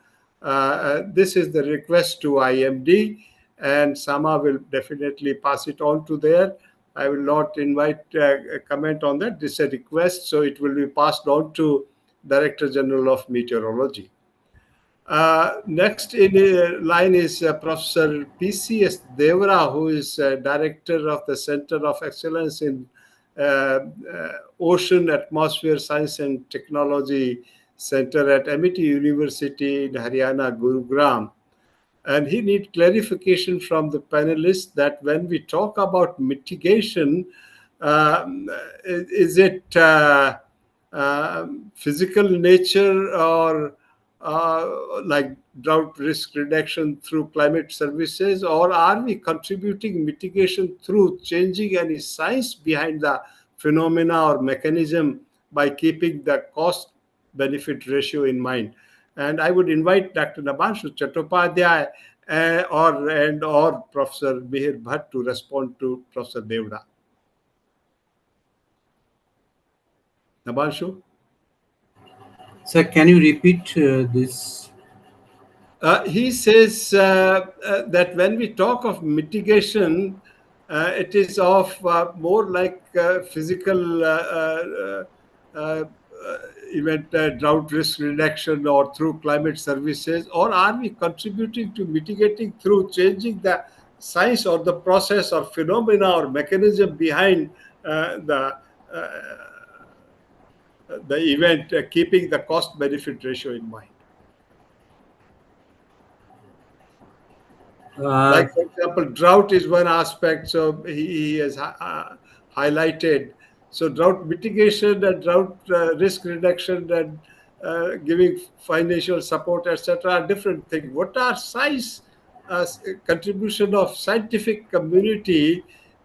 This is the request to IMD, and Sama will definitely pass it on to there. I will not invite a comment on that. This is a request, so it will be passed on to Director General of Meteorology. Next in line is Professor P.C.S. Devra, who is Director of the Center of Excellence in Ocean, Atmosphere Science and Technology Center at Amity University in Haryana, Gurugram. And he needs clarification from the panelists that when we talk about mitigation, is it physical nature or like drought risk reduction through climate services, or are we contributing mitigation through changing any science behind the phenomena or mechanism by keeping the cost benefit ratio in mind? And I would invite Dr. Nabanshu Chattopadhyay or Professor Mihir Bhatt to respond to Professor Devda. Nabanshu? Sir, can you repeat this? He says that when we talk of mitigation, it is of more like physical event, drought risk reduction or through climate services, or are we contributing to mitigating through changing the science or the process or phenomena or mechanism behind the event, keeping the cost benefit ratio in mind? Like, for example, drought is one aspect, so he has highlighted. So drought mitigation and drought risk reduction and giving financial support, etc., are different things. What are science contribution of scientific community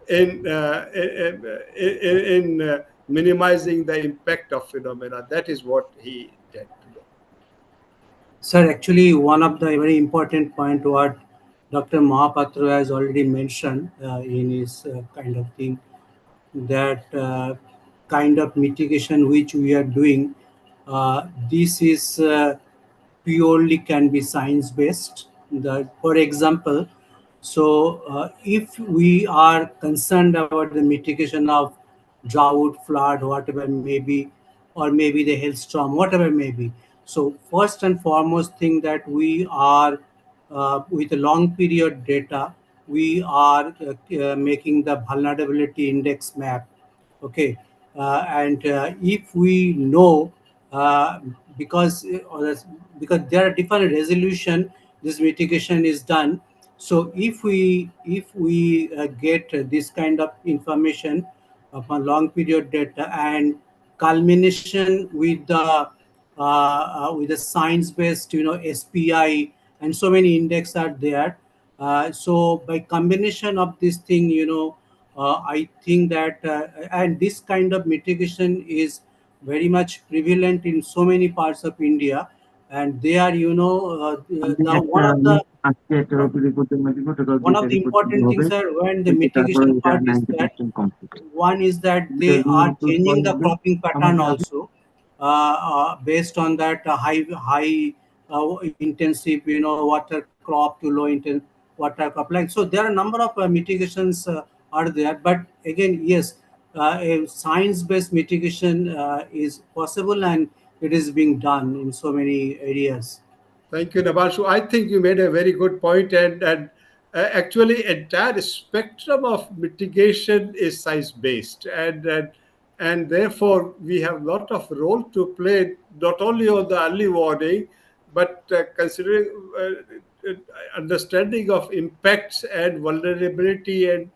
in minimizing the impact of phenomena? That is what he did. Sir, actually, one of the very important point what Dr. Mahapatra has already mentioned in his kind of thing, that kind of mitigation which we are doing, this is purely can be science based. For example, so if we are concerned about the mitigation of drought, flood, whatever may be, or maybe the hailstorm, whatever may be. So first and foremost thing that we are with a long period data, we are making the vulnerability index map. Okay, and if we know because because there are different resolution this mitigation is done. So if we get this kind of information upon long period data and culmination with the science based SPI, and so many index are there. So by combination of this thing, I think that and this kind of mitigation is very much prevalent in so many parts of India, and they are the one of the important things are when the mitigation part is that one is that they are changing the cropping pattern also based on that high intensive water crop to low intense water crop. Like, so there are a number of mitigations are there, but again, yes, a science based mitigation is possible, and it is being done in so many areas. Thank you, Nabashu. I think you made a very good point, and actually, entire spectrum of mitigation is science based, and therefore we have a lot of role to play, not only on the early warning, but considering understanding of impacts and vulnerability and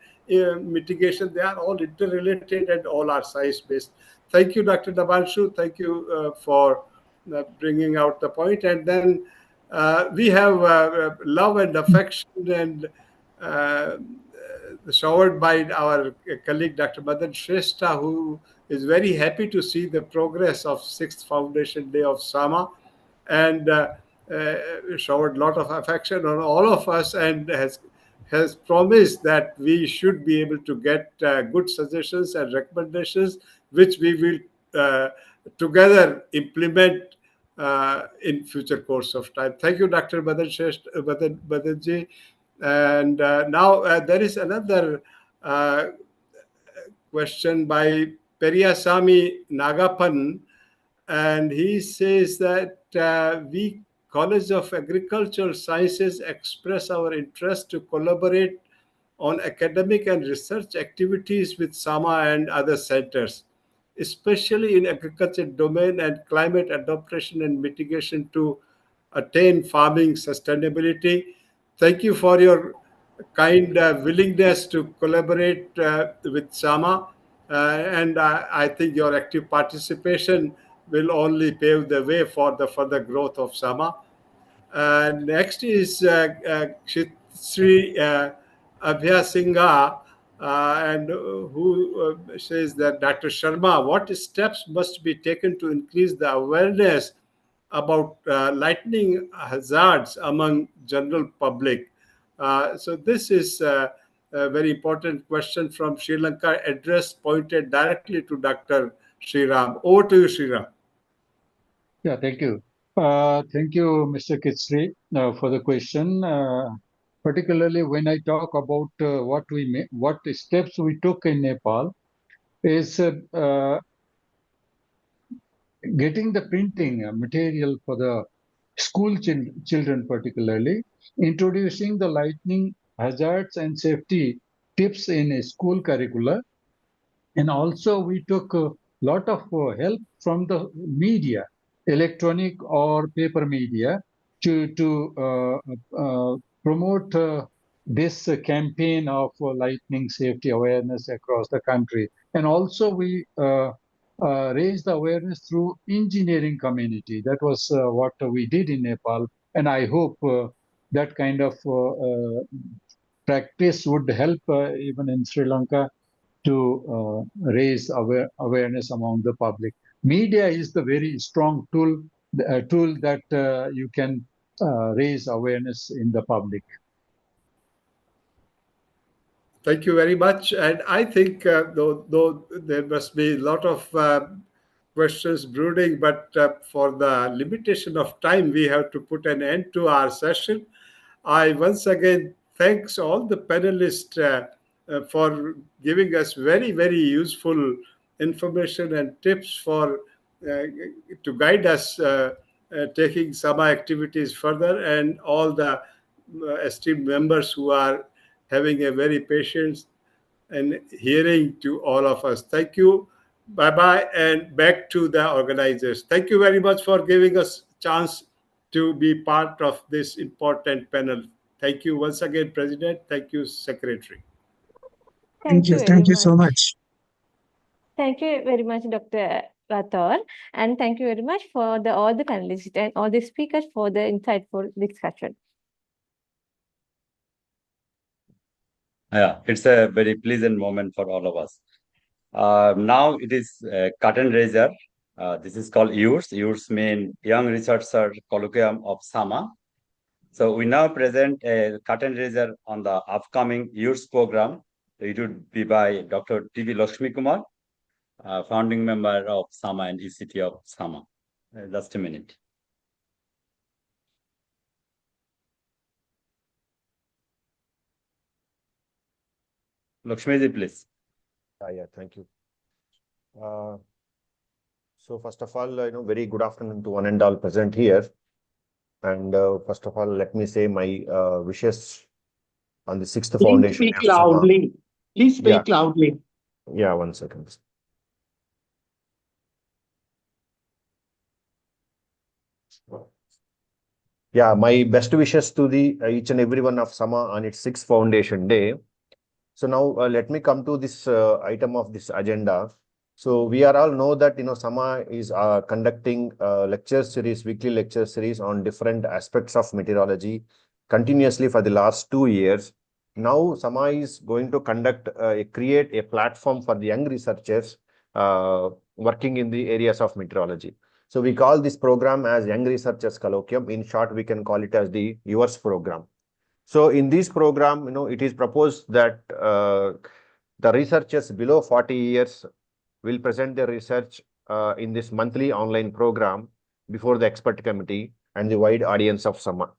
mitigation. They are all interrelated and all are science based. Thank you, Dr. Nabashu. Thank you for bringing out the point, and then. We have love and affection and showered by our colleague Dr. Madan Shrestha, who is very happy to see the progress of 6th Foundation Day of Sama, and showered a lot of affection on all of us, and has promised that we should be able to get good suggestions and recommendations, which we will together implement in future course of time. Thank you, Dr. Badanji. And now there is another question by Periyasamy Nagapan, and he says that we College of Agricultural Sciences express our interest to collaborate on academic and research activities with SAMA and other centers, especially in agriculture domain and climate adaptation and mitigation to attain farming sustainability. Thank you for your kind willingness to collaborate with SAMA, and I think your active participation will only pave the way for the further growth of SAMA. Next is Sri Abhya Singha, and who says that Dr. Sharma, what steps must be taken to increase the awareness about lightning hazards among general public? So this is a very important question from Sri Lanka, addressed pointed directly to Dr. Sriram. Over to you, Sriram. Yeah, thank you. Thank you, Mr. Kitsri, for the question. Particularly when I talk about what steps we took in Nepal, is getting the printing material for the school children, particularly introducing the lightning hazards and safety tips in a school curricula, and also we took a lot of help from the media, electronic or paper media, to promote this campaign of lightning safety awareness across the country. And also we raised the awareness through engineering community. That was what we did in Nepal, and I hope that kind of practice would help even in Sri Lanka to raise awareness among the public. Media is the very strong tool that you can raise awareness in the public. Thank you very much. And I think, though there must be a lot of questions brooding, but for the limitation of time, we have to put an end to our session. I once again thanks all the panelists for giving us very, very useful information and tips for to guide us taking summer activities further, and all the esteemed members who are having a very patient and hearing to all of us. Thank you. Bye-bye, and back to the organizers. Thank you very much for giving us chance to be part of this important panel. Thank you once again, President. Thank you, Secretary. Thank you Thank you so much. Thank you very much, Dr. Rathor, and thank you very much for all the panelists and all the speakers for the insightful discussion. Yeah, it's a very pleasant moment for all of us. Now it is curtain raiser. This is called YURS. YURS mean Young Researcher Colloquium of SAMA. So we now present a curtain raiser on the upcoming YURS program. It would be by Dr. T.V. Lakshmi Kumar, founding member of SAMA and ECT of SAMA. Just a minute. Lakshmi ji, please. Yeah, thank you. So first of all, very good afternoon to one and all present here. And first of all, let me say my wishes on the 6th foundation. Please speak loudly. Please speak loudly. Yeah, 1 second. Yeah, my best wishes to the each and every one of SAMA on its 6th foundation day. So now let me come to this item of this agenda. So we are all know that SAMA is conducting lecture series, weekly lecture series on different aspects of meteorology continuously for the last 2 years. Now SAMA is going to create a platform for the young researchers working in the areas of meteorology. So we call this program as Young Researchers Colloquium. In short, we can call it as the YURS program. So in this program, it is proposed that the researchers below 40 years will present their research in this monthly online program before the expert committee and the wide audience of SAMA.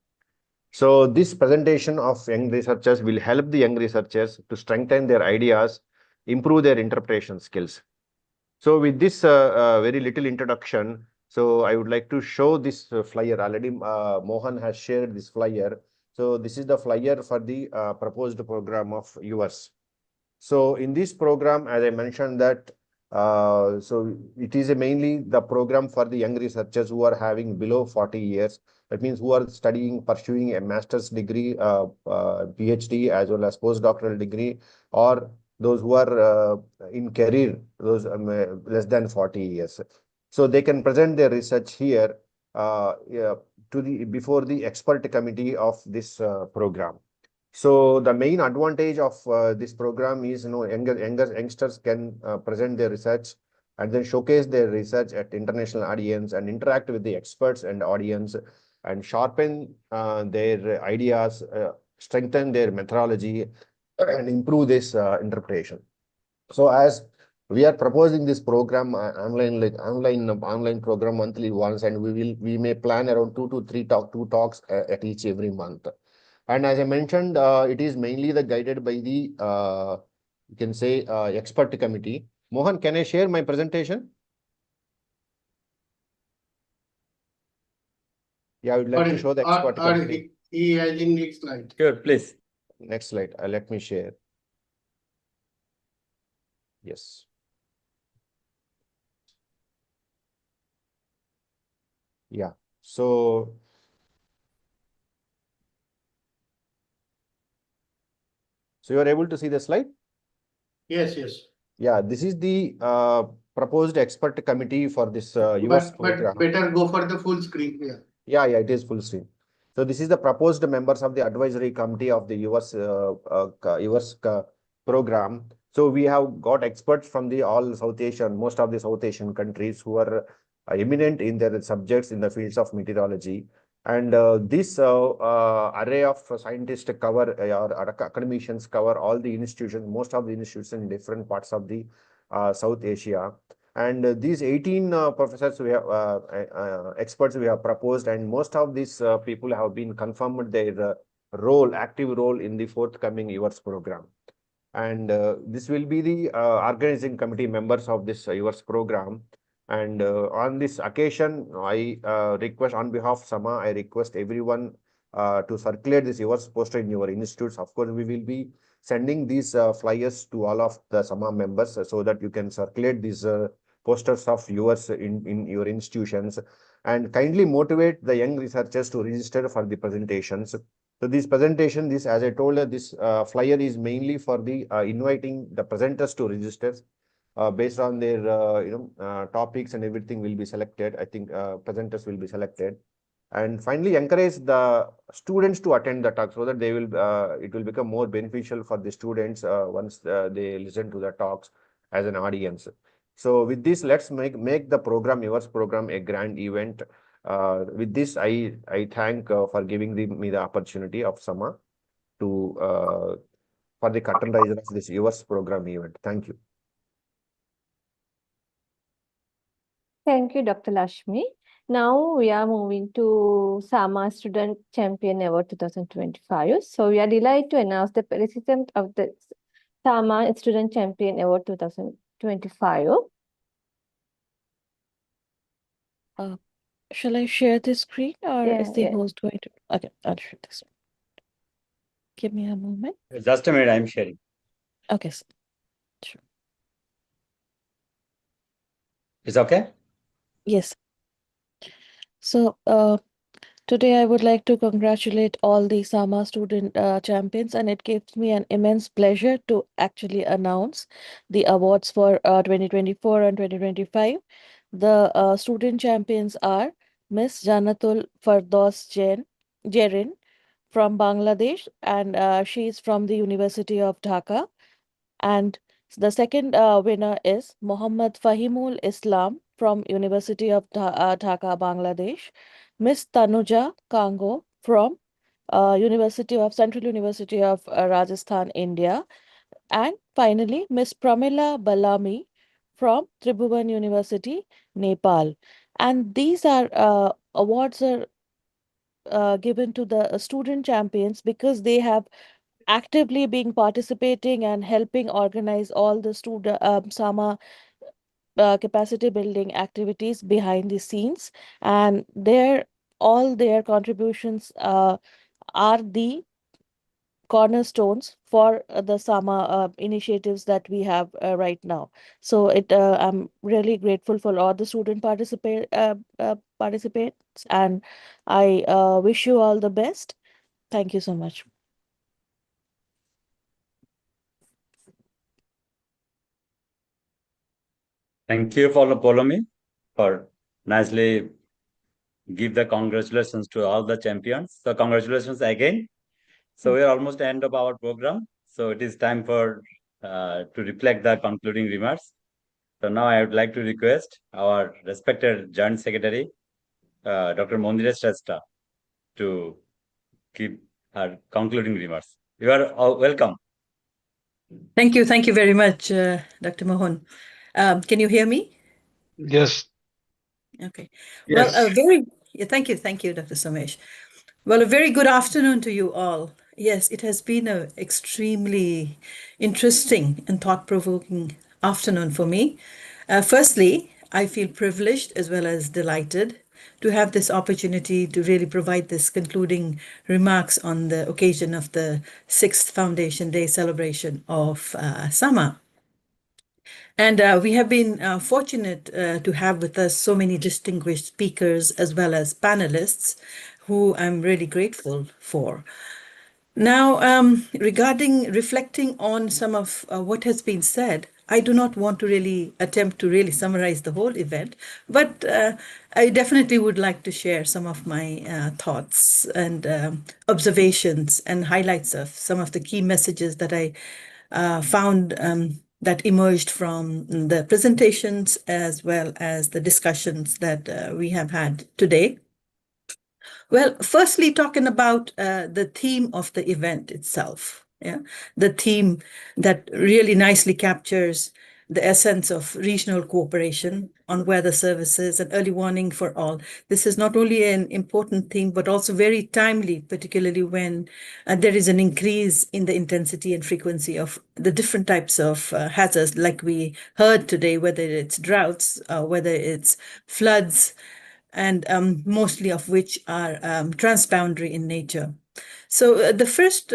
So this presentation of young researchers will help the young researchers to strengthen their ideas, improve their interpretation skills. So with this very little introduction, so I would like to show this flyer. Already Mohan has shared this flyer. So this is the flyer for the proposed program of yours. So in this program, as I mentioned that, so it is mainly the program for the young researchers who are having below 40 years. That means who are pursuing a master's degree, PhD, as well as postdoctoral degree, or those who are in career, those less than 40 years. So they can present their research here before the expert committee of this program. So the main advantage of this program is, youngsters can present their research and then showcase their research at international audience and interact with the experts and audience and sharpen their ideas, strengthen their methodology, and improve this interpretation. So as we are proposing this program online program monthly once, and we may plan around 2 to 3 talks at each every month. And as I mentioned, it is mainly guided by the you can say expert committee. Mohan, can I share my presentation? Yeah, I would like to show the expert committee. He has in next slide. Sure, please. Next slide. Let me share. Yes. Yeah. So you are able to see the slide? Yes, yes. Yeah, this is the proposed expert committee for this US program. But better go for the full screen here. Yeah, it is full screen. So this is the proposed members of the advisory committee of the US program. So we have got experts from all South Asian, most of the South Asian countries who are eminent in their subjects in the fields of meteorology. And this array of scientists cover or academicians cover all the institutions, most of the institutions in different parts of the South Asia. And these 18 professors we have experts we have proposed, and most of these people have been confirmed their active role in the forthcoming year's program. And this will be the organizing committee members of this year's program. And on this occasion, I request on behalf of SAMA, I request everyone to circulate this yours poster in your institutes. Of course, we will be sending these flyers to all of the SAMA members so that you can circulate these posters of yours in your institutions, and kindly motivate the young researchers to register for the presentations. So this presentation, as I told, this flyer is mainly for the inviting the presenters to register. Based on their topics and everything will be selected. I think presenters will be selected, and finally encourage the students to attend the talk so that they will it will become more beneficial for the students once they listen to the talks as an audience. So with this, let's make the program, yours program, a grand event. With this, I thank for giving me the opportunity of SAMA to for the curtain raiser of this yours program event. Thank you. Thank you, Dr. Lashmi. Now we are moving to SAMA Student Champion Award 2025. So we are delighted to announce the recipient of the SAMA Student Champion Award 2025. Shall I share the screen, or is the host going to? Okay, I'll share this. Give me a moment. Just a minute, I'm sharing. Okay, sure. It's okay? Yes. So today I would like to congratulate all the SAMA student champions, and it gives me an immense pleasure to actually announce the awards for 2024 and 2025. The student champions are Miss Janatul Fardos Jerin from Bangladesh, and she is from the University of Dhaka. And the second winner is Muhammad Fahimul Islam from University of Dhaka, Bangladesh. Miss Tanuja Kango from Central University of Rajasthan, India. And finally, Miss Pramila Balami from Tribhuvan University, Nepal. And these are awards are given to the student champions because they have actively been participating and helping organize all the student SAMA capacity building activities behind the scenes, and all their contributions are the cornerstones for the SAMA initiatives that we have right now. So I'm really grateful for all the student participants, and I wish you all the best. Thank you so much. Thank you for Polomi for nicely give the congratulations to all the champions. So congratulations again. So we're almost at the end of our program. So it is time for to reflect the concluding remarks. So now I would like to request our respected Joint Secretary, Dr. Mondira Shrestha, to give her concluding remarks. You are all welcome. Thank you very much, Dr. Mohan. Can you hear me? Yes. Okay. Yes. Well, thank you, Dr. Somesh. Well, a very good afternoon to you all. Yes, it has been an extremely interesting and thought-provoking afternoon for me. Firstly, I feel privileged as well as delighted to have this opportunity to really provide this concluding remarks on the occasion of the 6th Foundation Day celebration of SAMA. And we have been fortunate to have with us so many distinguished speakers as well as panelists who I'm really grateful for. Now, regarding reflecting on some of what has been said, I do not want to really attempt to really summarize the whole event, but I definitely would like to share some of my thoughts and observations and highlights of some of the key messages that I found that emerged from the presentations as well as the discussions that we have had today. Well, firstly, talking about the theme of the event itself, yeah, the theme that really nicely captures the essence of regional cooperation on weather services and early warning for all. This is not only an important theme, but also very timely, particularly when there is an increase in the intensity and frequency of the different types of hazards, like we heard today, whether it's droughts, whether it's floods, and mostly of which are transboundary in nature. So the first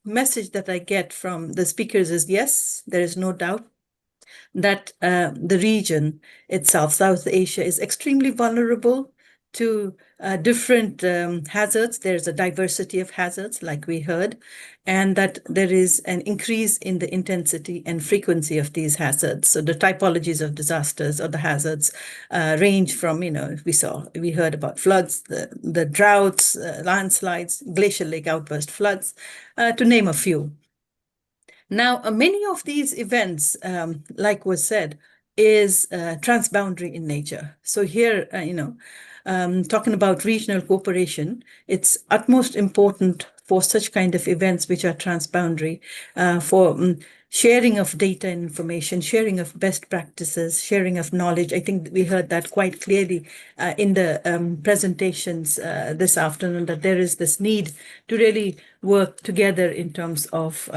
message that I get from the speakers is, yes, there is no doubt that the region itself, South Asia, is extremely vulnerable to different hazards. There's a diversity of hazards, like we heard, and that there is an increase in the intensity and frequency of these hazards. So the typologies of disasters or the hazards range from, we heard about floods, the droughts, landslides, glacial lake outburst floods, to name a few. Now, many of these events, like was said, is transboundary in nature. So here, talking about regional cooperation, it's utmost important for such kind of events which are transboundary, for sharing of data and information, sharing of best practices, sharing of knowledge. I think we heard that quite clearly in the presentations this afternoon, that there is this need to really work together in terms of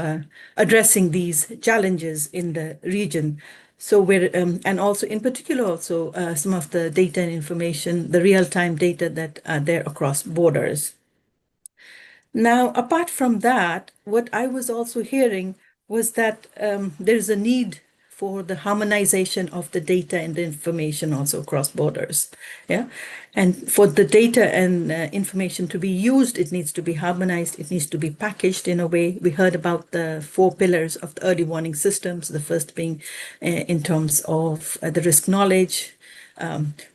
addressing these challenges in the region. So we're, and also in particular, also some of the data and information, the real-time data that are there across borders. Now, apart from that, what I was also hearing was that there's a need for the harmonization of the data and the information also across borders. Yeah. And for the data and information to be used, it needs to be harmonized. It needs to be packaged in a way. We heard about the 4 pillars of the early warning systems, the first being in terms of the risk knowledge,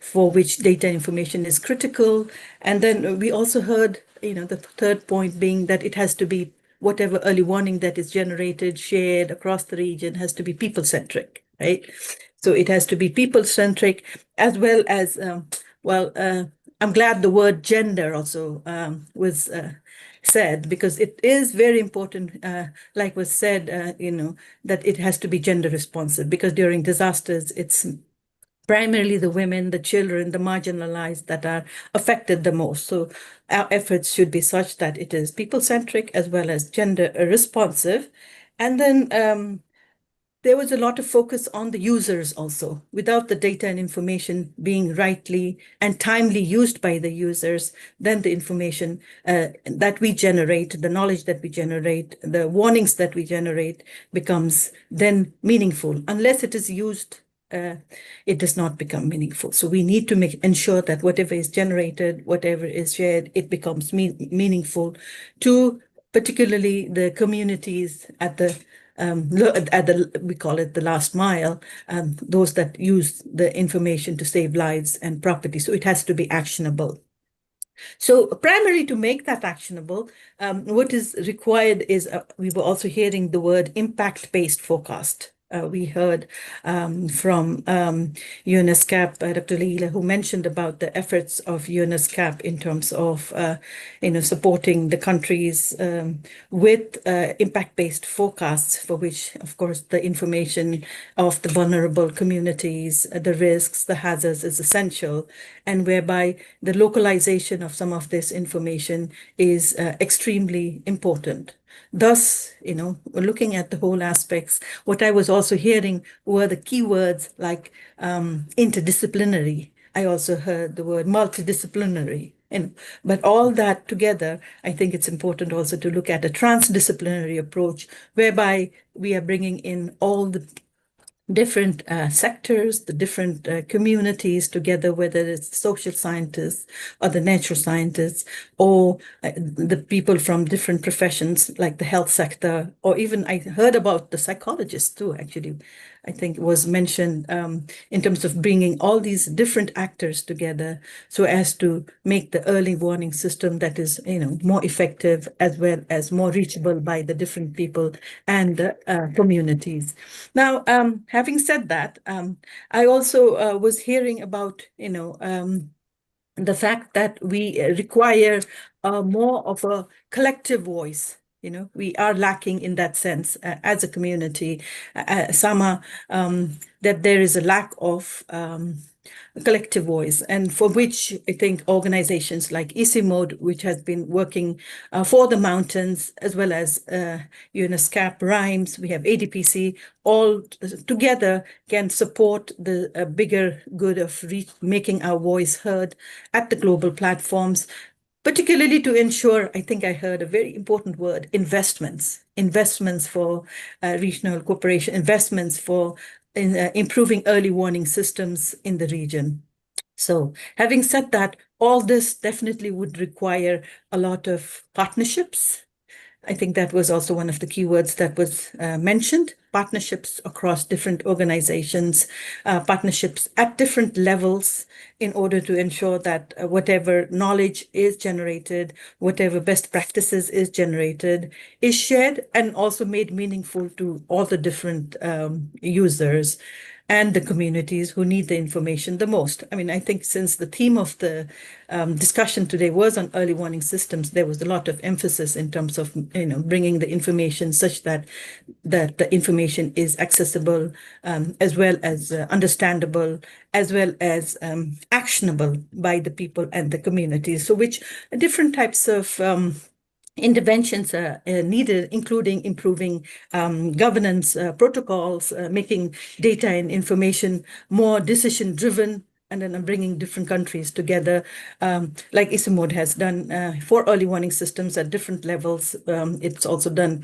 for which data information is critical. And then we also heard, the third point being that it has to be whatever early warning that is generated, shared across the region has to be people-centric, right? So it has to be people-centric, as well as, I'm glad the word gender also was said, because it is very important, like was said, that it has to be gender responsive, because during disasters, it's primarily the women, the children, the marginalized that are affected the most. So our efforts should be such that it is people-centric as well as gender responsive. And then there was a lot of focus on the users also. Without the data and information being rightly and timely used by the users, then the information that we generate, the knowledge that we generate, the warnings that we generate becomes then meaningful. Unless it is used, it does not become meaningful. So we need to ensure that whatever is generated, whatever is shared, it becomes meaningful to particularly the communities at the we call it the last mile, those that use the information to save lives and property. So it has to be actionable. So primarily to make that actionable, what is required is, we were also hearing the word impact-based forecast. We heard from UNESCAP, Dr. Leela, who mentioned about the efforts of UNESCAP in terms of supporting the countries with impact-based forecasts, for which, of course, the information of the vulnerable communities, the risks, the hazards is essential, and whereby the localization of some of this information is extremely important. Thus, looking at the whole aspects, what I was also hearing were the keywords like interdisciplinary. I also heard the word multidisciplinary. But all that together, I think it's important also to look at a transdisciplinary approach, whereby we are bringing in all the different sectors, the different communities together, whether it's social scientists or the natural scientists, or the people from different professions like the health sector, or even I heard about the psychologists too, actually. I think it was mentioned in terms of bringing all these different actors together so as to make the early warning system that is, more effective as well as more reachable by the different people and the communities. Now, having said that, I also was hearing about, the fact that we require more of a collective voice. We are lacking in that sense as a community, Sama, that there is a lack of collective voice, and for which I think organizations like ECMOD, which has been working for the mountains, as well as UNESCAP, RIMES, we have ADPC, all together can support the bigger good of making our voice heard at the global platforms, particularly to ensure, I think I heard a very important word, investments for regional cooperation, investments for improving early warning systems in the region. So having said that, all this definitely would require a lot of partnerships. I think that was also one of the keywords that was mentioned, partnerships across different organizations, partnerships at different levels in order to ensure that whatever knowledge is generated, whatever best practices is generated, is shared and also made meaningful to all the different users and the communities who need the information the most. I mean, I think since the theme of the discussion today was on early warning systems, there was a lot of emphasis in terms of bringing the information such that the information is accessible, as well as understandable, as well as actionable by the people and the communities. So which different types of interventions are needed, including improving governance protocols, making data and information more decision-driven, and then bringing different countries together, like ISIMOD has done for early warning systems at different levels. It's also done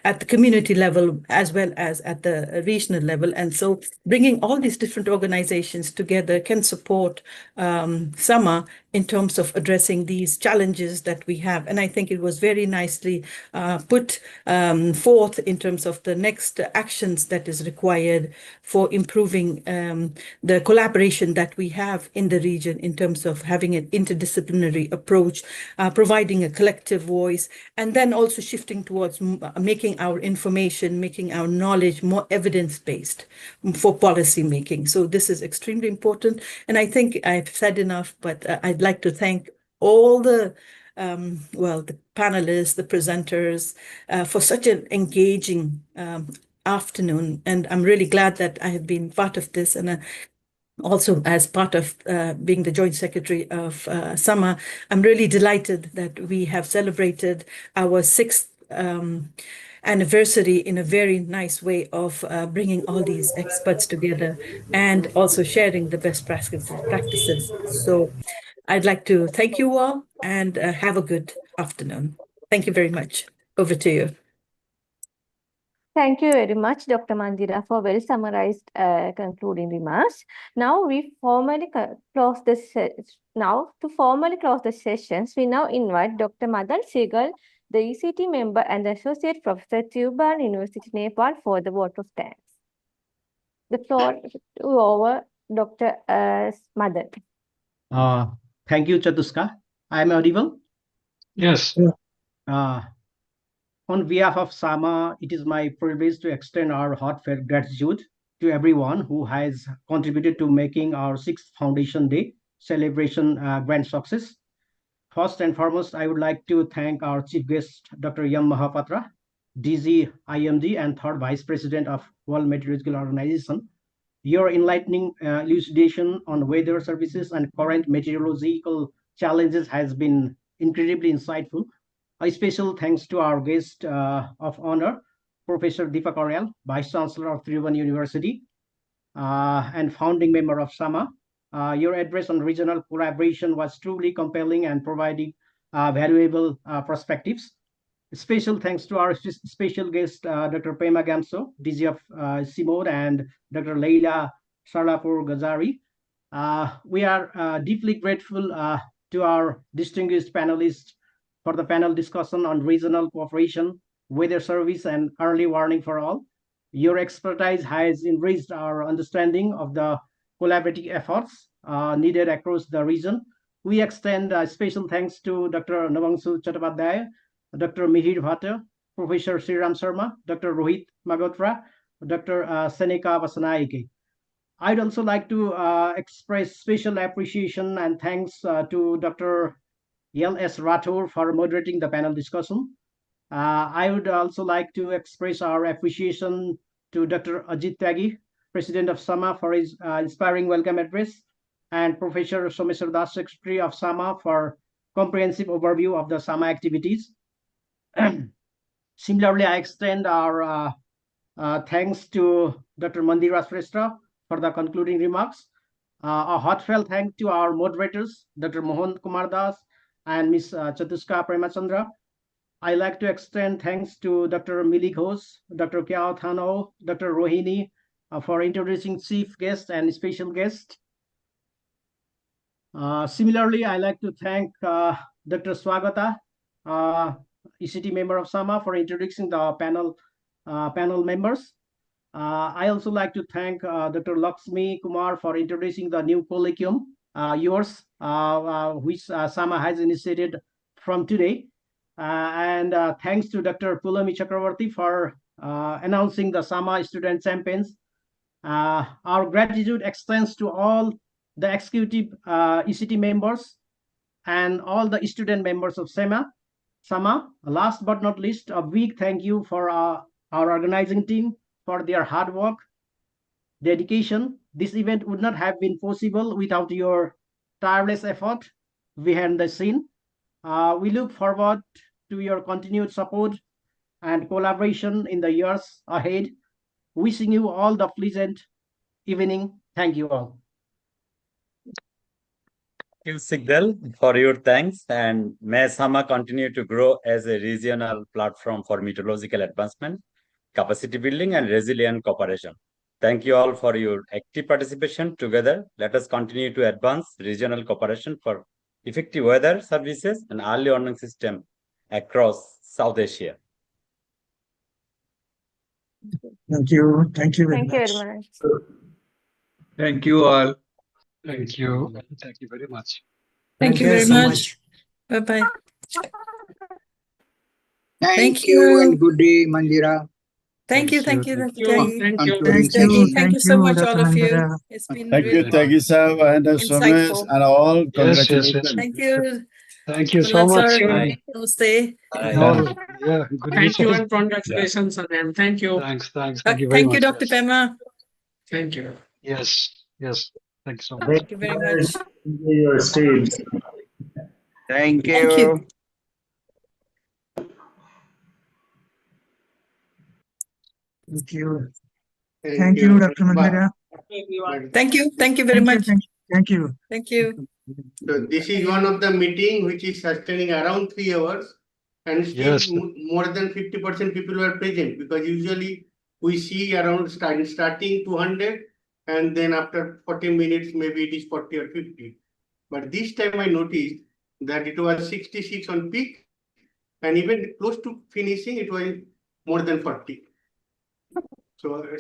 at the community level as well as at the regional level. And so bringing all these different organizations together can support SAMA in terms of addressing these challenges that we have. And I think it was very nicely put forth in terms of the next actions that is required for improving the collaboration that we have in the region in terms of having an interdisciplinary approach, providing a collective voice, and then also shifting towards making our information, making our knowledge more evidence-based for policy making. So this is extremely important. And I think I've said enough, but I'd like to thank all the the panelists, the presenters, for such an engaging afternoon. And I'm really glad that I have been part of this, and also as part of being the Joint Secretary of SAMA, I'm really delighted that we have celebrated our 6th anniversary in a very nice way of bringing all these experts together and also sharing the best practices. So I'd like to thank you all and have a good afternoon. Thank you very much. Over to you. Thank you very much, Dr. Mandira, for well summarized concluding remarks. Now we formally close this. Now to formally close the sessions, we now invite Dr. Madan Segal, the ECT member and Associate Professor, Tuban University, Nepal, for the vote of thanks. The floor over Dr. Madan. Thank you, Chatuska. I am audible? Yes. On behalf of SAMA, it is my privilege to extend our heartfelt gratitude to everyone who has contributed to making our 6th Foundation Day celebration grand success. First and foremost, I would like to thank our chief guest, Dr. Yam Mahapatra, DG IMD and 3rd Vice President of World Meteorological Organization. Your enlightening elucidation on weather services and current meteorological challenges has been incredibly insightful. A special thanks to our guest of honor, Professor Deepak Aryal, Vice Chancellor of Tribhuvan University and founding member of SAMA. Your address on regional collaboration was truly compelling and providing valuable perspectives. Special thanks to our special guest, Dr. Pema Gamso, DG of CMOD, and Dr. Leila Sarlapur Gazari. We are deeply grateful to our distinguished panelists for the panel discussion on regional cooperation, weather service, and early warning for all. Your expertise has enriched our understanding of the collaborative efforts needed across the region. We extend special thanks to Dr. Navangsu Chattopadhyay, Dr. Mihir Bhatta, Professor Sriram Sharma, Dr. Rohit Magotra, Dr. Seneca Vasanaike. I'd also like to express special appreciation and thanks to Dr. L.S. Rathore for moderating the panel discussion. I would also like to express our appreciation to Dr. Ajit Tyagi, President of SAMA, for his inspiring welcome address, and Professor Someshwar Das, Secretary of SAMA, for comprehensive overview of the SAMA activities. Similarly, I extend our thanks to Dr. Mandira Shrestha for the concluding remarks. A heartfelt thank to our moderators, Dr. Mohan Kumar Das and Ms. Chatuska Premachandra. I like to extend thanks to Dr. Mili Ghosh, Dr. Kyao Thano, Dr. Rohini for introducing chief guest and special guest. Similarly, I like to thank Dr. Swagata, ECT member of SAMA, for introducing the panel members. I also like to thank Dr. Lakshmi Kumar for introducing the new Colloquium, yours, which SAMA has initiated from today. And thanks to Dr. Pulami Chakravarti for announcing the SAMA Student Champions. Our gratitude extends to all the executive ECT members and all the student members of SAMA. Last but not least, a big thank you for our organizing team for their hard work, dedication. This event would not have been possible without your tireless effort behind the scene. We look forward to your continued support and collaboration in the years ahead. Wishing you all the pleasant evening. Thank you all. Thank you, Sigdal, for your thanks, and may SAMA continue to grow as a regional platform for meteorological advancement, capacity building, and resilient cooperation. Thank you all for your active participation. Together, let us continue to advance regional cooperation for effective weather services and early warning system across South Asia. Thank you. Thank you very Thank you much. very much. Thank you all. Thank you. Thank you very much. Thank you very much. Bye-bye. Thank you and good day, Mandira. Thank you, Thank Dr. you. Tyagi. Thank you. Thanks, Tyagi. Thank you so much, all of you. It's been Thank you, really Tyagi sir, and Somesh, insightful. and all. Yes, Congratulations. Thank you. Thank you so Pallad much. sir. Bye. Namaste. All, yeah, good Thank you wishes. and congratulations again. Thank you. Thanks. Thank you very Thank you, much. Dr. Pema. Thank you. Yes. Thank you so much. Thank you very much. Your stage. Thank you. Thank you. Thank you. Thank you, Dr. Mandira. Thank you. Thank you very much. Thank you. Thank you. So this is one of the meeting which is sustaining around 3 hours, and still Yes. more than 50% people were present, because usually we see around starting 200, and then after 40 minutes maybe it is 40 or 50. But this time I noticed that it was 66 on peak, and even close to finishing it was more than 40. So